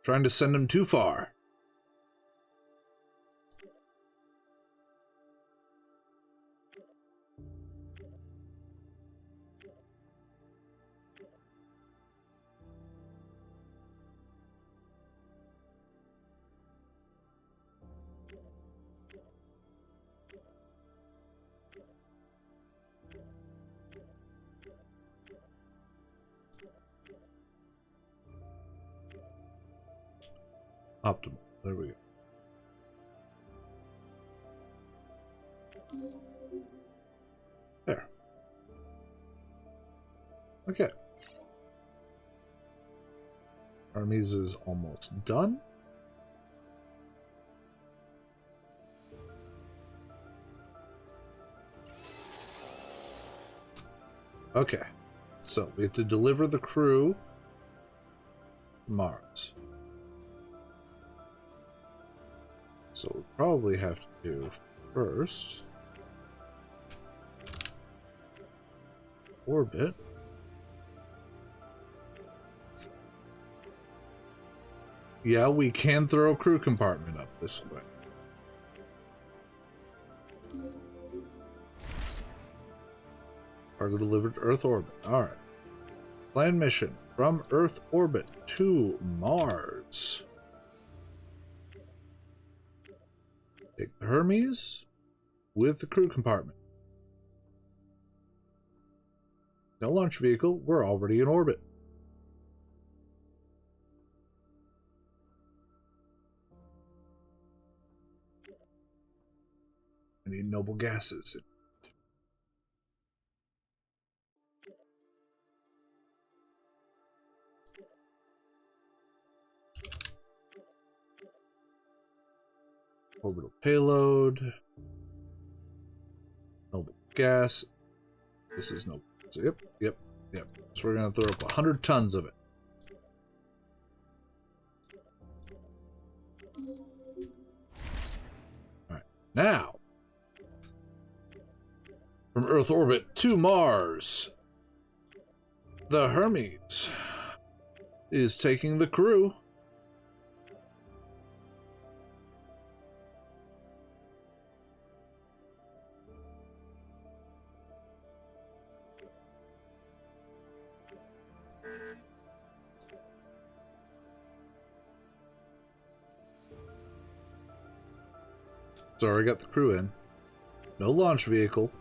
Trying to send him too far. Optimal. There we go. There. Okay. Hermes is almost done. Okay. So we have to deliver the crew to Mars. So we'll probably have to do first orbit. Yeah, we can throw a crew compartment up this way. Cargo delivered to Earth orbit. Alright. Planned mission from Earth orbit to Mars. Take the Hermes with the crew compartment. No launch vehicle, we're already in orbit. I need noble gases. Orbital payload. Noble gas. This is noble. So, yep. So we're gonna throw up 100 tons of it. Alright. Now, from Earth orbit to Mars, the Hermes is taking the crew. So I got the crew in. No launch vehicle.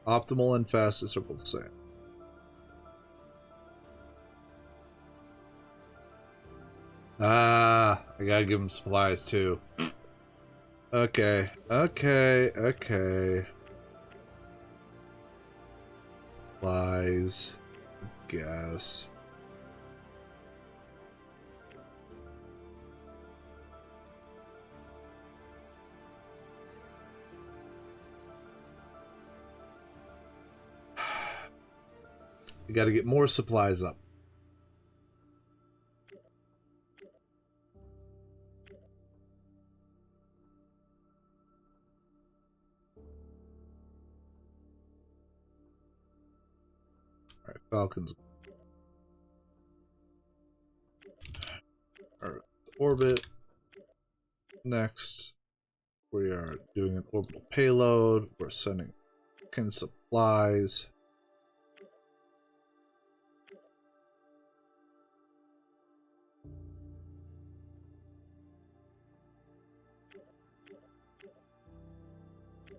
Optimal and fastest are both the same. Ah, I gotta give him supplies too. Okay. Supplies. Gas. We gotta get more supplies up. Alright, Falcons. Alright, orbit. Next, we are doing an orbital payload. We're sending supplies.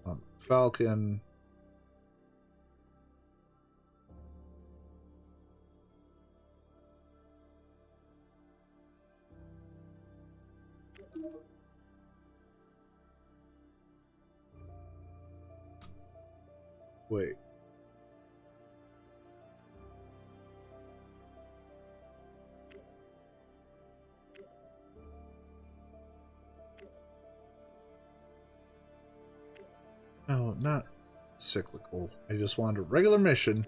On Falcon. Wait. No, not cyclical. I just wanted a regular mission.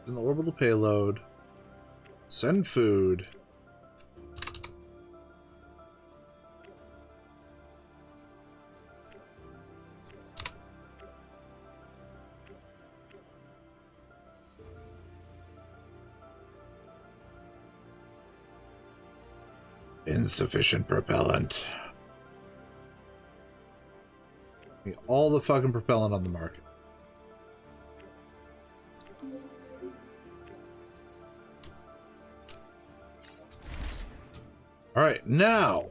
An orbital payload. Send food. Insufficient propellant. Need all the fucking propellant on the market. Alright, now.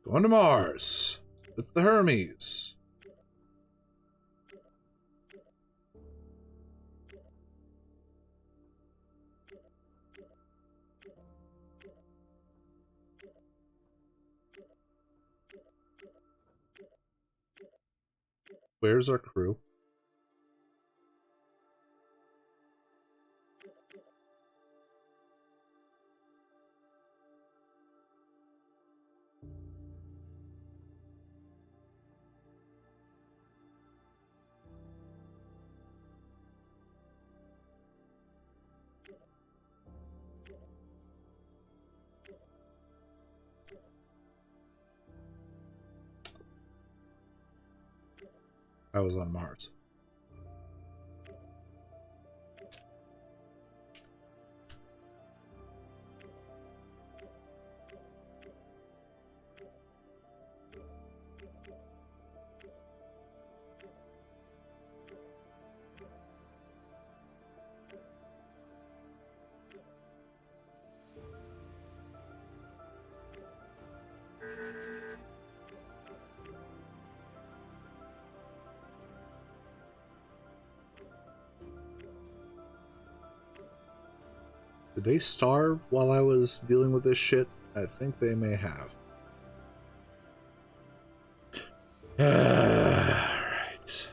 Going to Mars with the Hermes. Where's our crew? I was on Mars. Did they starve while I was dealing with this shit? I think they may have. Right.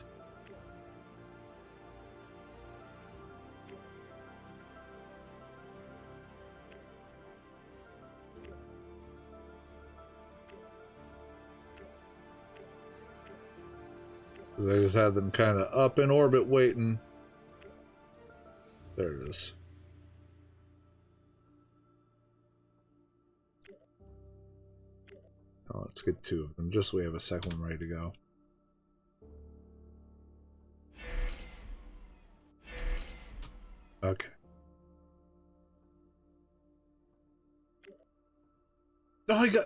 Because I just had them kind of up in orbit waiting. There it is. Oh, let's get 2 of them, just so we have a second one ready to go. Okay. Oh, I got...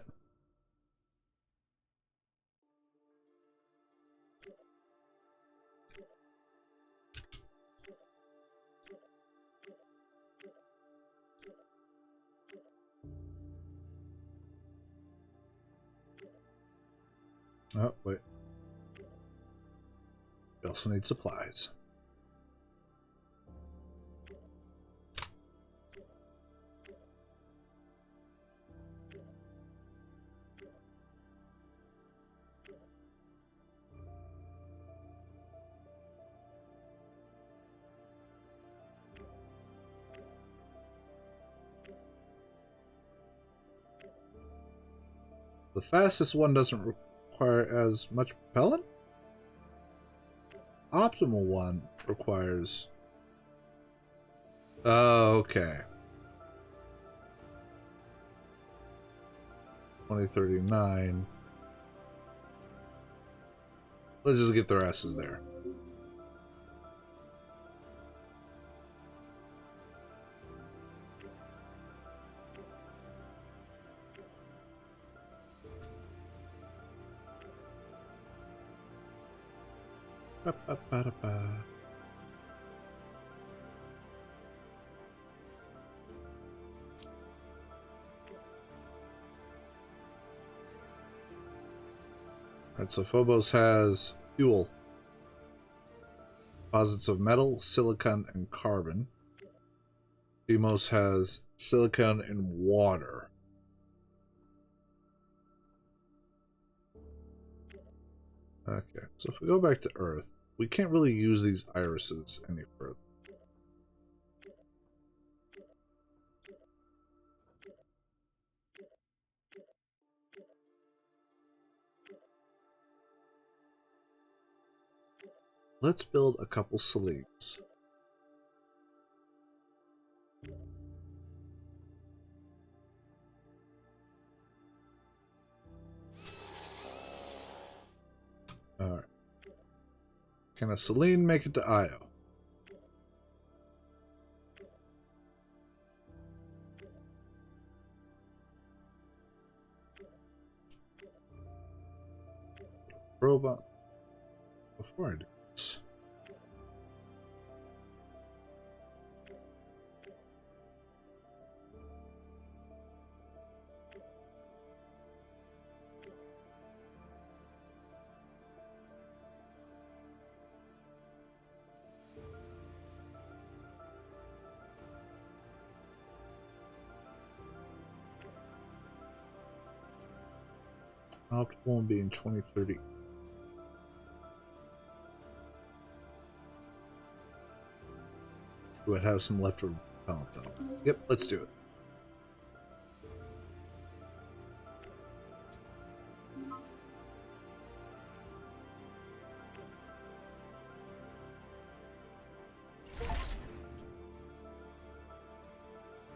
Oh, wait. We also need supplies. The fastest one doesn't require as much propellant? Optimal one requires... Oh, okay. 2039. Let's just get their asses there. Ba-ba-ba-da-ba. Alright, so Phobos has fuel. Deposits of metal, silicon, and carbon. Deimos has silicon and water. Okay, so if we go back to Earth, we can't really use these irises any further. Let's build a couple Seleniums. Alright. Can a Selene make it to Io? Robot. Before I do this. Optimal being 2030. We would have some leftover talent though. Yep, let's do it.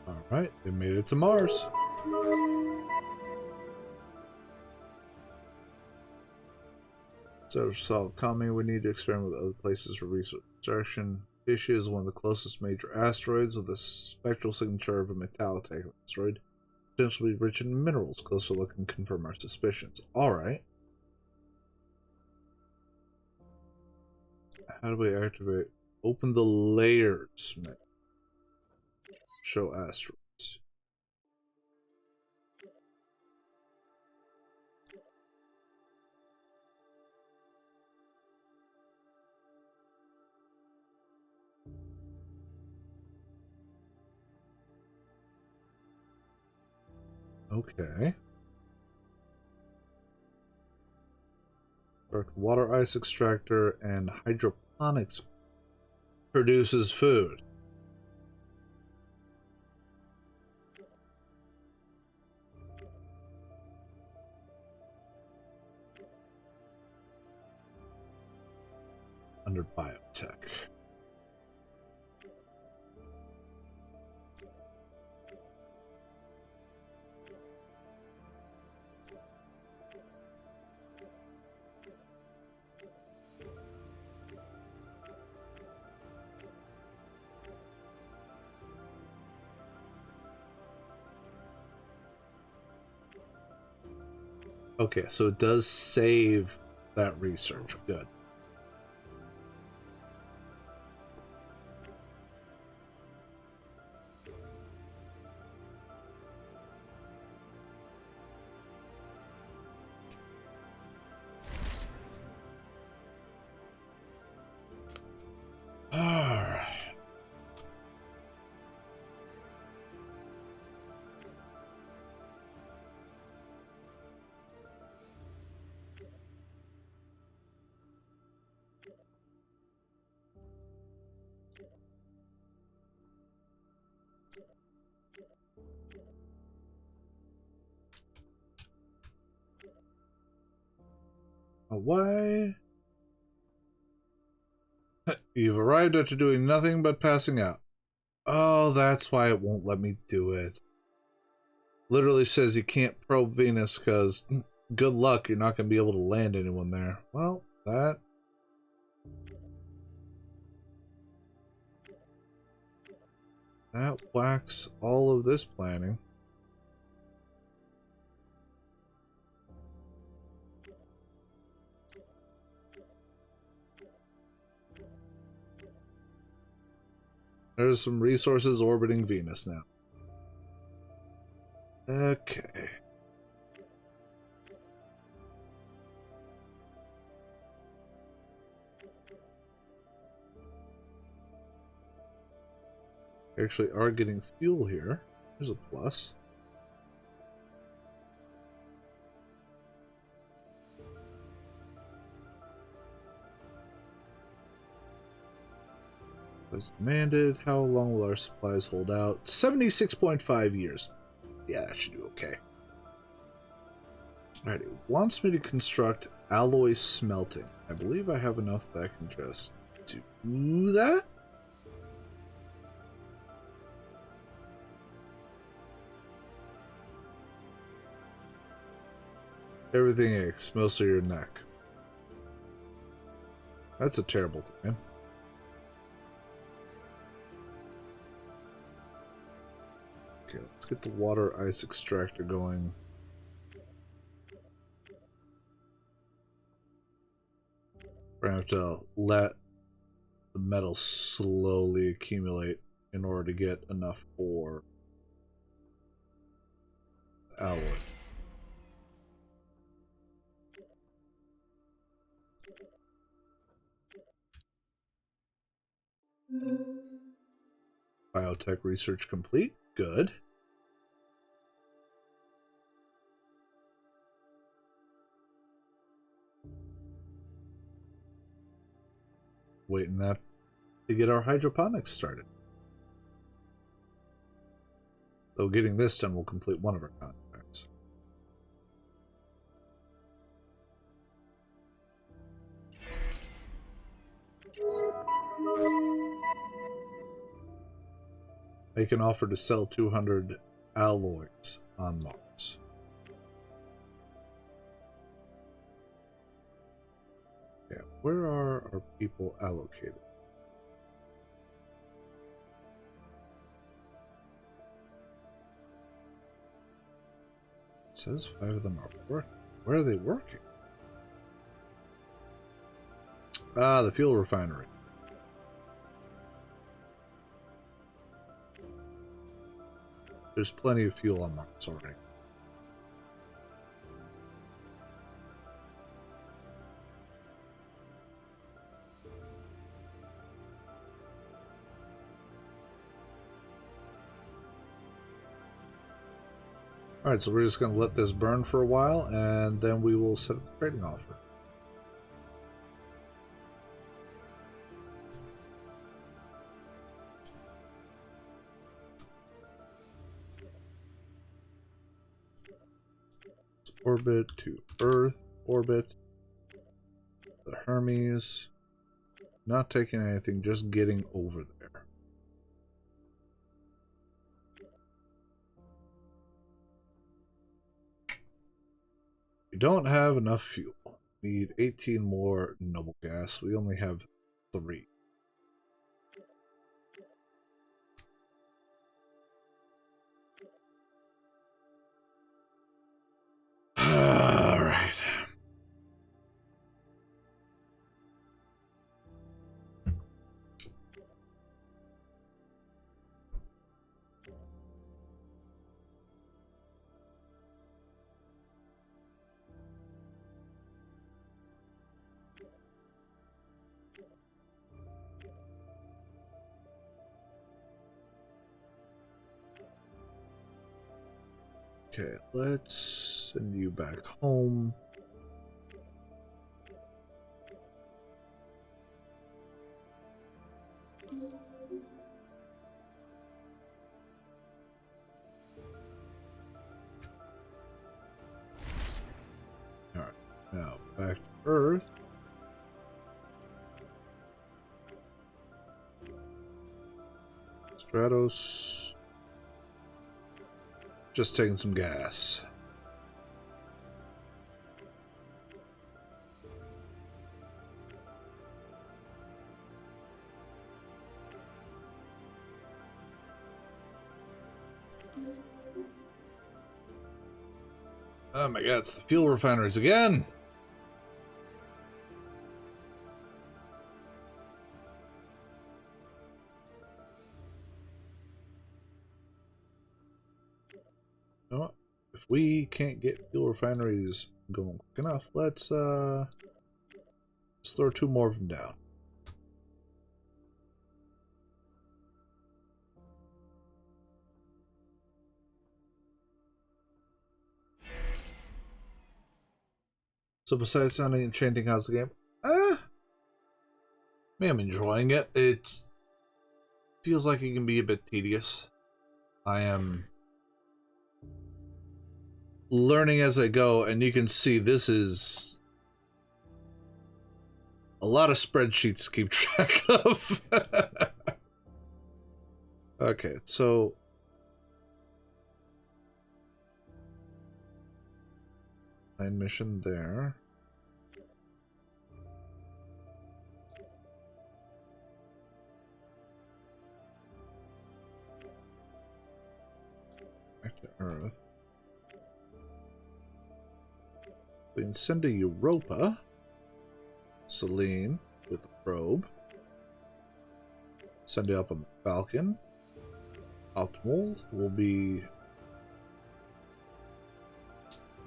Alright, they made it to Mars. So, solve Kami, we need to experiment with other places for resource extraction. Ishi is one of the closest major asteroids with a spectral signature of a metallic asteroid, potentially rich in minerals. Closer look and confirm our suspicions. Alright. How do we activate? Open the layers menu. Show asteroids. Okay. Water ice extractor and hydroponics produces food. Under biotech. Okay, so it does save that research. Good. Alright. Why? You've arrived after doing nothing but passing out. Oh, that's why it won't let me do it. Literally says you can't probe Venus because good luck, you're not going to be able to land anyone there. Well, that whacks all of this planning. There's some resources orbiting Venus now. Okay. We actually are getting fuel here. There's a plus. As demanded, how long will our supplies hold out? 76.5 years. Yeah, that should do okay. Alright, it wants me to construct alloy smelting. I believe I have enough that I can just do that. Everything aches, mostly your neck. That's a terrible thing. Okay, let's get the water ice extractor going. We're gonna have to let the metal slowly accumulate in order to get enough for alloy. Biotech research complete. Good. Waiting that to get our hydroponics started. Though getting this done will complete one of our contracts. Make an offer to sell 200 alloys on Mars. Where are our people allocated? It says 5 of them are working. Where are they working? Ah, the fuel refinery. There's plenty of fuel on Mars already. Alright, so we're just going to let this burn for a while, and then we will set up the trading offer. Orbit to Earth, orbit, the Hermes. Not taking anything, just getting over there. We don't have enough fuel. Need 18 more noble gas. We only have 3. All right. Okay, let's send you back home. Alright, now back to Earth. Stratos. Just taking some gas. Oh my god, it's the fuel refineries again! You know what? If we can't get fuel refineries going quick enough, let's throw 2 more of them down. So besides sounding enchanting, how's the game? I mean, I'm enjoying it. It feels like it can be a bit tedious. I am learning as I go, and you can see this is a lot of spreadsheets to keep track of. Okay, so line mission there. Back to Earth. We can send to Europa. Selene with a probe. Send it up on the Falcon. Optimal will be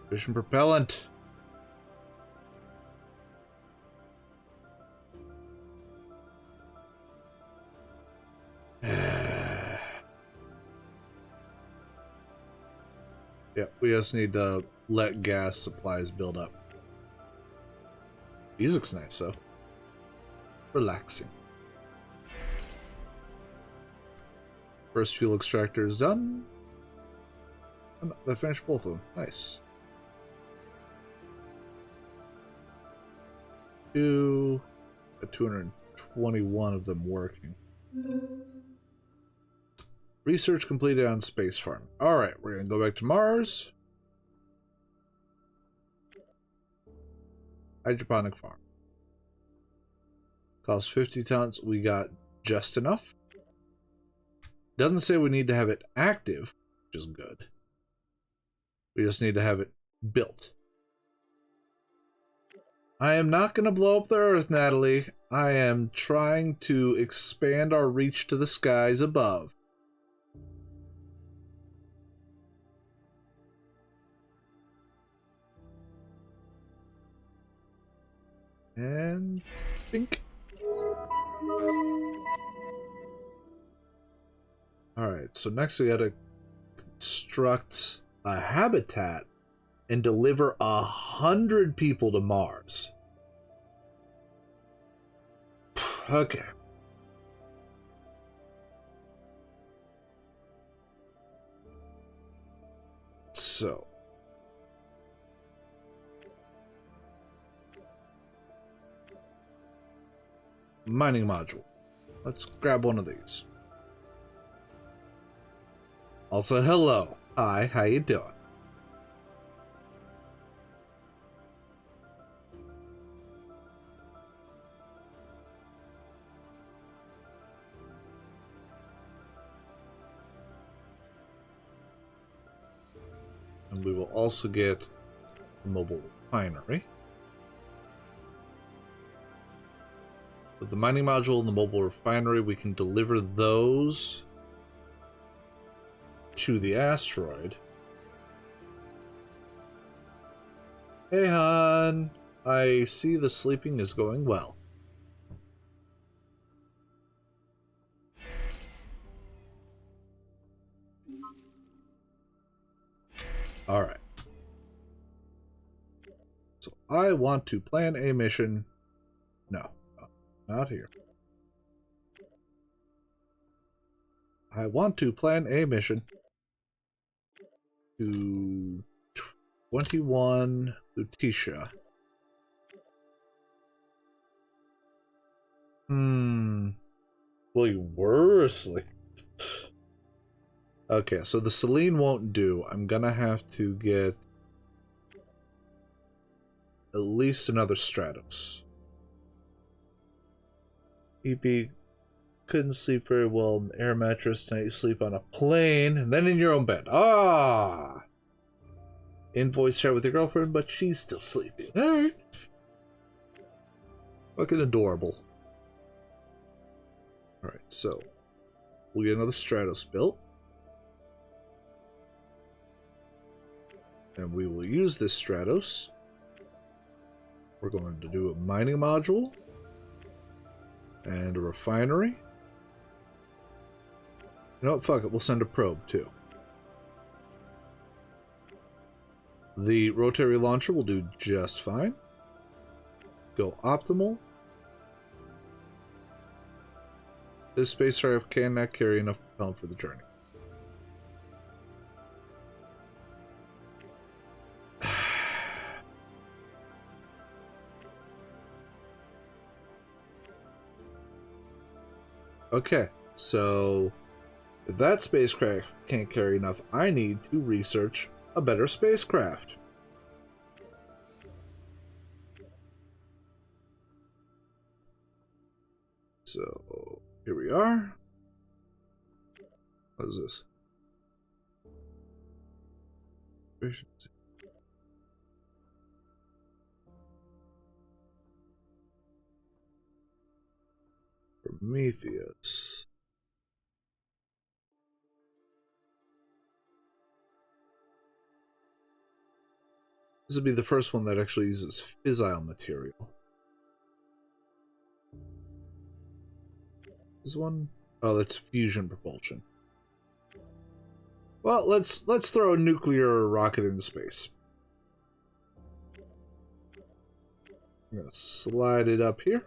fission propellant. Yeah, we just need to let gas supplies build up. Music's nice, though. Relaxing. First fuel extractor is done. Oh, no, they finished both of them. Nice. 221 of them working. Research completed on Space Farm. Alright, we're going to go back to Mars. Hydroponic farm. Costs 50 tons. We got just enough. Doesn't say we need to have it active, which is good. We just need to have it built. I am not going to blow up the Earth, Natalie. I am trying to expand our reach to the skies above. And think. Alright, so next we gotta construct a habitat and deliver 100 people to Mars. Okay. So. Mining module. Let's grab one of these. Also, hello. Hi, how you doing? And we will also get a mobile refinery. With the mining module and the mobile refinery, we can deliver those to the asteroid. Hey, hon. I see the sleeping is going well. Alright. So I want to plan a mission. No. Not here. I want to plan a mission to 21 Lutetia. Well, you were asleep. Okay, so the Selene won't do. I'm gonna have to get at least another Stratos. EP couldn't sleep very well in the air mattress. Tonight you sleep on a plane and then in your own bed. Ah! Invoice chat with your girlfriend, but she's still sleeping. Alright. Fucking adorable. Alright, so we'll get another Stratos built. And we will use this Stratos. We're going to do a mining module. And a refinery. You know what? Fuck it. We'll send a probe, too. The rotary launcher will do just fine. Go optimal. This spacecraft cannot carry enough propellant for the journey. Okay, so if that spacecraft can't carry enough, I need to research a better spacecraft. So here we are. What is this? Efficiency. Prometheus. This would be the first one that actually uses fissile material. This one? Oh, that's fusion propulsion. Well, let's throw a nuclear rocket into space. I'm gonna slide it up here.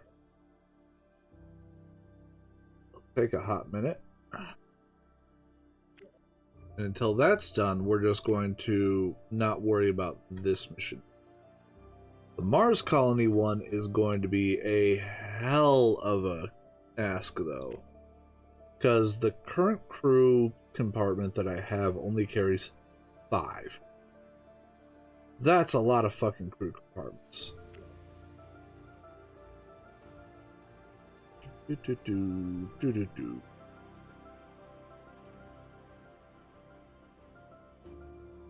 Take a hot minute. And until that's done, we're just going to not worry about this mission. The Mars Colony one is going to be a hell of a task, though. Because the current crew compartment that I have only carries 5. That's a lot of fucking crew compartments. Do.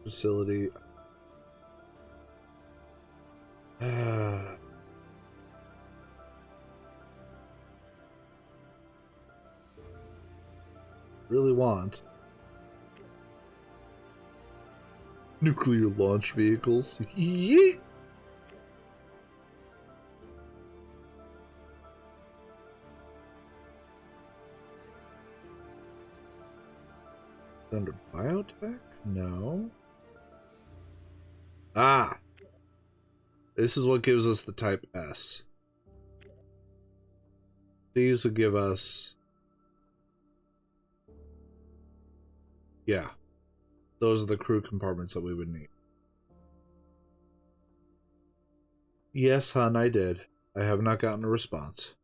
Facility. Really want nuclear launch vehicles. Yeet! Under biotech? No. Ah! This is what gives us the type S. These will give us... Yeah. Those are the crew compartments that we would need. Yes, hon, I did. I have not gotten a response.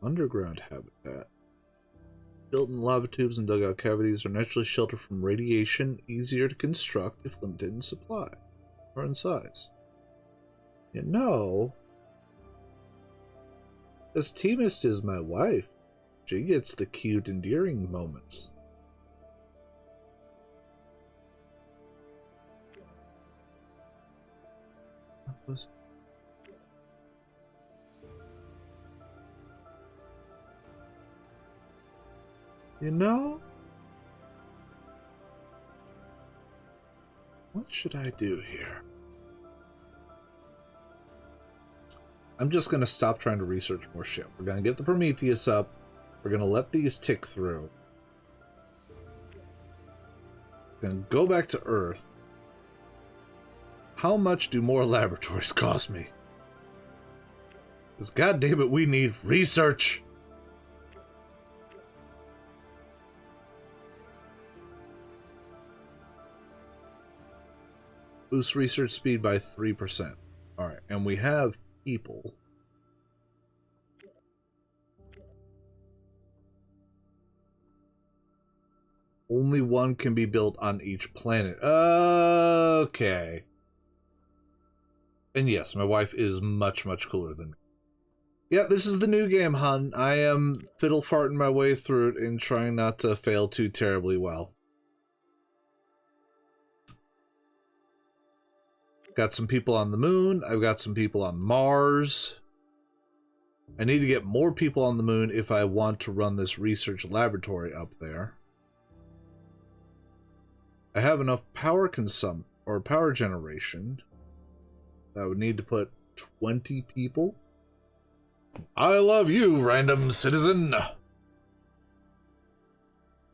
Underground habitat. Built in lava tubes and dugout cavities are naturally sheltered from radiation, easier to construct if limited in supply or in size. You know, this T-Mist is my wife. She gets the cute, endearing moments. You know? What should I do here? I'm just going to stop trying to research more shit. We're going to get the Prometheus up. We're going to let these tick through. We're going to go back to Earth. How much do more laboratories cost me? Because goddammit, we need research! Boost research speed by 3%. Alright, and we have people. Only one can be built on each planet. Okay. And yes, my wife is much, much cooler than me. Yeah, this is the new game, hon. I am fiddle farting my way through it and trying not to fail too terribly well. Got some people on the moon. I've got some people on Mars. I need to get more people on the moon if I want to run this research laboratory up there. I have enough power power generation. I would need to put 20 people. I love you, random citizen.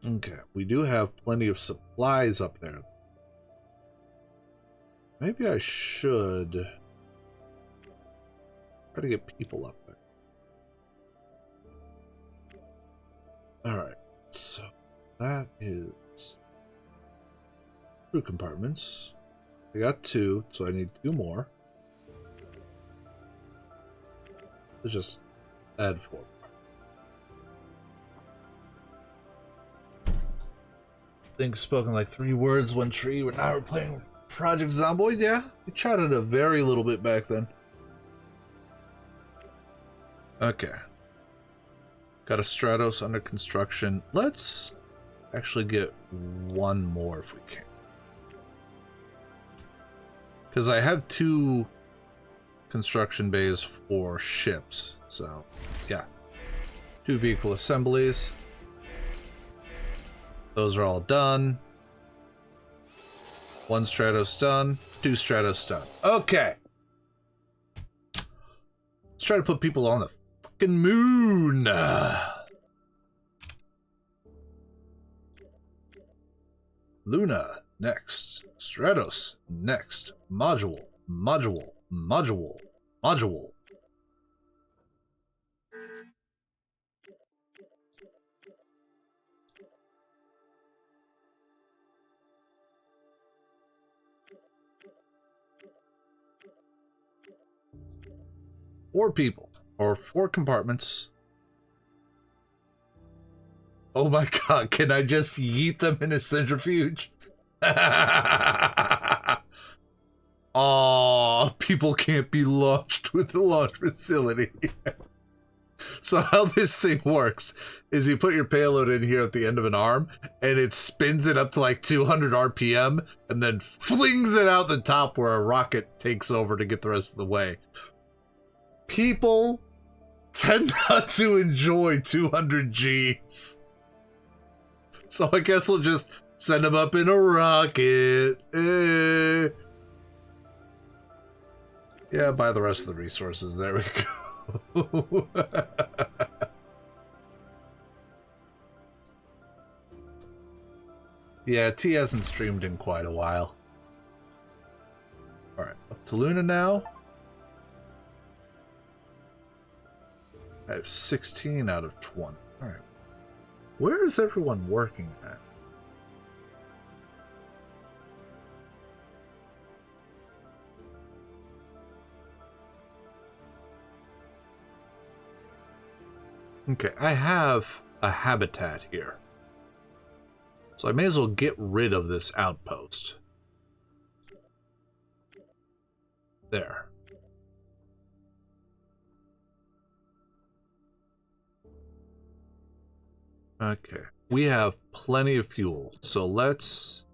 Okay, we do have plenty of supplies up there. Maybe I should try to get people up there. Alright, so that is crew compartments. I got 2, so I need 2 more. Let's just add 4 more. Think spoken like 3 words, 1 tree. Now we're playing Project Zomboid, yeah? We chatted a very little bit back then. Okay. Got a Stratos under construction. Let's actually get 1 more if we can. Because I have 2 construction bays for ships, so yeah. 2 vehicle assemblies. Those are all done. 1 Stratos done. 2 Stratos done. Okay. Let's try to put people on the fucking moon. Luna, next. Stratos, next. Module, module, module, module. 4 people, or 4 compartments. Oh my god, can I just yeet them in a centrifuge? Oh, people can't be launched with the launch facility. So how this thing works is you put your payload in here at the end of an arm, and it spins it up to like 200 RPM, and then flings it out the top where a rocket takes over to get the rest of the way. People tend not to enjoy 200 Gs. So I guess we'll just send them up in a rocket. Yeah, buy the rest of the resources. There we go. Yeah, T hasn't streamed in quite a while. Alright, up to Luna now. I have 16 out of 20. Alright. Where is everyone working at? Okay, I have a habitat here. So I may as well get rid of this outpost. There. Okay, we have plenty of fuel, so let's...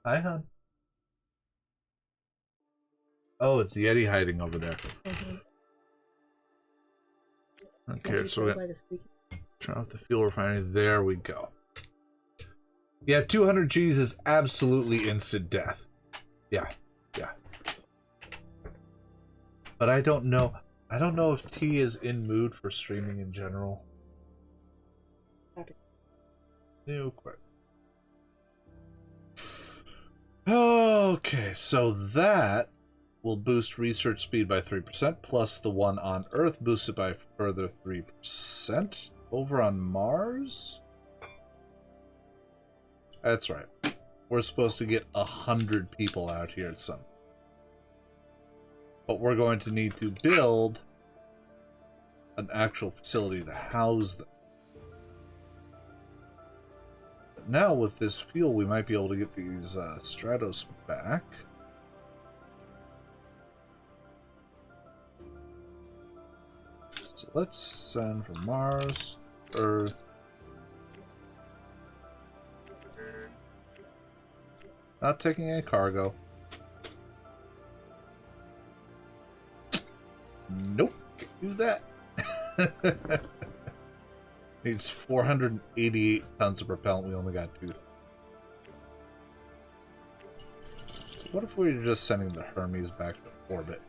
Hi, hon. Oh, it's Yeti hiding over there.
Mm-hmm.
Okay, so we're gonna turn off the fuel refinery. There we go. Yeah, 200 Gs is absolutely instant death. Yeah, yeah. But I don't know if T is in mood for streaming in general. New quick. Okay, so that will boost research speed by 3%, plus the one on Earth boosts it by a further 3%. Over on Mars? That's right. We're supposed to get 100 people out here at some. But we're going to need to build an actual facility to house them. But now with this fuel, we might be able to get these Stratos back. So let's send from Mars, Earth. Not taking any cargo. Nope, can't do that. Needs 488 tons of propellant. We only got 2. What if we were just sending the Hermes back to orbit?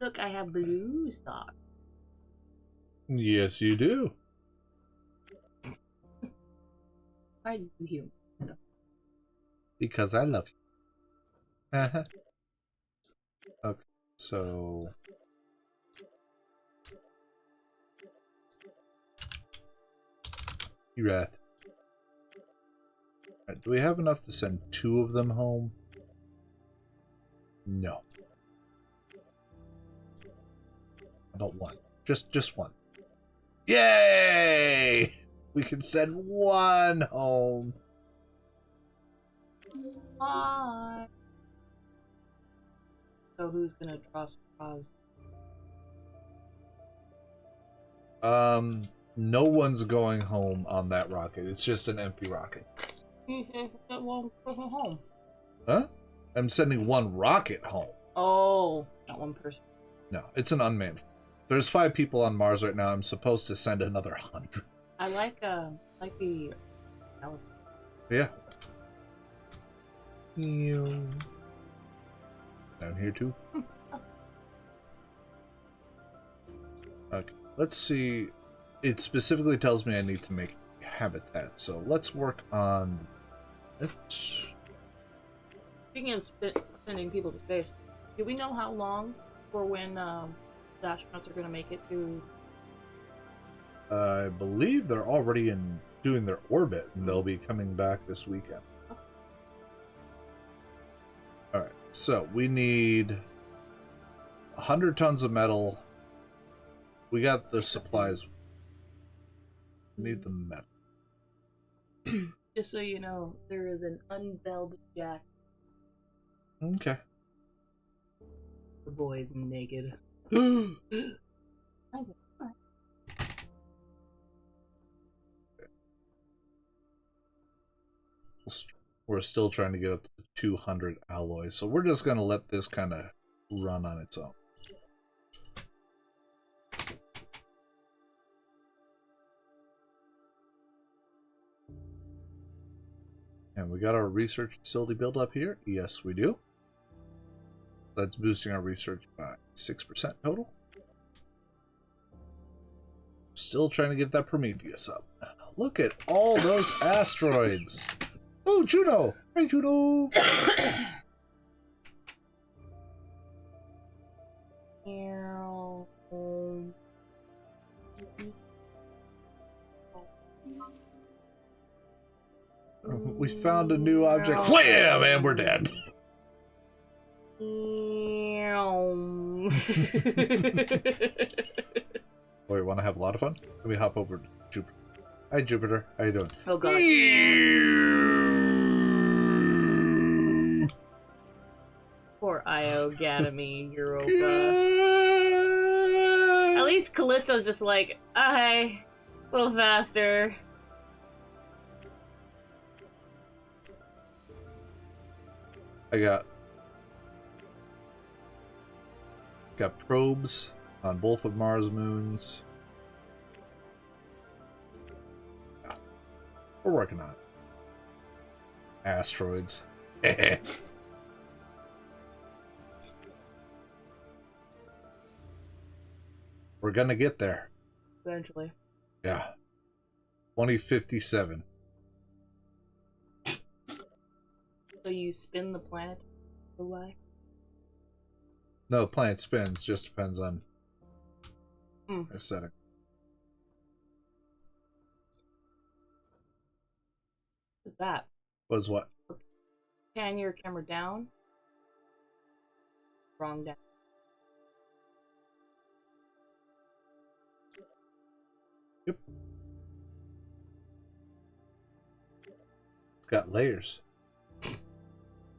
Look, I have blue stock.
Yes, you do.
Why do you hear so?
Because I love you. Okay, so... Erath. Right, do we have enough to send 2 of them home? No. About 1. Just 1. Yay! We can send 1 home.
Hi. So who's gonna draw straws?
No one's going home on that rocket. It's just an empty rocket.
That won't go home.
Huh? I'm sending 1 rocket home.
Oh, not 1 person.
No, it's an unmanned. There's 5 people on Mars right now. I'm supposed to send another 100.
I like the. That was.
Yeah. Down here too. Okay, let's see. It specifically tells me I need to make habitat, so let's work on it.
Speaking of sending people to space, do we know how long for when The astronauts are gonna make it to.
I believe they're already doing their orbit, and they'll be coming back this weekend. Alright, so we need 100 tons of metal. We got the supplies. We need the metal.
Just so you know, there is an unbelled jack.
Okay.
The boy's naked.
We're still trying to get up to 200 alloys, so we're just going to let this kind of run on its own. And we got our research facility built up here. Yes, we do. That's boosting our research by 6% total. Still trying to get that Prometheus up. Look at all those asteroids. Oh, Juno! Hey, Juno! We found a new object. Wham! And we're dead. Boy, want to have a lot of fun? Let me hop over to Jupiter. Hi, Jupiter. How you doing?
Oh, God. Poor Io, Ganymede, Europa. At least Callisto's just like, hi, a little faster.
I got probes on both of Mars' moons. Yeah. We're working on it. Asteroids. We're gonna get there.
Eventually.
Yeah. 2057.
So you spin the planet away?
No, the planet spins. Just depends on
the
setting.
What's that?
Was what?
Pan your camera down. Wrong down.
Yep. It's got layers.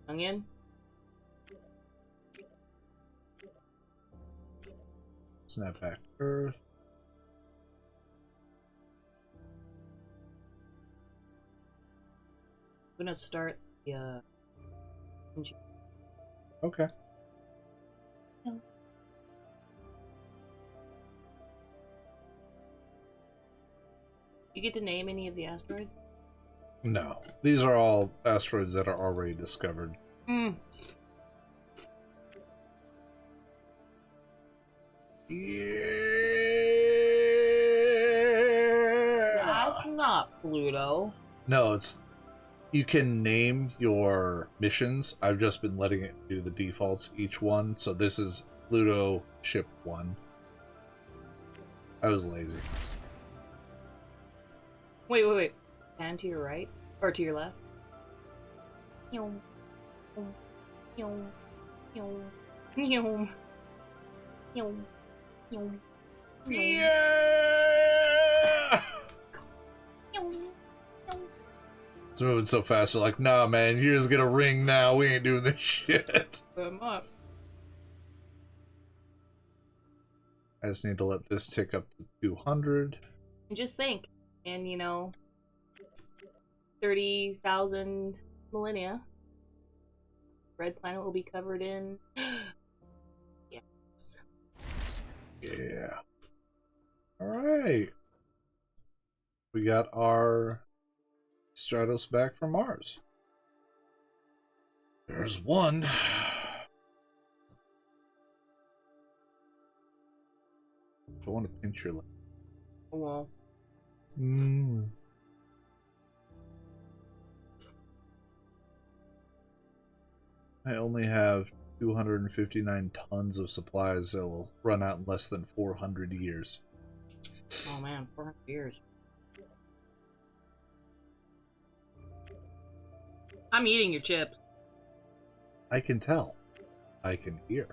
Onion.
Snap back to Earth.
I'm gonna start the
Okay.
No. You get to name any of the asteroids?
No. These are all asteroids that are already discovered. Yeah.
That's not Pluto.
No, it's... You can name your missions. I've just been letting it do the defaults each one. So this is Pluto Ship 1. I was lazy.
Wait. Pan to your right? Or to your left?
Yeah! It's moving so fast. They're like, nah, man, you're just gonna ring now. We ain't doing this shit. I just need to let this tick up to 200.
And just think, in, 30,000 millennia, Red Planet will be covered in... yes.
Yeah. Alright. We got our Stratos back from Mars. There's one. I want to pinch your leg.
Oh, well.
I only have 259 tons of supplies that will run out in less than 400 years.
Oh man, 400 years. I'm eating your chips.
I can tell. I can hear.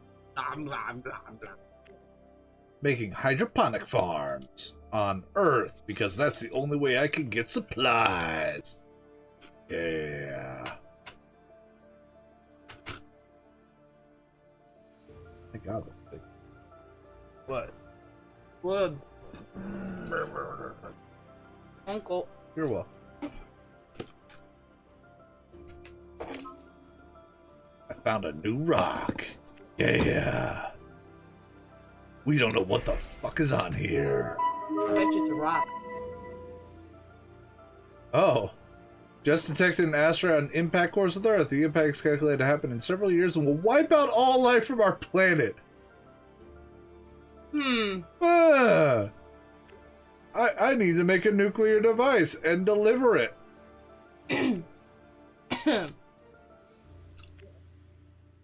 Making hydroponic farms on Earth because that's the only way I can get supplies. Yeah. I got it. What?
Wood. Uncle.
You're welcome. I found a new rock. Yeah. We don't know what the fuck is on here.
I bet you it's a rock.
Oh. Just detected an asteroid on impact course with Earth. The impact is calculated to happen in several years and will wipe out all life from our planet. Ah. I need to make a nuclear device and deliver it.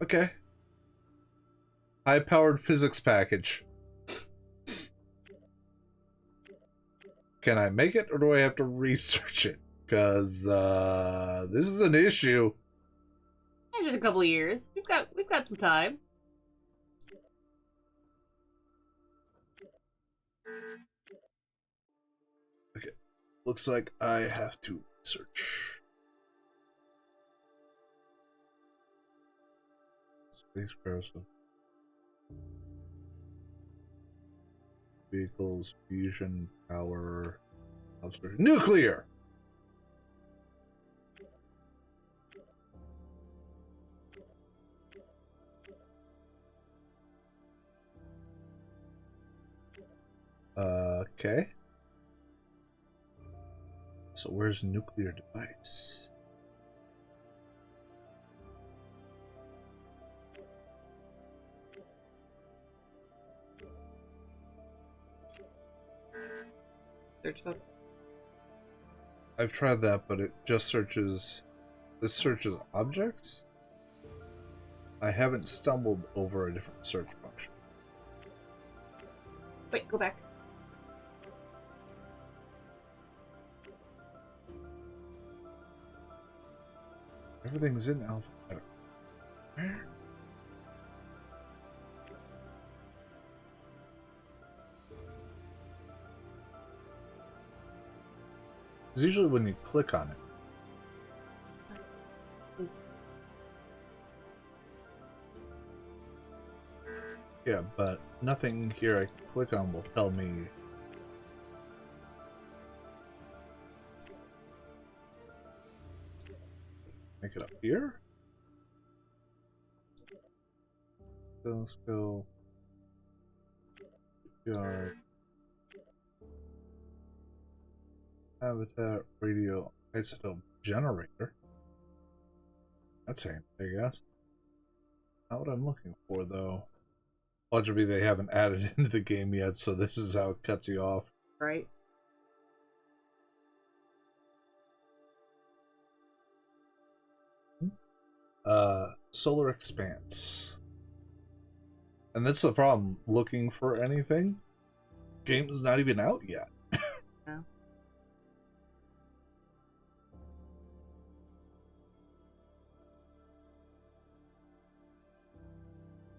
Okay. High-powered physics package. Can I make it, or do I have to research it? Because this is an issue.
Just a couple of years. We've got some time.
Okay. Looks like I have to search. Spacecraft. Vehicles, fusion, power, nuclear! Okay. So where's nuclear device?
Search up.
I've tried that, but it just searches... This searches objects? I haven't stumbled over a different search function.
Wait, go back.
Everything's in alphabetical. Where? Because usually when you click on it. Yeah, but nothing here I can click on will tell me. Make it up here? So let's go. Yard. Habitat radio isotope generator. That's handy, I guess. Not what I'm looking for, though. Logically, they haven't added into the game yet, so this is how it cuts you off.
Right.
Solar expanse. And that's the problem. Looking for anything? Game's not even out yet.
Yeah.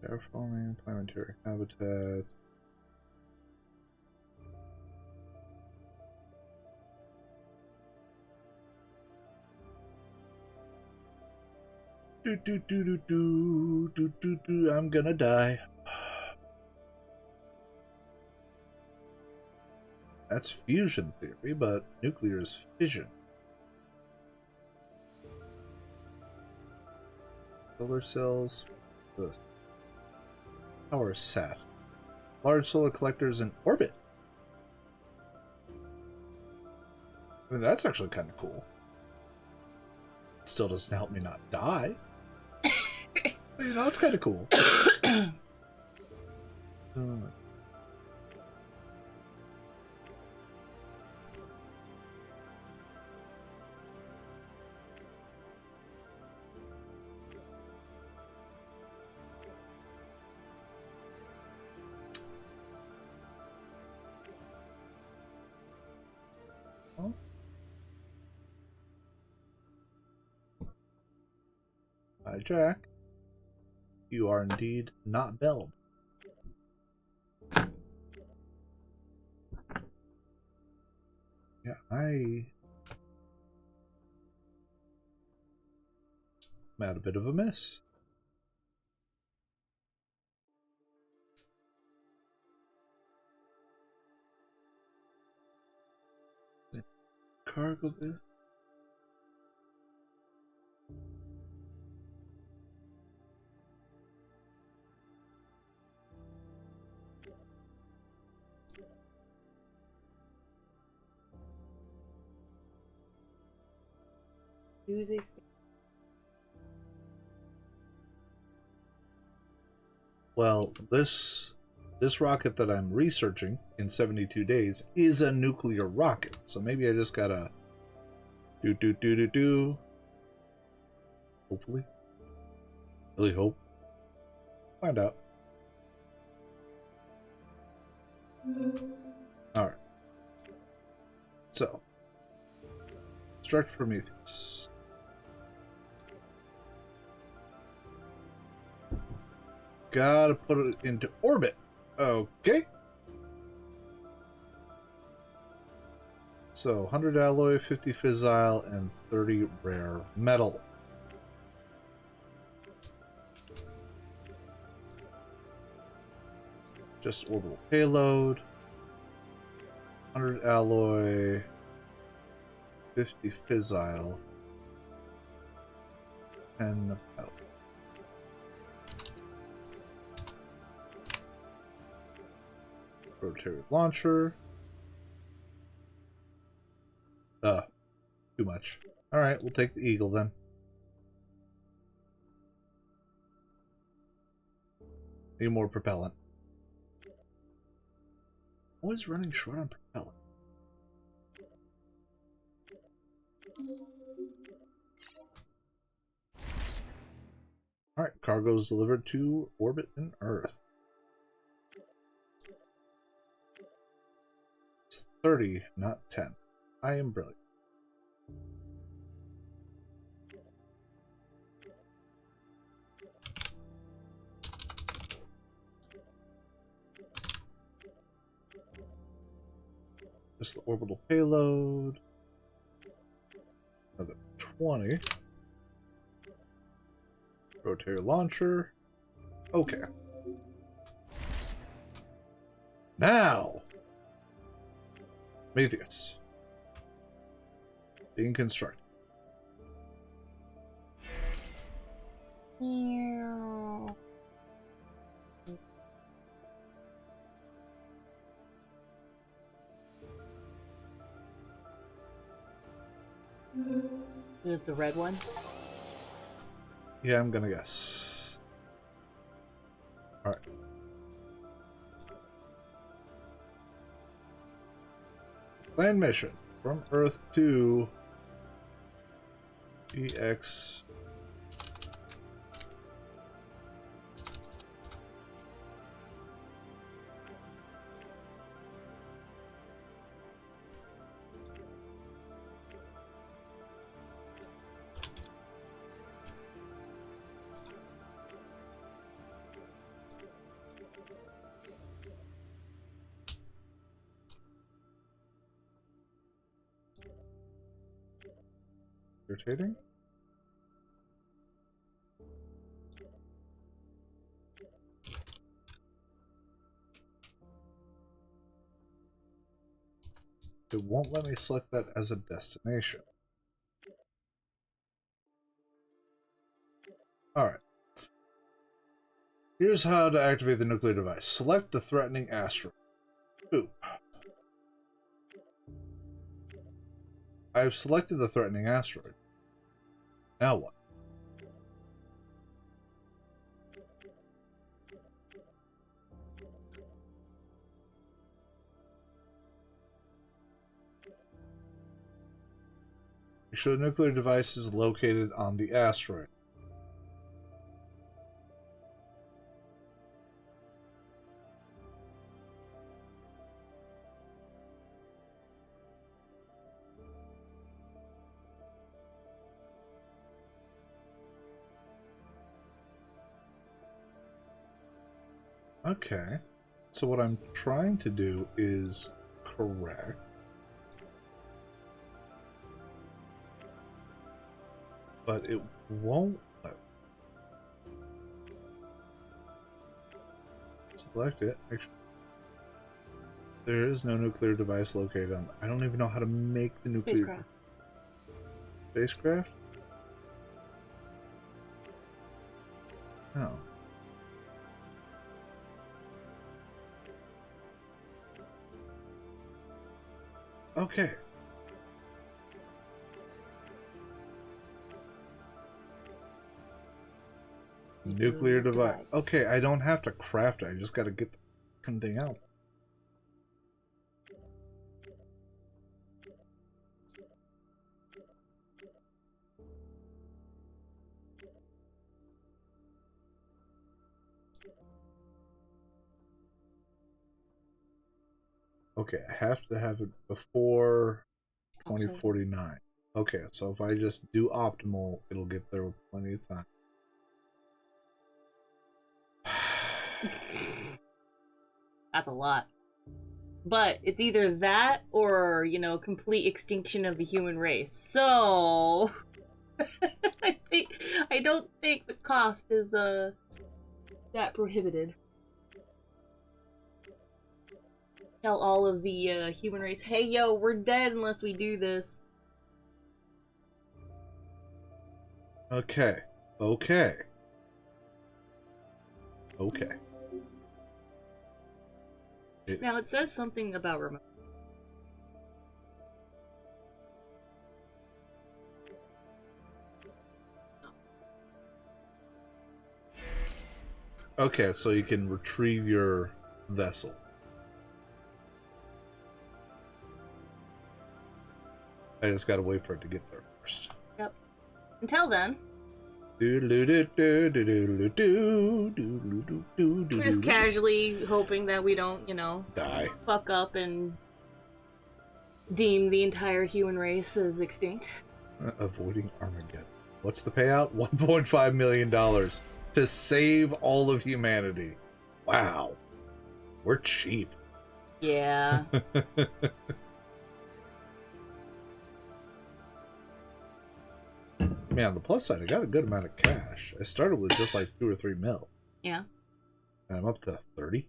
Terraforming, planetary habitat. I'm gonna die. That's fusion theory, but nuclear is fission. Solar cells. This. Power sat. Large solar collectors in orbit. I mean, that's actually kind of cool. Still doesn't help me not die. You know, it's kind of cool. Hi, Jack. You are indeed not belled. Yeah, I'm at a bit of a miss. Cargo bit.
Use a space.
Well, this rocket that I'm researching in 72 days is a nuclear rocket. So maybe I just gotta do. Hopefully. Really hope. Find out. Alright. So. Stretch Prometheus. Gotta put it into orbit. Okay. So, 100 alloy, 50 fissile, and 30 rare metal. Just orbital payload. 100 alloy, 50 fissile, and metal. Rotary launcher. Too much. Alright, we'll take the Eagle then. Need more propellant. Always running short on propellant. Alright, cargo is delivered to orbit and Earth. It's 30, not 10. I am brilliant. Just the orbital payload. Another 20. Rotary launcher. Okay. Now, Prometheus. Being constructed.
Meow. Is it the red one?
Yeah, I'm gonna guess. Alright. Planned mission. From Earth to EX. Irritating. It won't let me select that as a destination. Alright. Here's how to activate the nuclear device. Select the threatening asteroid. Boop. I have selected the threatening asteroid. Now what? Make sure the nuclear device is located on the asteroid. Okay. So what I'm trying to do is correct. But it won't let me. Select it. Actually, there is no nuclear device located on. I don't even know how to make the nuclear
Spacecraft.
spacecraft. Oh. Okay. Nuclear device. Okay, I don't have to craft it. I just got to get the fucking thing out. Okay, I have to have it before 2049. Okay, so if I just do optimal, it'll get there with plenty of time.
That's a lot. But it's either that or, you know, complete extinction of the human race. So I don't think the cost is that prohibited. Tell all of the human race, hey yo, we're dead unless we do this.
Okay. Okay.
Now it says something about remote.
Okay, so you can retrieve your vessel. I just gotta wait for it to get there first.
Yep. Until then, we're just casually hoping that we don't, you know,
die.
fuck up and deem the entire human race as extinct.
Avoiding Armageddon. What's the payout? $1.5 million to save all of humanity. Wow. We're cheap.
Yeah.
Man, on the plus side, I got a good amount of cash. I started with just like 2 or 3 mil.
Yeah.
And I'm up to 30.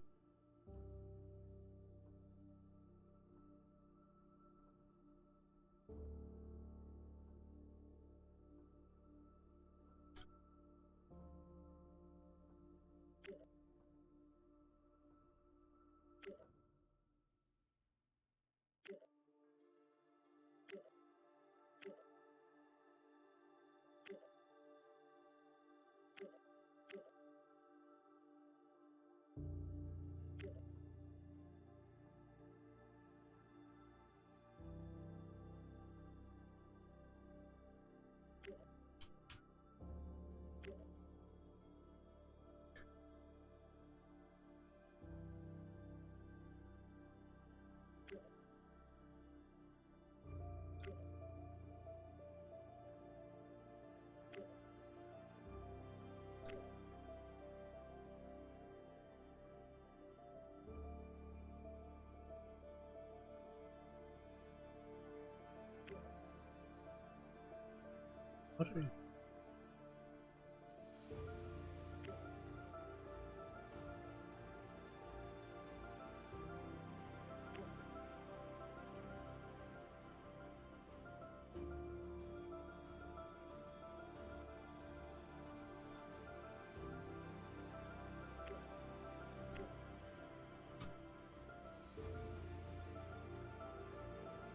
What are you?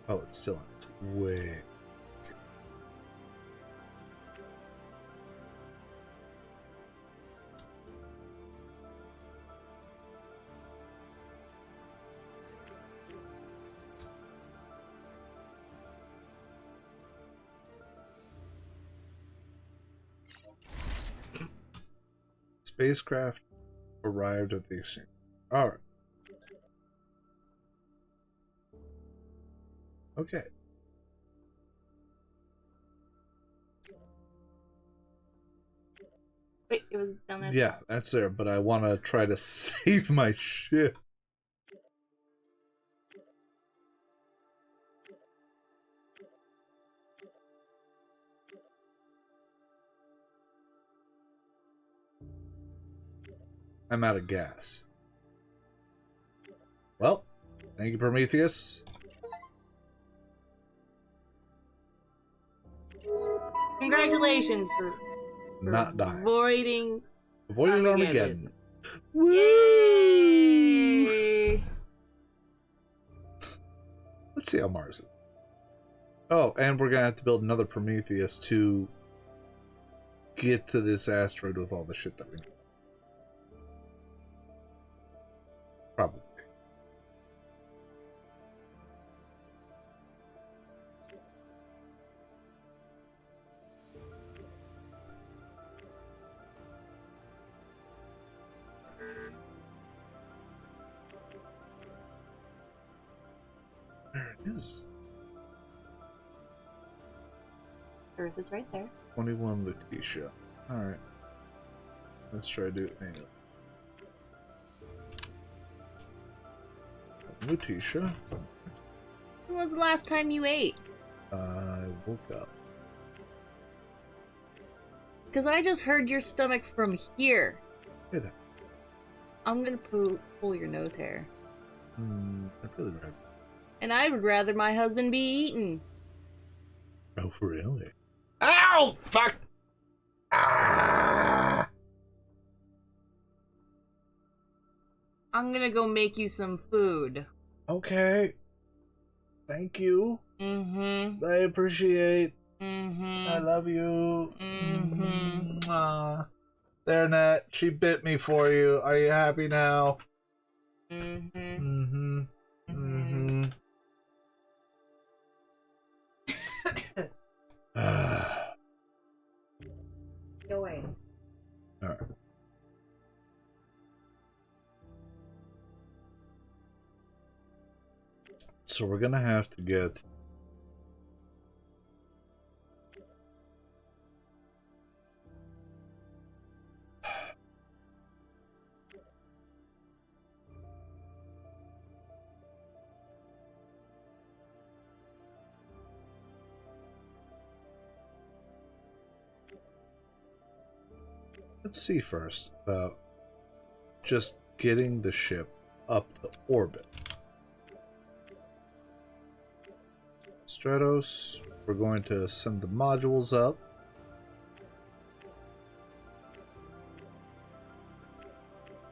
Oh, it's still on its way. Spacecraft arrived at the exchange. Alright. Okay.
Wait, it was down there.
Yeah, that's there, but I want to try to save my ship. I'm out of gas. Well, thank you, Prometheus.
Congratulations for
Not dying.
avoiding
Armageddon. Woo!
Yay!
Let's see how Mars is. Oh, and we're gonna have to build another Prometheus to get to this asteroid with all the shit that we need. Probably. There it is.
Earth is right there.
21 Lutetia. Alright. Let's try to do it manually. Lutetia.
When was the last time you ate?
I woke up.
Because I just heard your stomach from here.
Good.
I'm gonna pull your nose hair.
I really read.
And I would rather my husband be eaten.
Oh, really? Ow! Fuck! Ah!
I'm gonna go make you some food.
Okay. Thank you.
Mm-hmm.
I appreciate.
Mm-hmm.
I love you.
Mm-hmm.
Mwah. There, Nat. She bit me for you. Are you happy now?
Mm-hmm.
Mm-hmm. Mm-hmm.
Go away.
Alright. So we're gonna have to get let's see first about just getting the ship up to orbit. Stratos, we're going to send the modules up.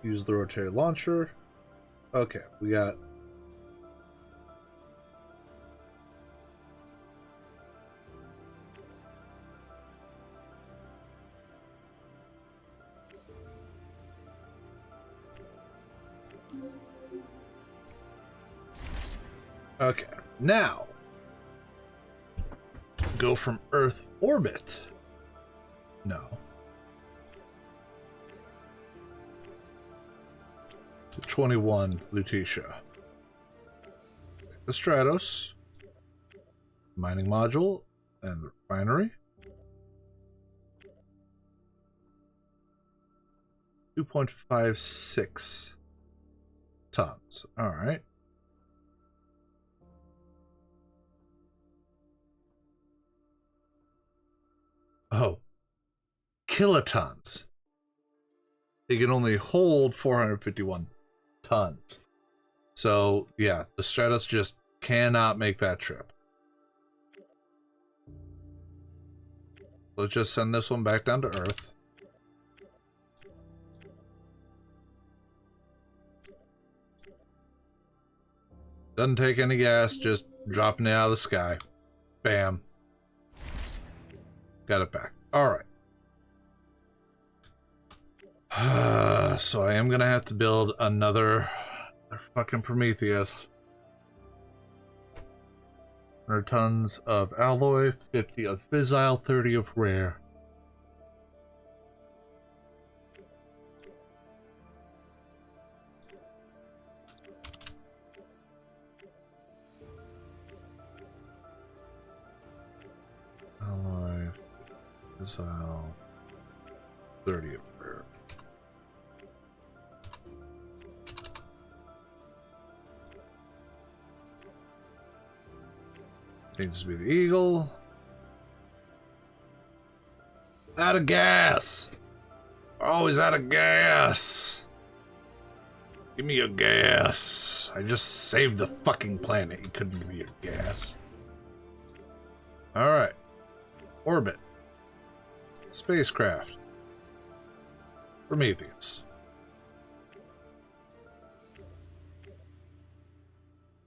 Use the rotary launcher. Okay, we got okay, now go from Earth orbit. No. To 21 Lutetia. The Stratos, mining module, and the refinery. 2.56 tons. All right. Oh, kilotons. It can only hold 451 tons. So, yeah, the Stratos just cannot make that trip. Let's just send this one back down to Earth. Doesn't take any gas, just dropping it out of the sky. Bam. Got it back. Alright. So I am gonna have to build another fucking Prometheus. 100 tons of alloy, 50 of fissile, 30 of rare. Alloy, fissile. 30 of rare. Needs to be the eagle. Out of gas! Always out of gas! Give me your gas. I just saved the fucking planet. You couldn't give me your gas. Alright. Orbit. Spacecraft. Prometheus.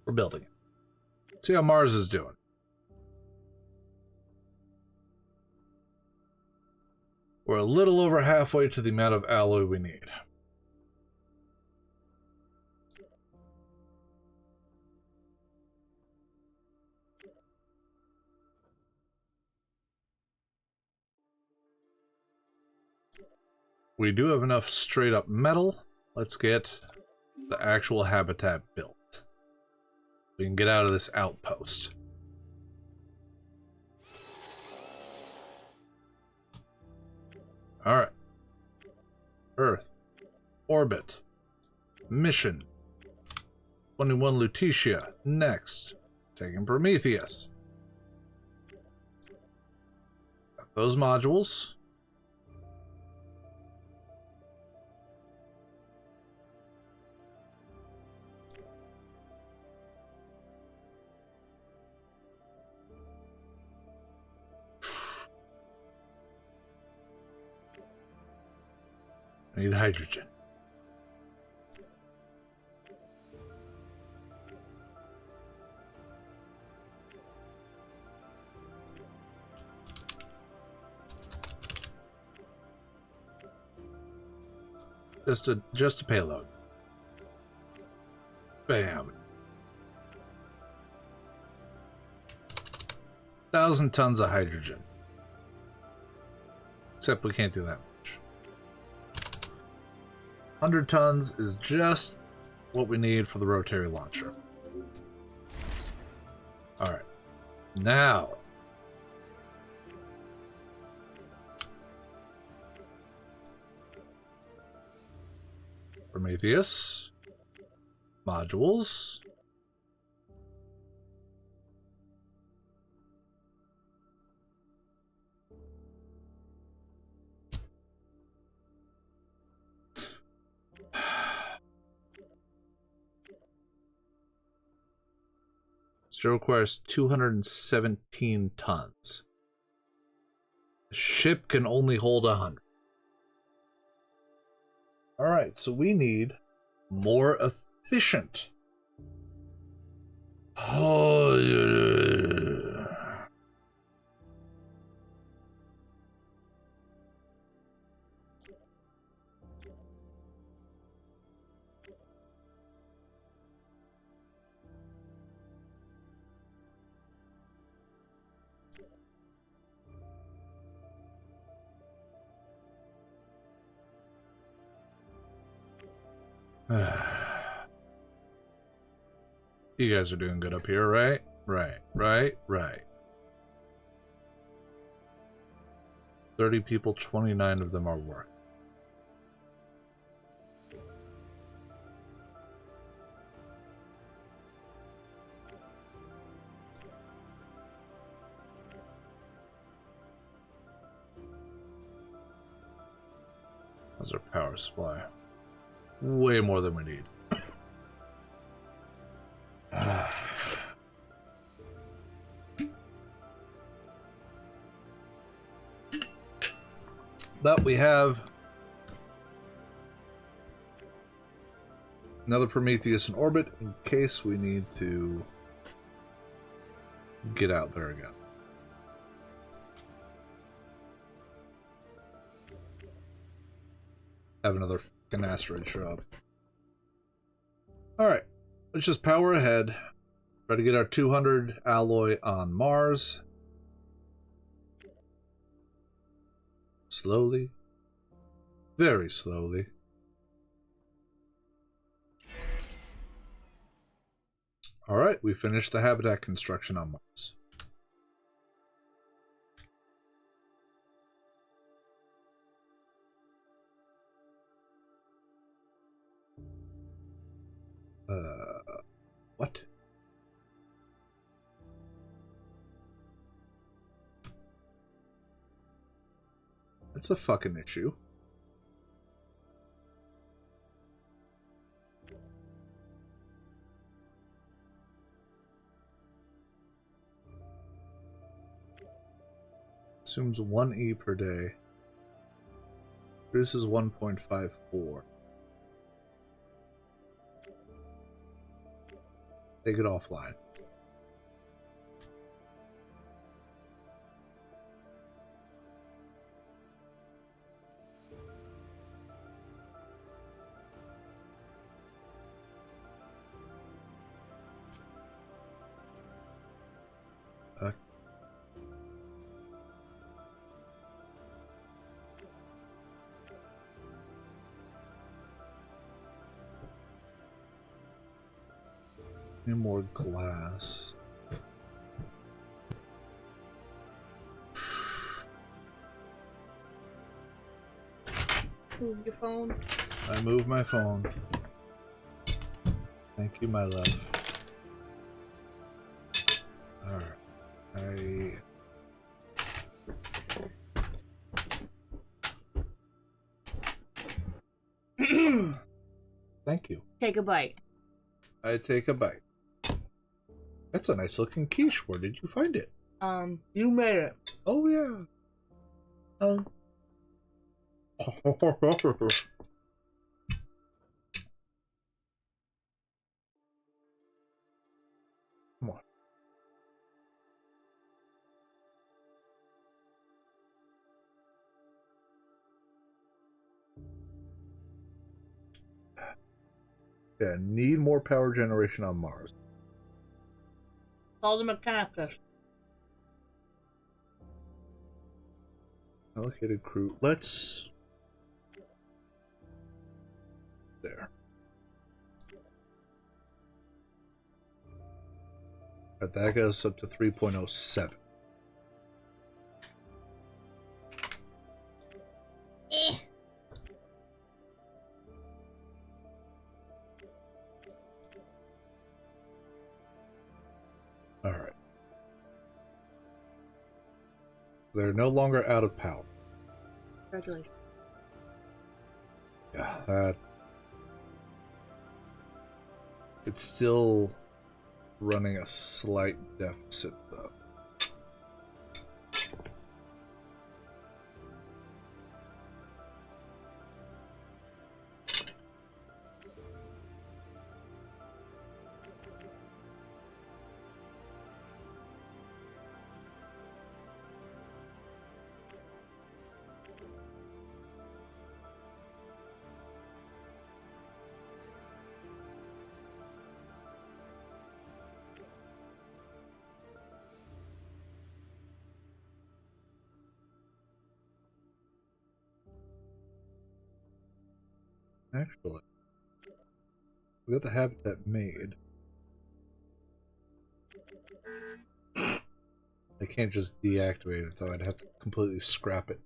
We're building it. See how Mars is doing. We're a little over halfway to the amount of alloy we need. We do have enough straight up metal. Let's get the actual habitat built. We can get out of this outpost. Alright. Earth. Orbit. Mission. 21 Lutetia. Next. Taking Prometheus. Got those modules. I need hydrogen. Just a payload. Bam. 1,000 tons of hydrogen. Except we can't do that much. 100 tons is just what we need for the rotary launcher. Alright. Now. Prometheus. Modules. Still requires 217 tons. The ship can only hold 100. Alright, so we need more efficient. Oh, you guys are doing good up here, right? Right. 30 people, 29 of them are working. How's our power supply? Way more than we need. But we have another Prometheus in orbit in case we need to get out there again. Have another fucking asteroid show up. Alright, let's just power ahead. Try to get our 200 alloy on Mars. Slowly. Very slowly. Alright, we finished the habitat construction on Mars. That's a fucking issue. Consumes 1 E per day. Produces 1.54. Take it offline. Need more glass.
Move your phone.
I move my phone. Thank you, my love. Alright. Thank you.
Take a bite.
I take a bite. That's a nice looking quiche. Where did you find it?
You made it.
Oh yeah. Come on. Yeah, need more power generation on Mars.
Call the Mechanicus.
Allocated crew. Let's... There. Alright, that goes up to 3.07. Alright. They're no longer out of power.
Congratulations.
Yeah, that... It's still running a slight deficit, though. Actually, we got the habitat made. I can't just deactivate it, though. I'd have to completely scrap it.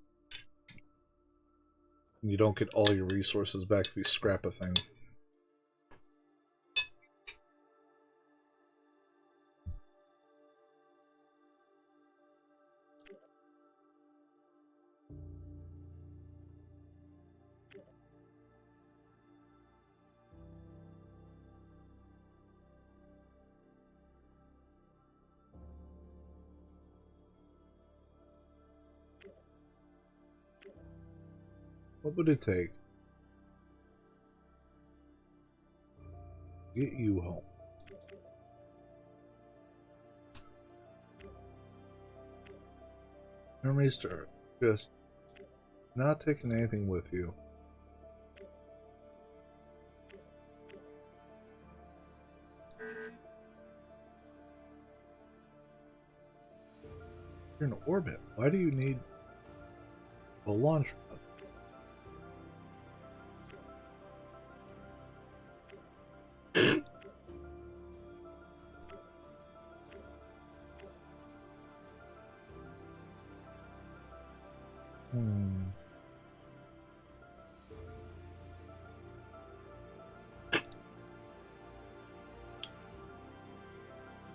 And you don't get all your resources back if you scrap a thing. What would it take to get you home? Enemies to Earth. Just not taking anything with you. You're in orbit. Why do you need a launch pad?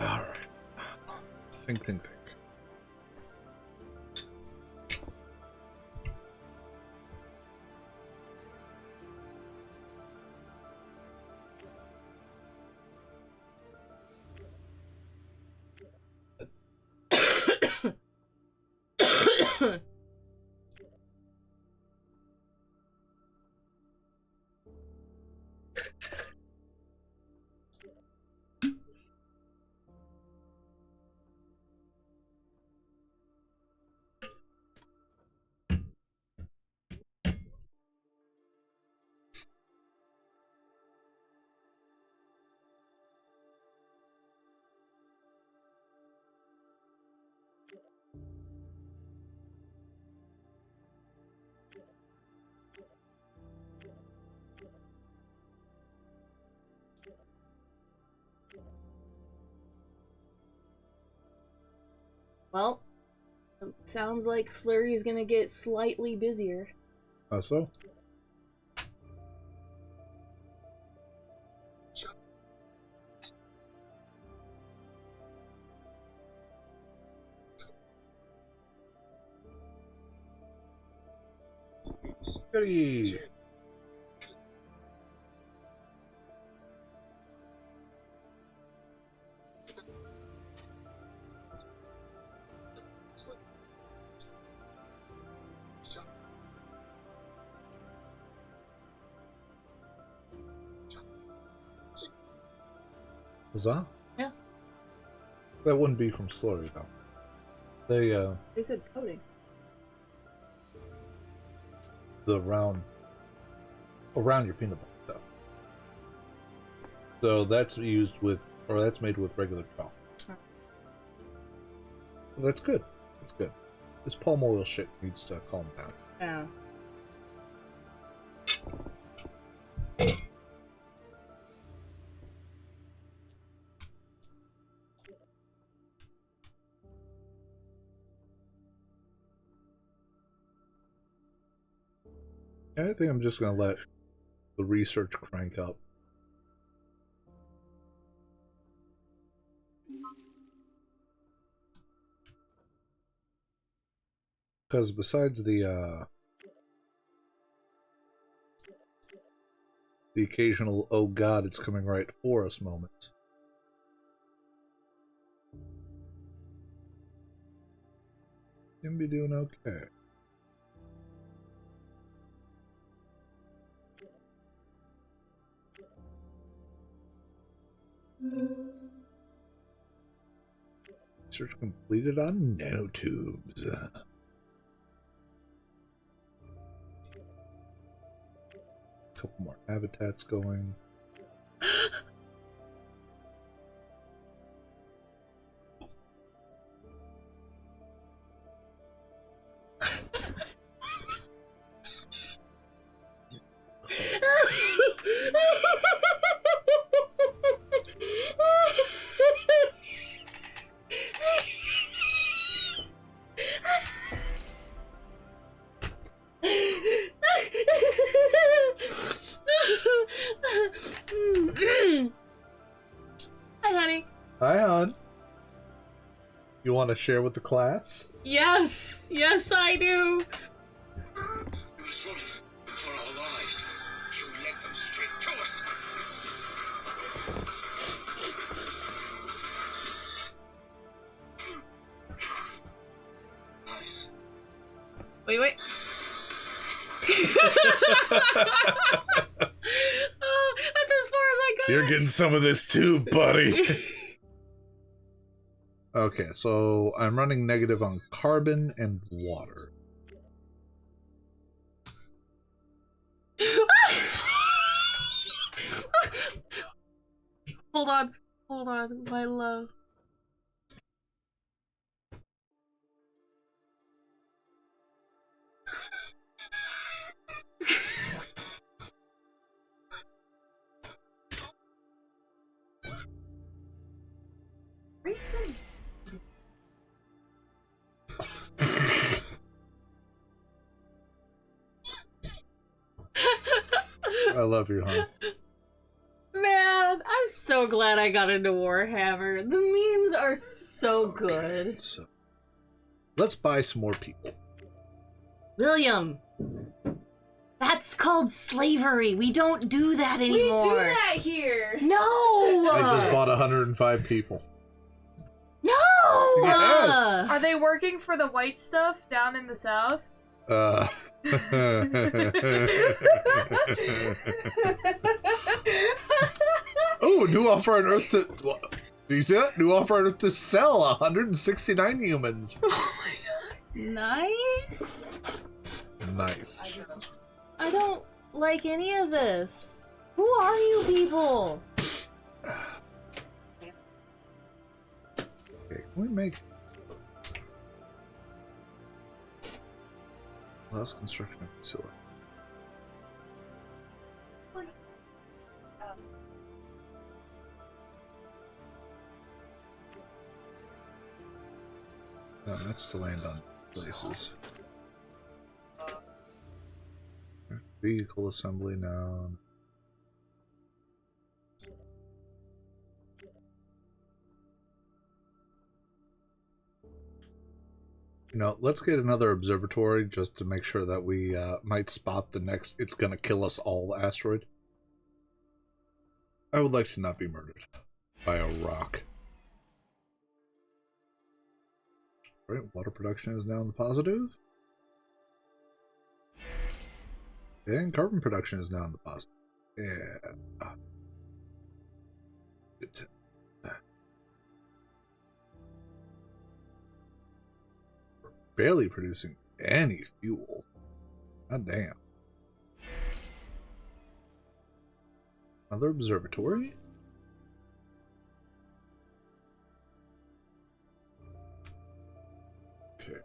Alright. Think.
Well, sounds like Slurry's gonna get slightly busier.
How so? Goody. Huzzah?
Yeah.
That wouldn't be from Slurry, though.
They said coding.
The around your peanut butter stuff. So that's used with, or that's made with regular chocolate.
Huh.
Well, that's good. That's good. This palm oil shit needs to calm down.
Yeah.
I think I'm just gonna let the research crank up. Because besides the occasional "oh God, it's coming right for us" moment, can be doing okay. Research completed on nanotubes. Couple more habitats going.
Hi, honey.
Hi, hon. You want to share with the class?
Yes, yes, I do.
We're swimming for our lives. You led them straight to us. Nice.
Wait. Oh, that's as far as I got.
You're getting some of this too, buddy. Okay, so I'm running negative on carbon and water.
Hold on, my love.
I love you, hon.
Man, I'm so glad I got into Warhammer. The memes are so good.
So, let's buy some more people.
William, that's called slavery. We don't do that anymore.
We do that here.
No!
I just bought 105 people.
No!
Yes!
Are they working for the white stuff down in the south?
Oh, new offer on Earth to... Do you see that? New offer on Earth to sell 169 humans.
Nice.
Nice.
I don't like any of this. Who are you people?
Okay, can we make... Allows construction of facility. No, that's to land on places. Vehicle assembly now. You know, let's get another observatory just to make sure that we might spot the next it's gonna kill us all asteroid. I would like to not be murdered by a rock. Right, water production is now in the positive. And carbon production is now in the positive. Yeah. Good. We're barely producing any fuel. God damn. Another observatory? Okay.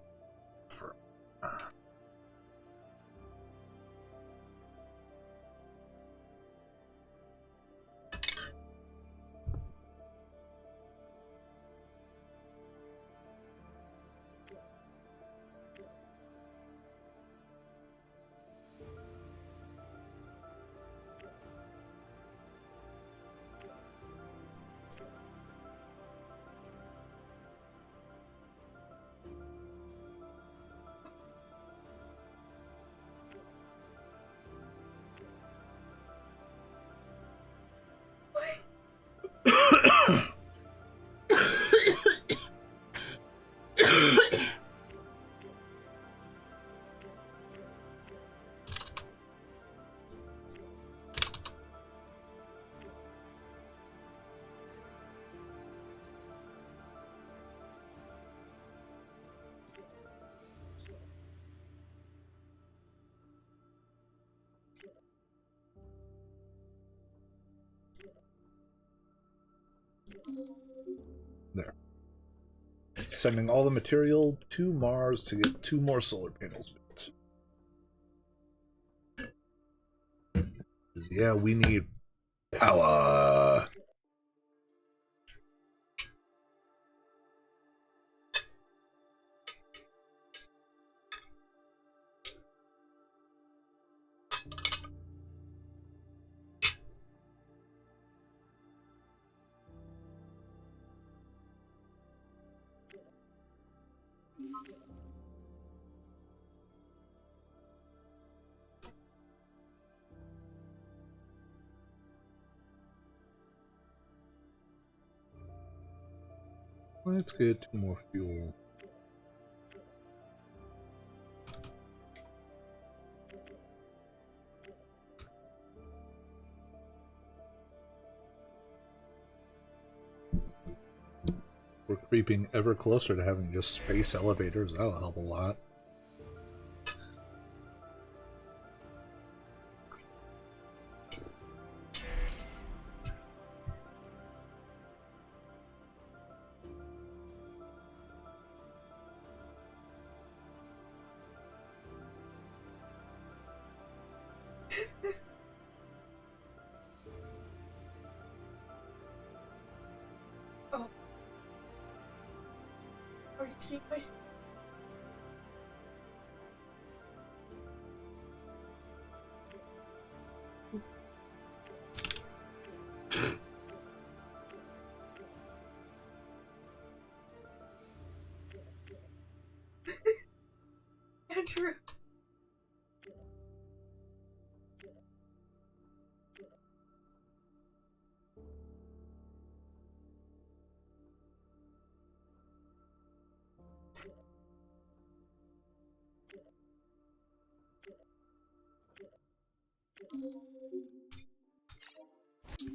There. Sending all the material to Mars to get 2 more solar panels built. Yeah, we need power. Let's get 2 more fuel. We're creeping ever closer to having just space elevators. That'll help a lot.
Are you seeing my... Andrew.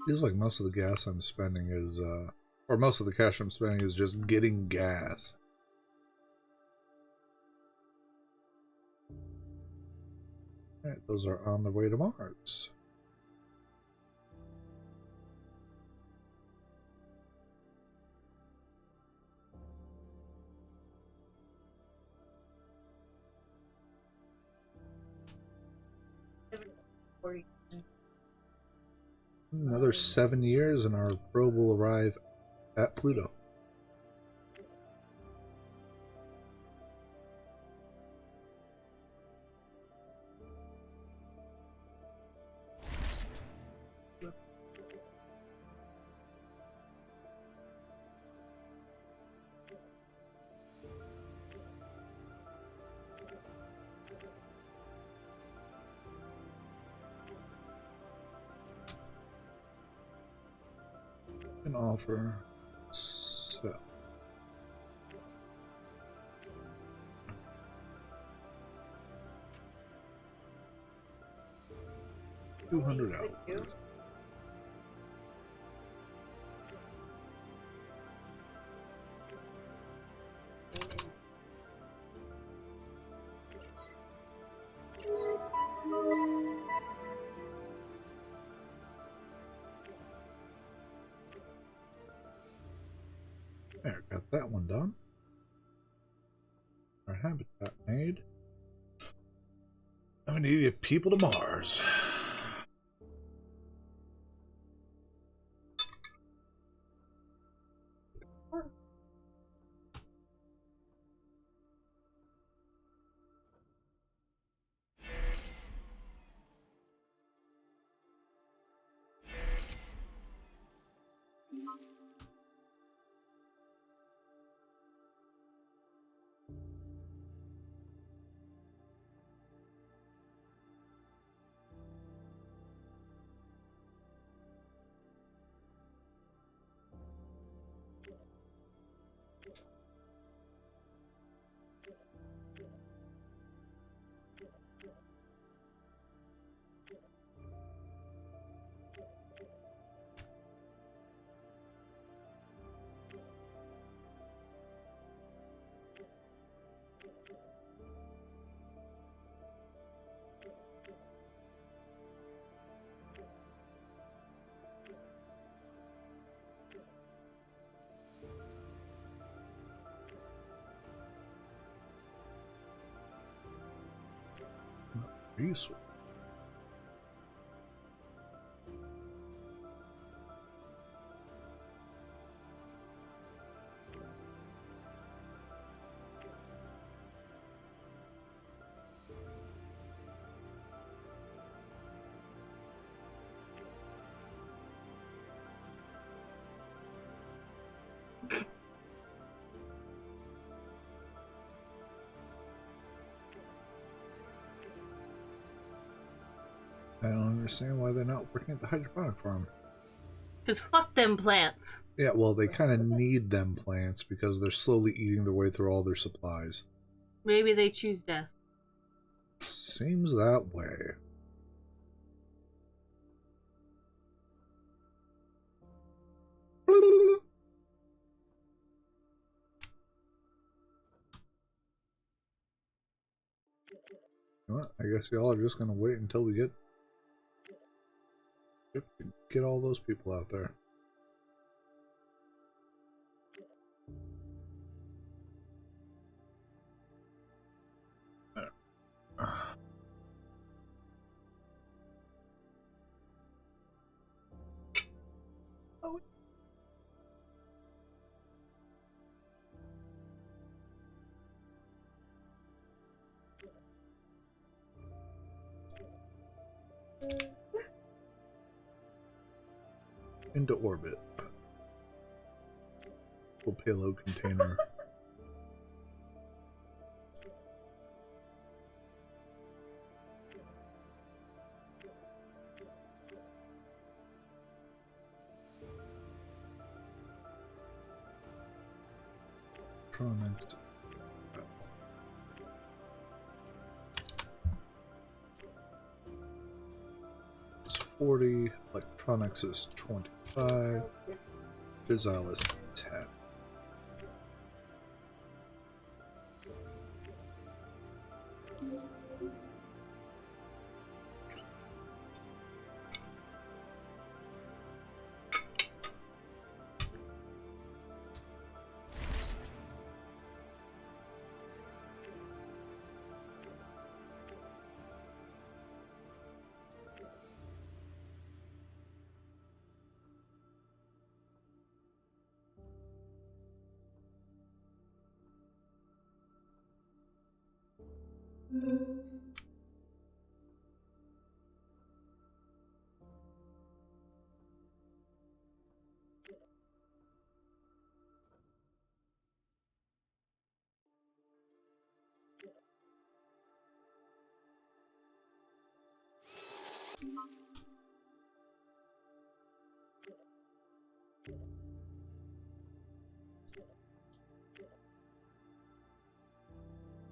Feels like most of the gas I'm spending is, or most of the cash I'm spending is just getting gas. Alright, those are on their way to Mars. Another 7 years and our probe will arrive at Pluto. Can offer sell. $200.
Thank you.
There, got that one done. Our habitat made. And we need to get people to Mars. Useful. I don't understand why they're not working at the hydroponic farm.
Because fuck them plants.
Yeah, well, they kind of need them plants because they're slowly eating their way through all their supplies.
Maybe they choose death.
Seems that way. Well, I guess y'all are just gonna wait until we get all those people out there.
Oh.
Into orbit. Full payload container. Electronics. 40, electronics is 25, Fissile is 10.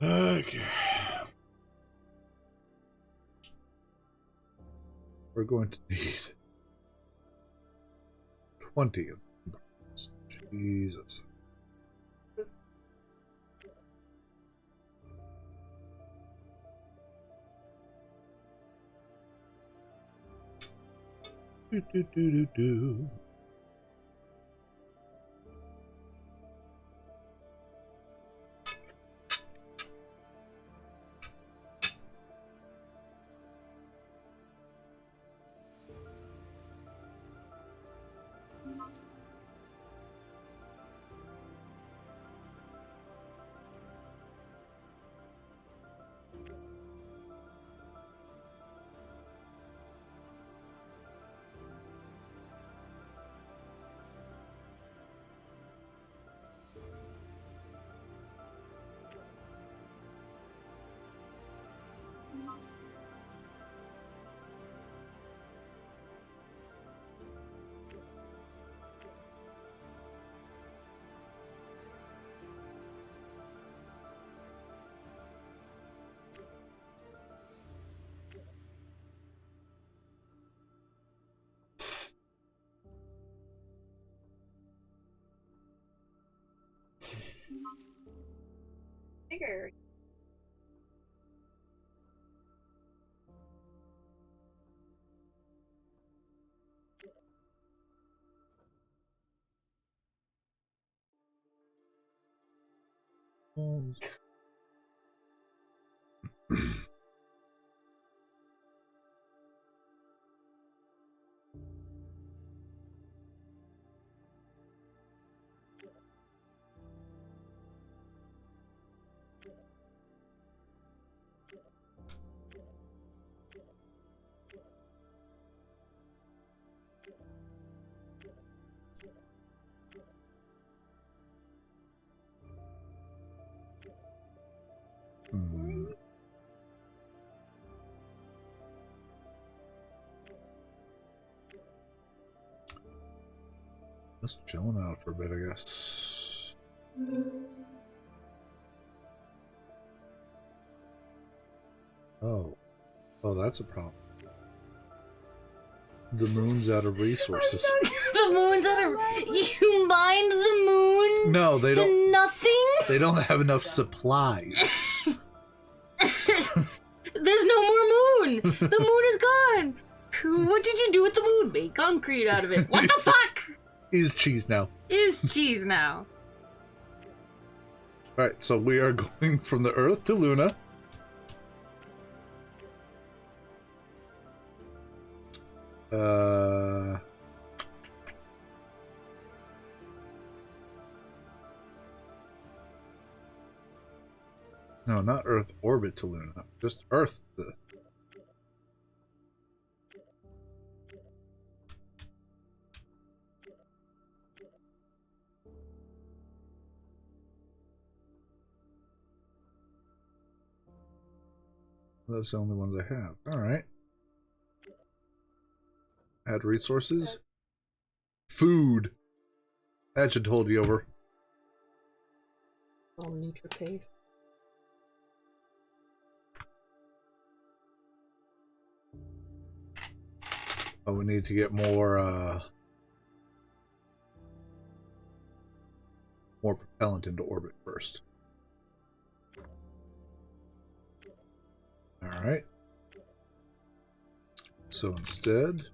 Okay. We're going to need 20 of them. Jesus. Do, do, do, do, do.
Bigger.
Just chilling out for a bit, I guess. Oh. Oh, that's a problem. The moon's out of resources.
The moon's out of... You mined the moon?
No, they
to
don't.
Nothing?
They don't have enough supplies.
There's no more moon! The moon is gone! What did you do with the moon? Make concrete out of it. What the fuck?
Is cheese now.
Is cheese now.
Alright, so we are going from the Earth to Luna. No, not Earth orbit to Luna. Just Earth to... Those are the only ones I have. Alright. Add resources. Food. That should hold you over.
All NutriPaste.
Oh, we need to get more propellant into orbit first. Alright. So instead,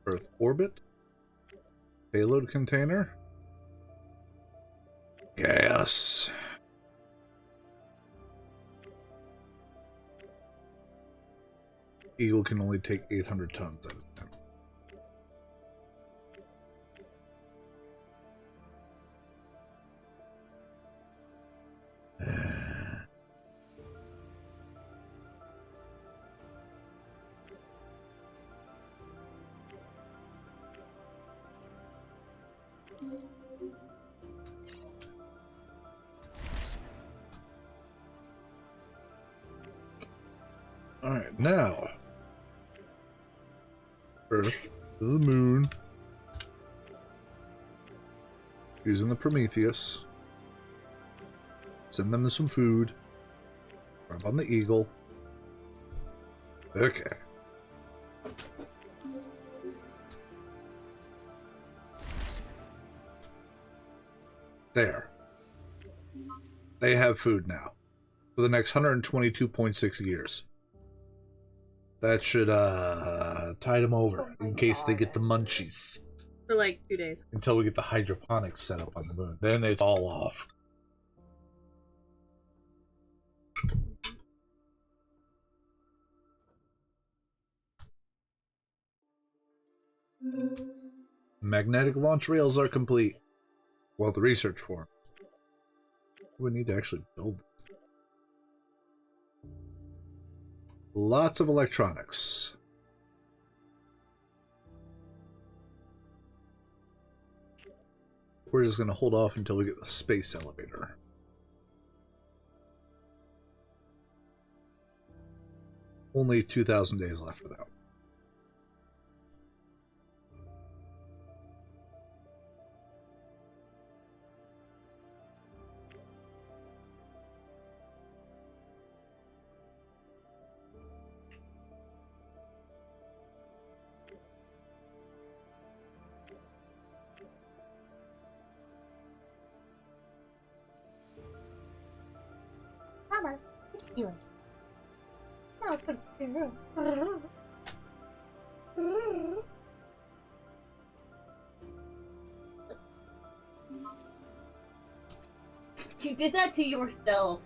Earth orbit, payload container, gas. Eagle can only take 800 tons at a time. Alright, now Earth to the moon using the Prometheus. Send them some food. Grab on the eagle. Okay. There. They have food now. For the next 122.6 years. That should tide them over in case they get the munchies.
For like 2 days.
Until we get the hydroponics set up on the moon. Then it's all off. Magnetic launch rails are complete. Well, the research for them. We need to actually build them. Lots of electronics. We're just going to hold off until we get the space elevator. Only 2,000 days left for that.
Mama, what you doing? No, put it in the room.
You did that to yourself.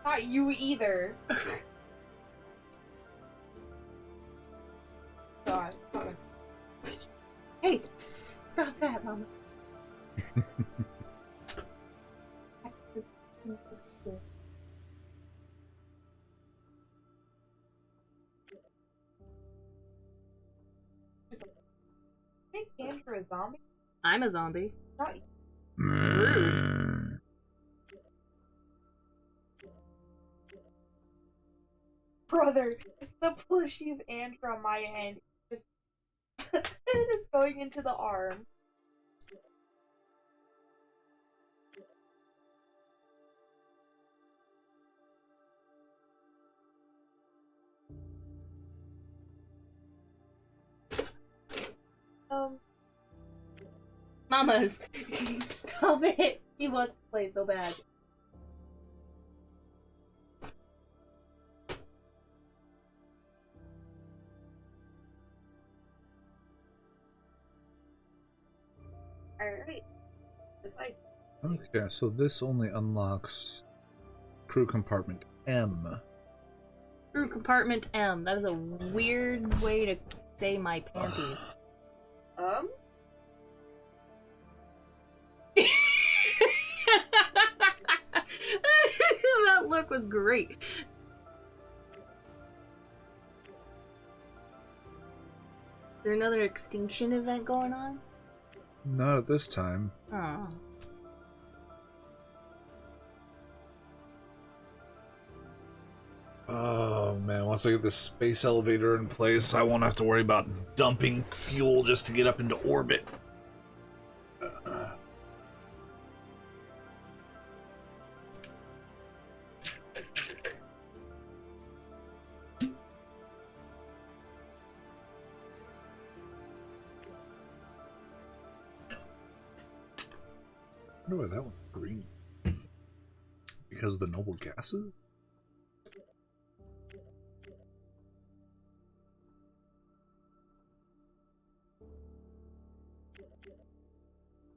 Not you either. God.
Hey, stop that, Mama.
Make Andrew a zombie?
I'm a zombie.
Not
Rude.
brother. The plushie of Andrew on my end just it's going into the arm.
Mamas, stop it. She wants to play so bad.
Alright. That's like
Okay, so this only unlocks crew compartment M.
Crew compartment M. That is a weird way to say my panties. That look was great. Is there another extinction event going on?
Not at this time.
Oh.
Oh man, once I get this space elevator in place, I won't have to worry about dumping fuel just to get up into orbit. I wonder why that one's green. Because of the noble gases?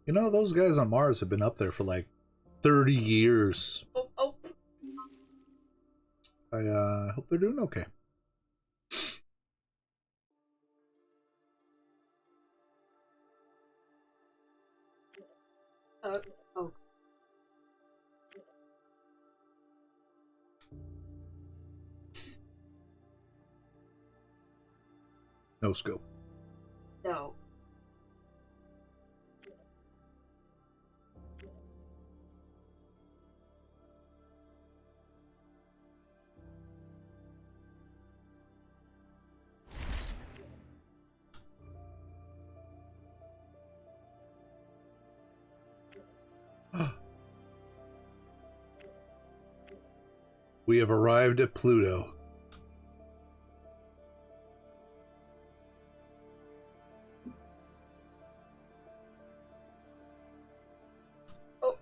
You know, those guys on Mars have been up there for like 30 years.
oh.
I hope they're doing okay.
Oh.
No scope.
No.
We have arrived at Pluto.
Oh.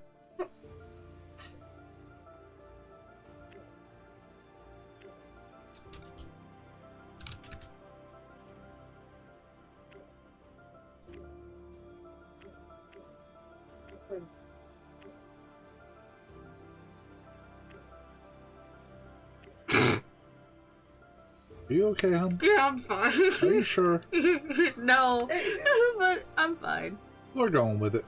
Are you okay, hon?
Yeah, I'm fine.
Are you sure?
No,
There you go.
but I'm fine.
We're going with it.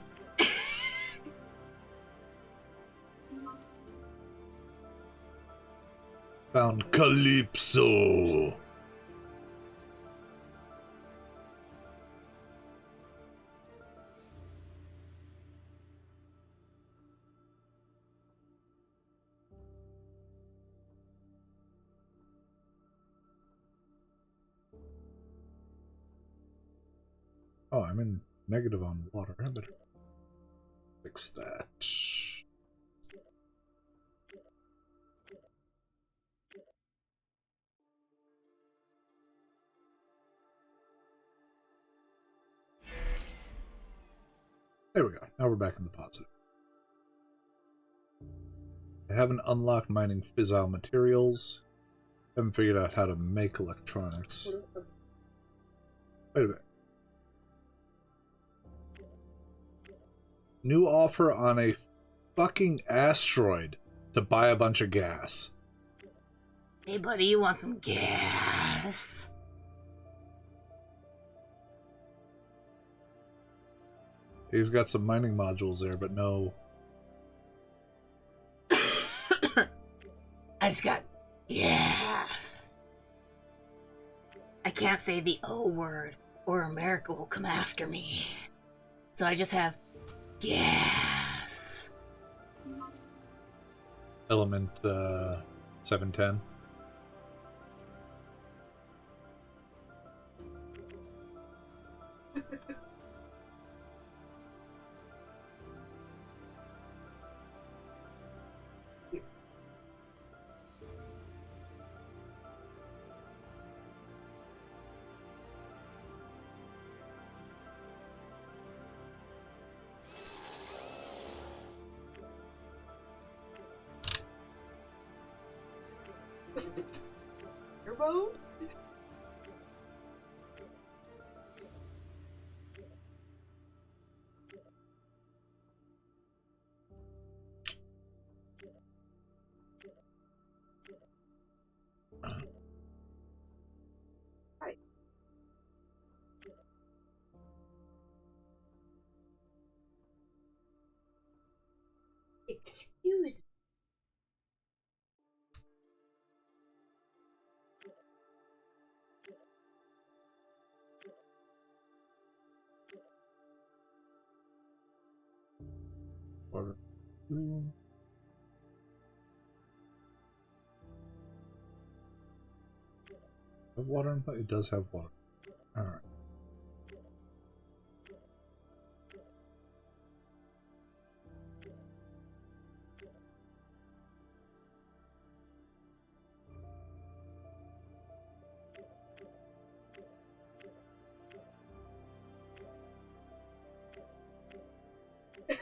Found Calypso. Oh, I'm in negative on water. I better fix that. There we go. Now we're back in the positive. I haven't unlocked mining fissile materials. Haven't figured out how to make electronics. Wait a minute. New offer on a fucking asteroid to buy a bunch of gas.
Hey, buddy, you want some gas?
He's got some mining modules there, but no.
I just got gas. I can't say the O word, or America will come after me. So I just have gas.
Element 710.
Turbo? Right. Excuse me.
Water. Have water in play? It does have water. Alright.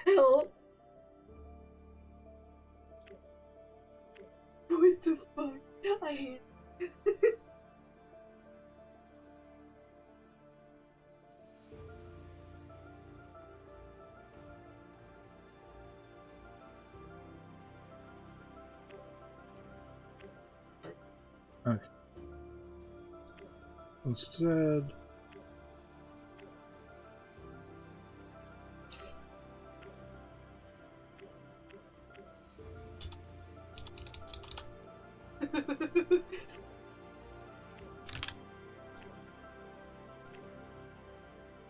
Help. What the fuck? I hate
Okay. Instead...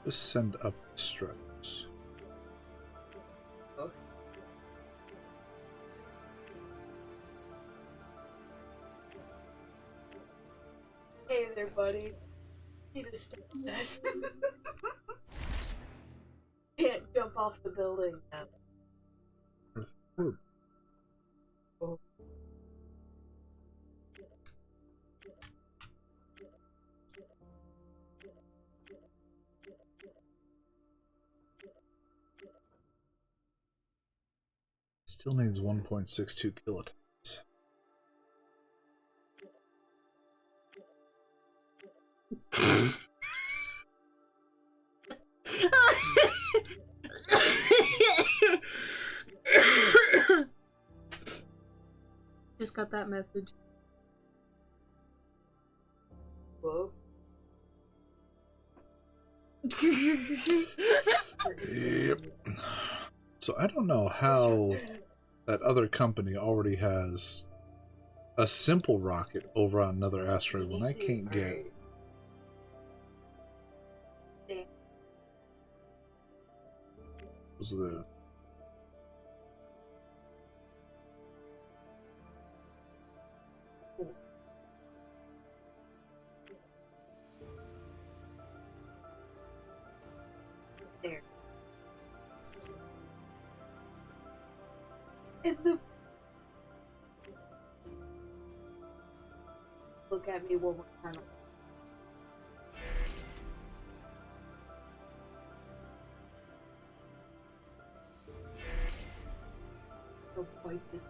Just send up strokes.
Hey there, buddy. You just stop that. Can't jump off the building now.
Earth orb.
Oh.
Still needs 1.62 kilotons.
Just got that message.
Whoa.
Yep. So I don't know how that other company already has a simple rocket over on another asteroid when I can't get. Was the
There. And the look at me one more time. Don't quite this.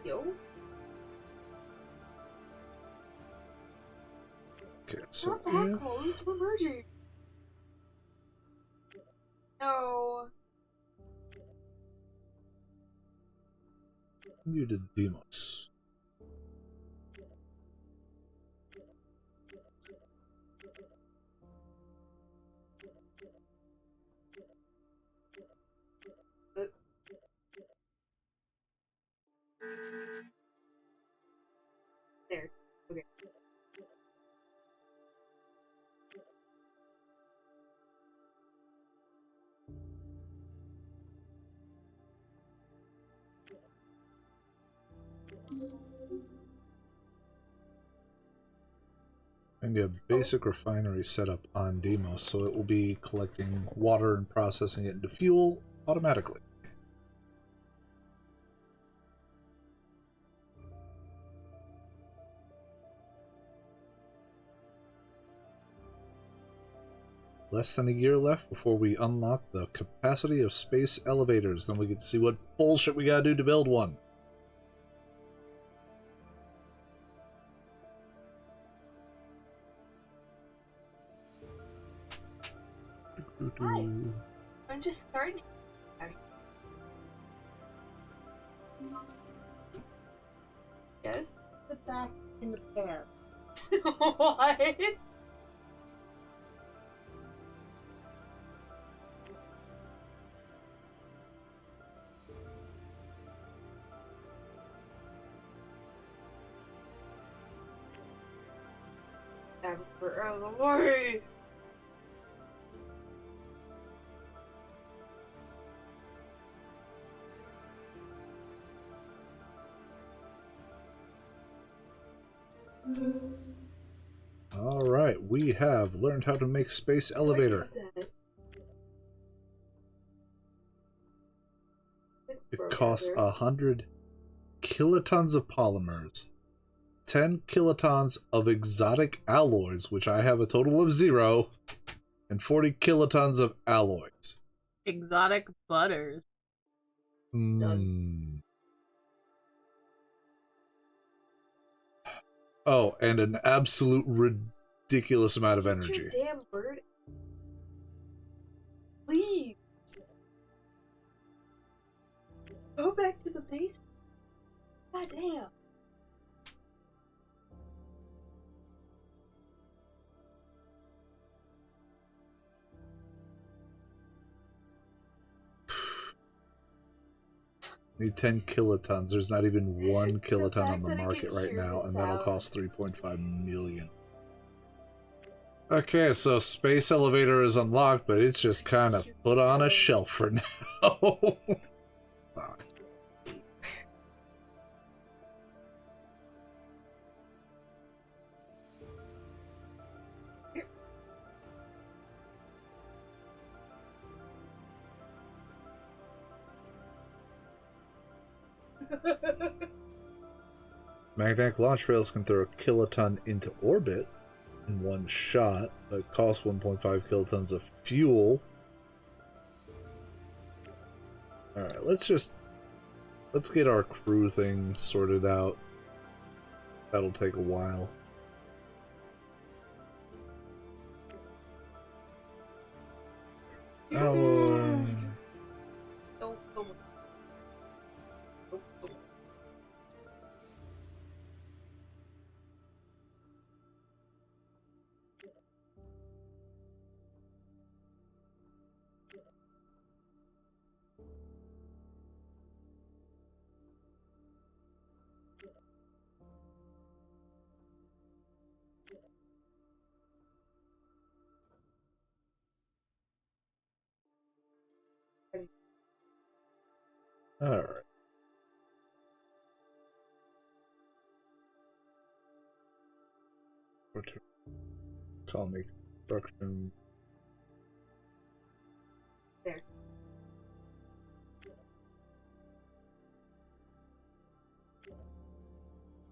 Yo.
okay? So
Not that
if
close. We're merging. No.
you did Demos.
There. Okay.
And you have basic refinery set up on Demos, so it will be collecting water and processing it into fuel automatically. Less than a year left before we unlock the capacity of space elevators. Then we get to see what bullshit we gotta do to build one.
Hi. I'm just starting. Yes?
Put back in the pan.
What? Never out of the way.
Alright, we have learned how to make space elevator.
What is that?
It costs 100 kilotons of polymers, 10 kilotons of exotic alloys, which I have a total of 0, and 40 kilotons of alloys.
Exotic butters.
Oh, and an absolute ridiculous amount of energy.
Get your damn bird. Leave. Go back to the basement. God damn.
Need 10 kilotons. There's not even 1 kiloton on the
fact that I
market
can
right
hear
now,
the
and that'll
sound.
cost 3.5 million. Okay, so space elevator is unlocked, but it's just kind of put on a shelf for now. Fuck. Magnetic launch rails can throw a kiloton into orbit in one shot, but cost 1.5 kilotons of fuel. Alright, let's get our crew thing sorted out. That'll take a while. Alloy.
Don't.
Alright. Colony construction.
There.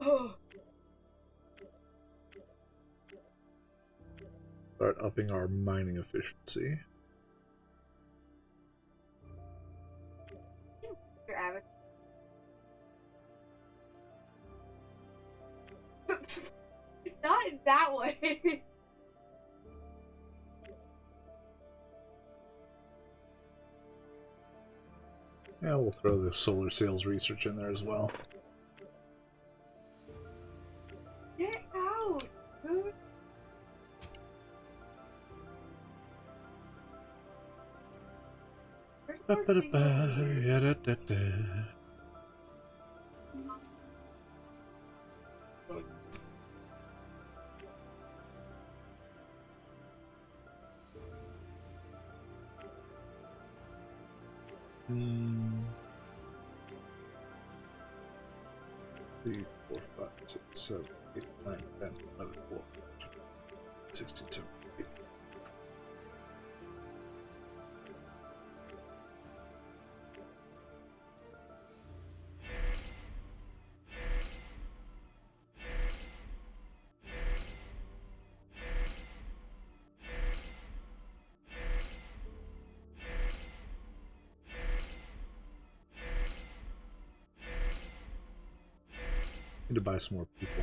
Oh.
Start upping our mining efficiency.
Your average. Not in that way.
Yeah, we'll throw the solar sales research in there as well.
Get out, dude.
Three, 4, 5, 6, 7, 8, 9, 10, 11, 12, 16, 17, 18. Need to buy some more people.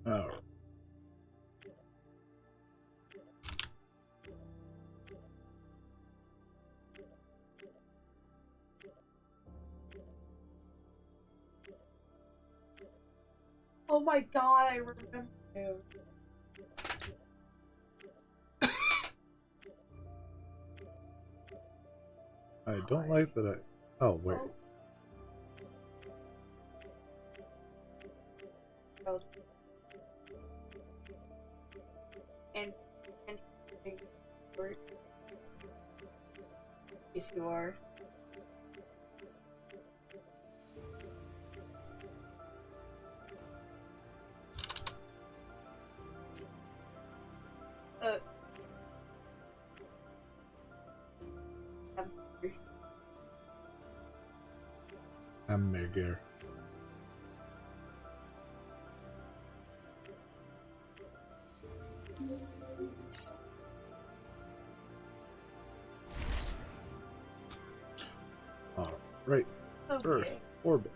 Alright.
Oh my god, I remember you.
I don't like that I... Oh, wait.
That was... And yes, you are.
Hamburger. Alright.
Okay.
Earth. Orbit.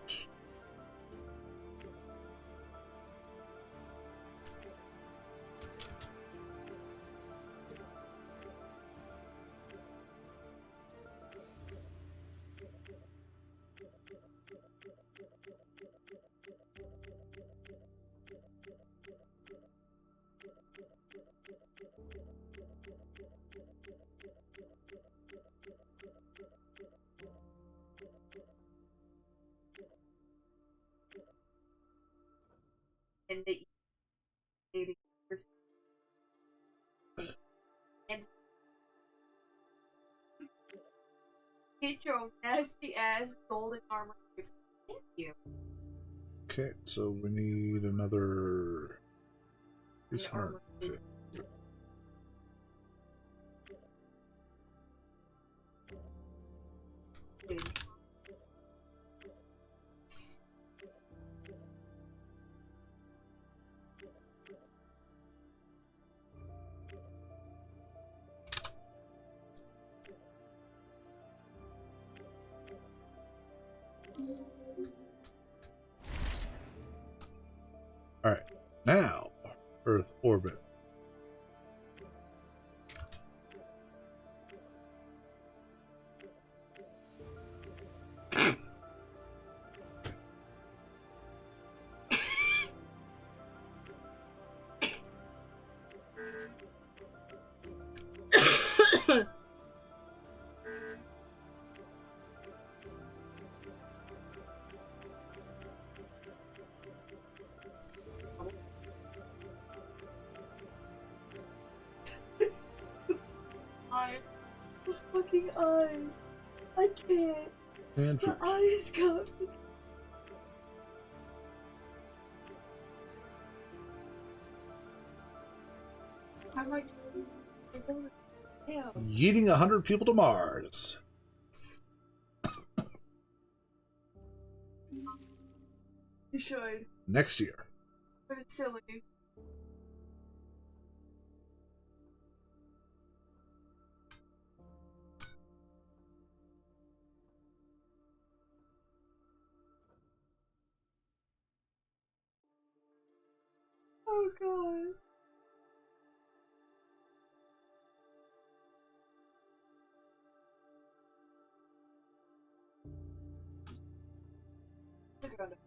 And the and get your nasty ass golden armor. Thank you.
Okay, so we need another 650. Alright, now Earth orbit.
Eyes. The fucking eyes. I can't.
And
The
food.
eyes got me. I'm like, damn.
Yeeting 100 people to Mars.
You should.
Next year.
But it's silly. Oh god. Look at it.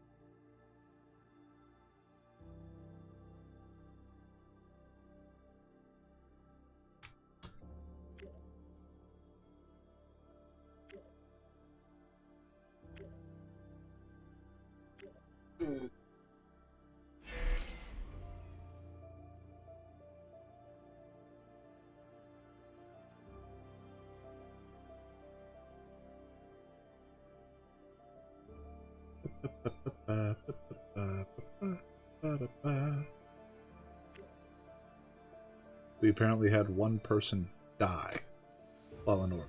We apparently had one person die while in orbit.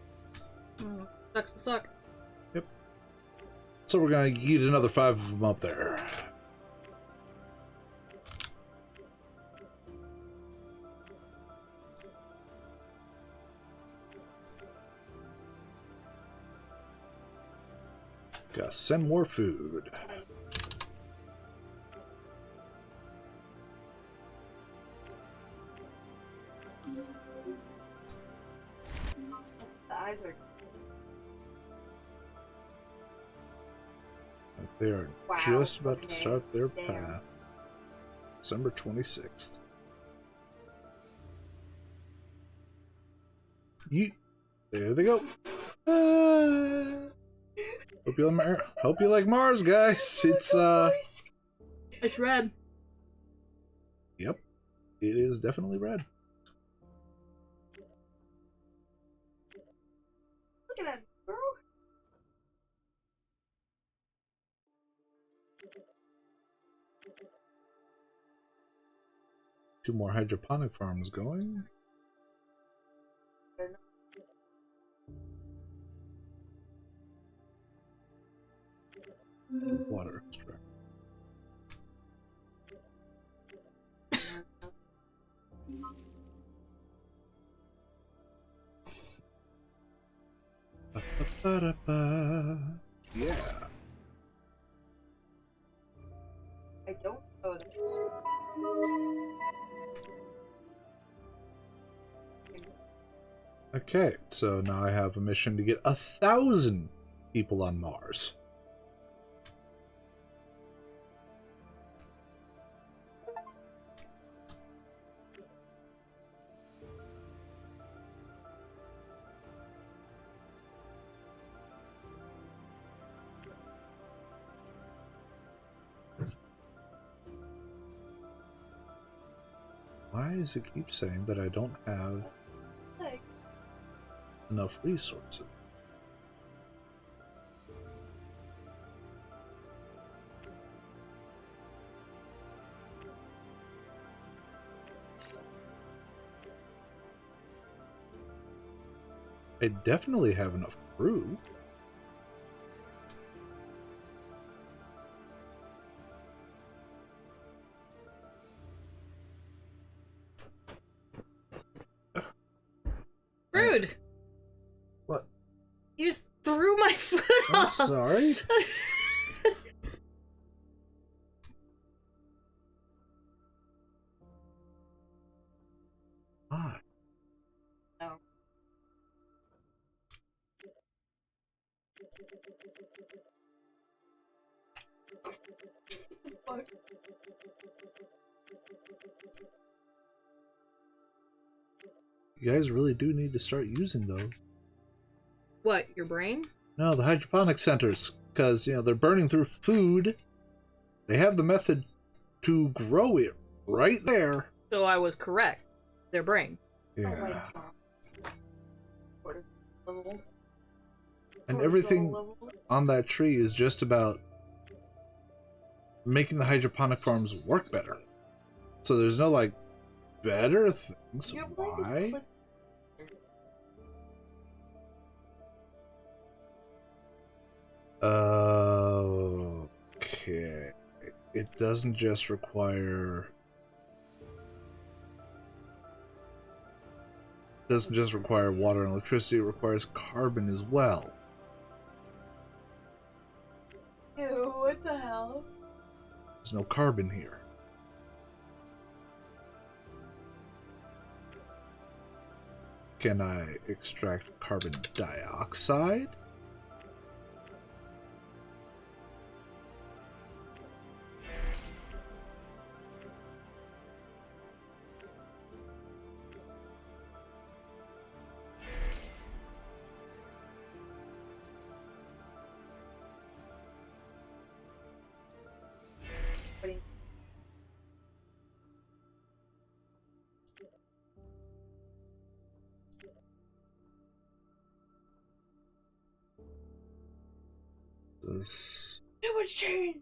Sucks to suck.
Yep. So we're gonna yeet another 5 of them up there. Gotta send more food.
The eyes are.
They are
Wow,
just about to
okay,
start their
damn.
path. December 26th. Yeet. There they go. Hope you like Mars, guys. It's
It's red.
Yep. It is definitely red.
Look at that, bro.
2 more hydroponic farms going. Water extract. Yeah.
I don't know that.
Okay, so now I have a mission to get 1,000 people on Mars. Why does it keep saying that I don't have
Like,
enough resources? I definitely have enough crew.
Rude.
What?
You just threw my foot
I'm
off.
sorry. Ah.
No. Fuck.
You guys really do need to start using those.
What, your brain?
No, the hydroponic centers, because, you know, they're burning through food. They have the method to grow it right there.
So I was correct. Their brain.
Oh my
Yeah.
god. Cortisol level.
And
Cortisol
everything
level.
on that tree is just about making the hydroponic farms work better. So there's no, like, better things.
Your leg is
Why?
clipped.
Okay. It doesn't just require... doesn't just require water and electricity, it requires carbon as well.
Ew, what the hell?
There's no carbon here. Can I extract carbon dioxide? This...
Too much change!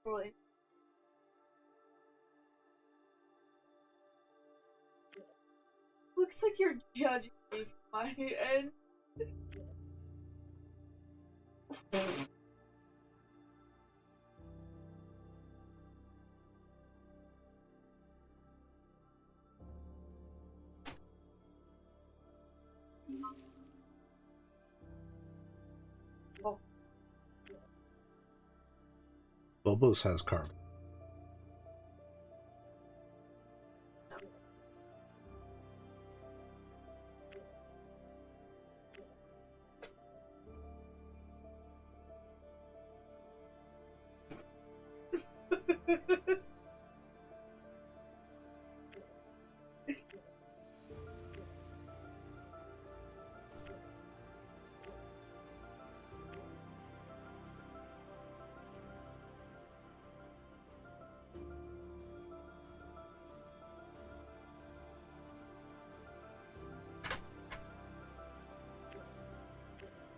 Really? Looks like you're judging me from my end.
Bobos has carbon.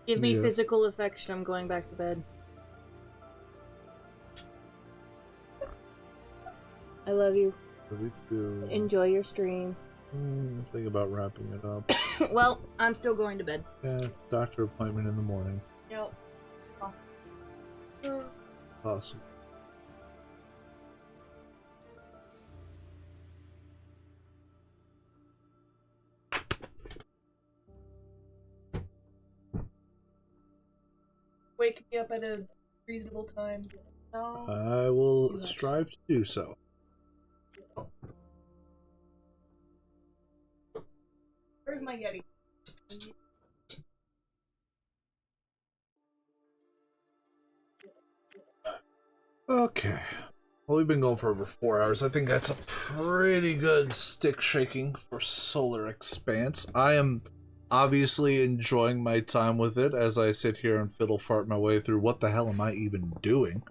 Give me
Yeah.
physical affection. I'm going back to bed. I love you. Enjoy your stream.
Think about wrapping it up.
Well, I'm still going to bed.
Yeah, doctor appointment in the morning.
Yep. Awesome.
Awesome.
Wake me up at a reasonable time.
No.
I will strive to do so.
Where's my Yeti?
Okay. Well, we've been going for over 4 hours. I think that's a pretty good stick shaking for Solar Expanse. I am obviously enjoying my time with it as I sit here and fiddle fart my way through what the hell am I even doing?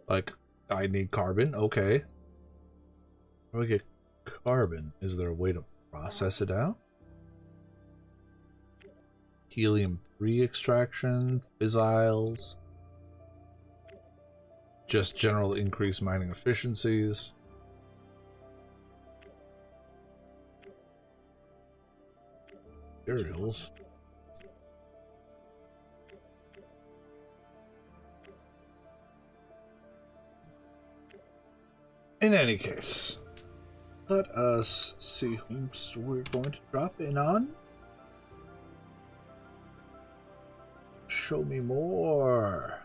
Like, I need carbon? Okay. How do I get carbon? Is there a way to process it out? Helium-3 extraction, fissiles. just general increased mining efficiencies. Materials. In any case, let us see whom we're going to drop in on. Show me more.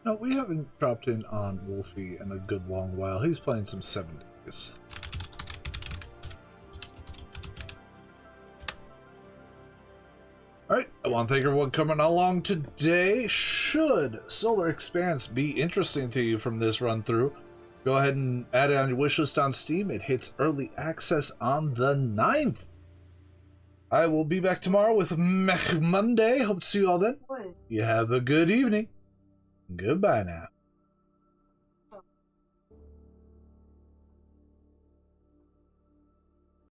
No, we haven't dropped in on Wolfie in a good long while. He's playing some 7 days. Alright, I want to thank everyone coming along today. Should Solar Expanse be interesting to you from this run through, go ahead and add it on your wishlist on Steam. It hits early access on the 9th. I will be back tomorrow with Mech Monday. Hope to see you all then. You have a good evening. Goodbye now.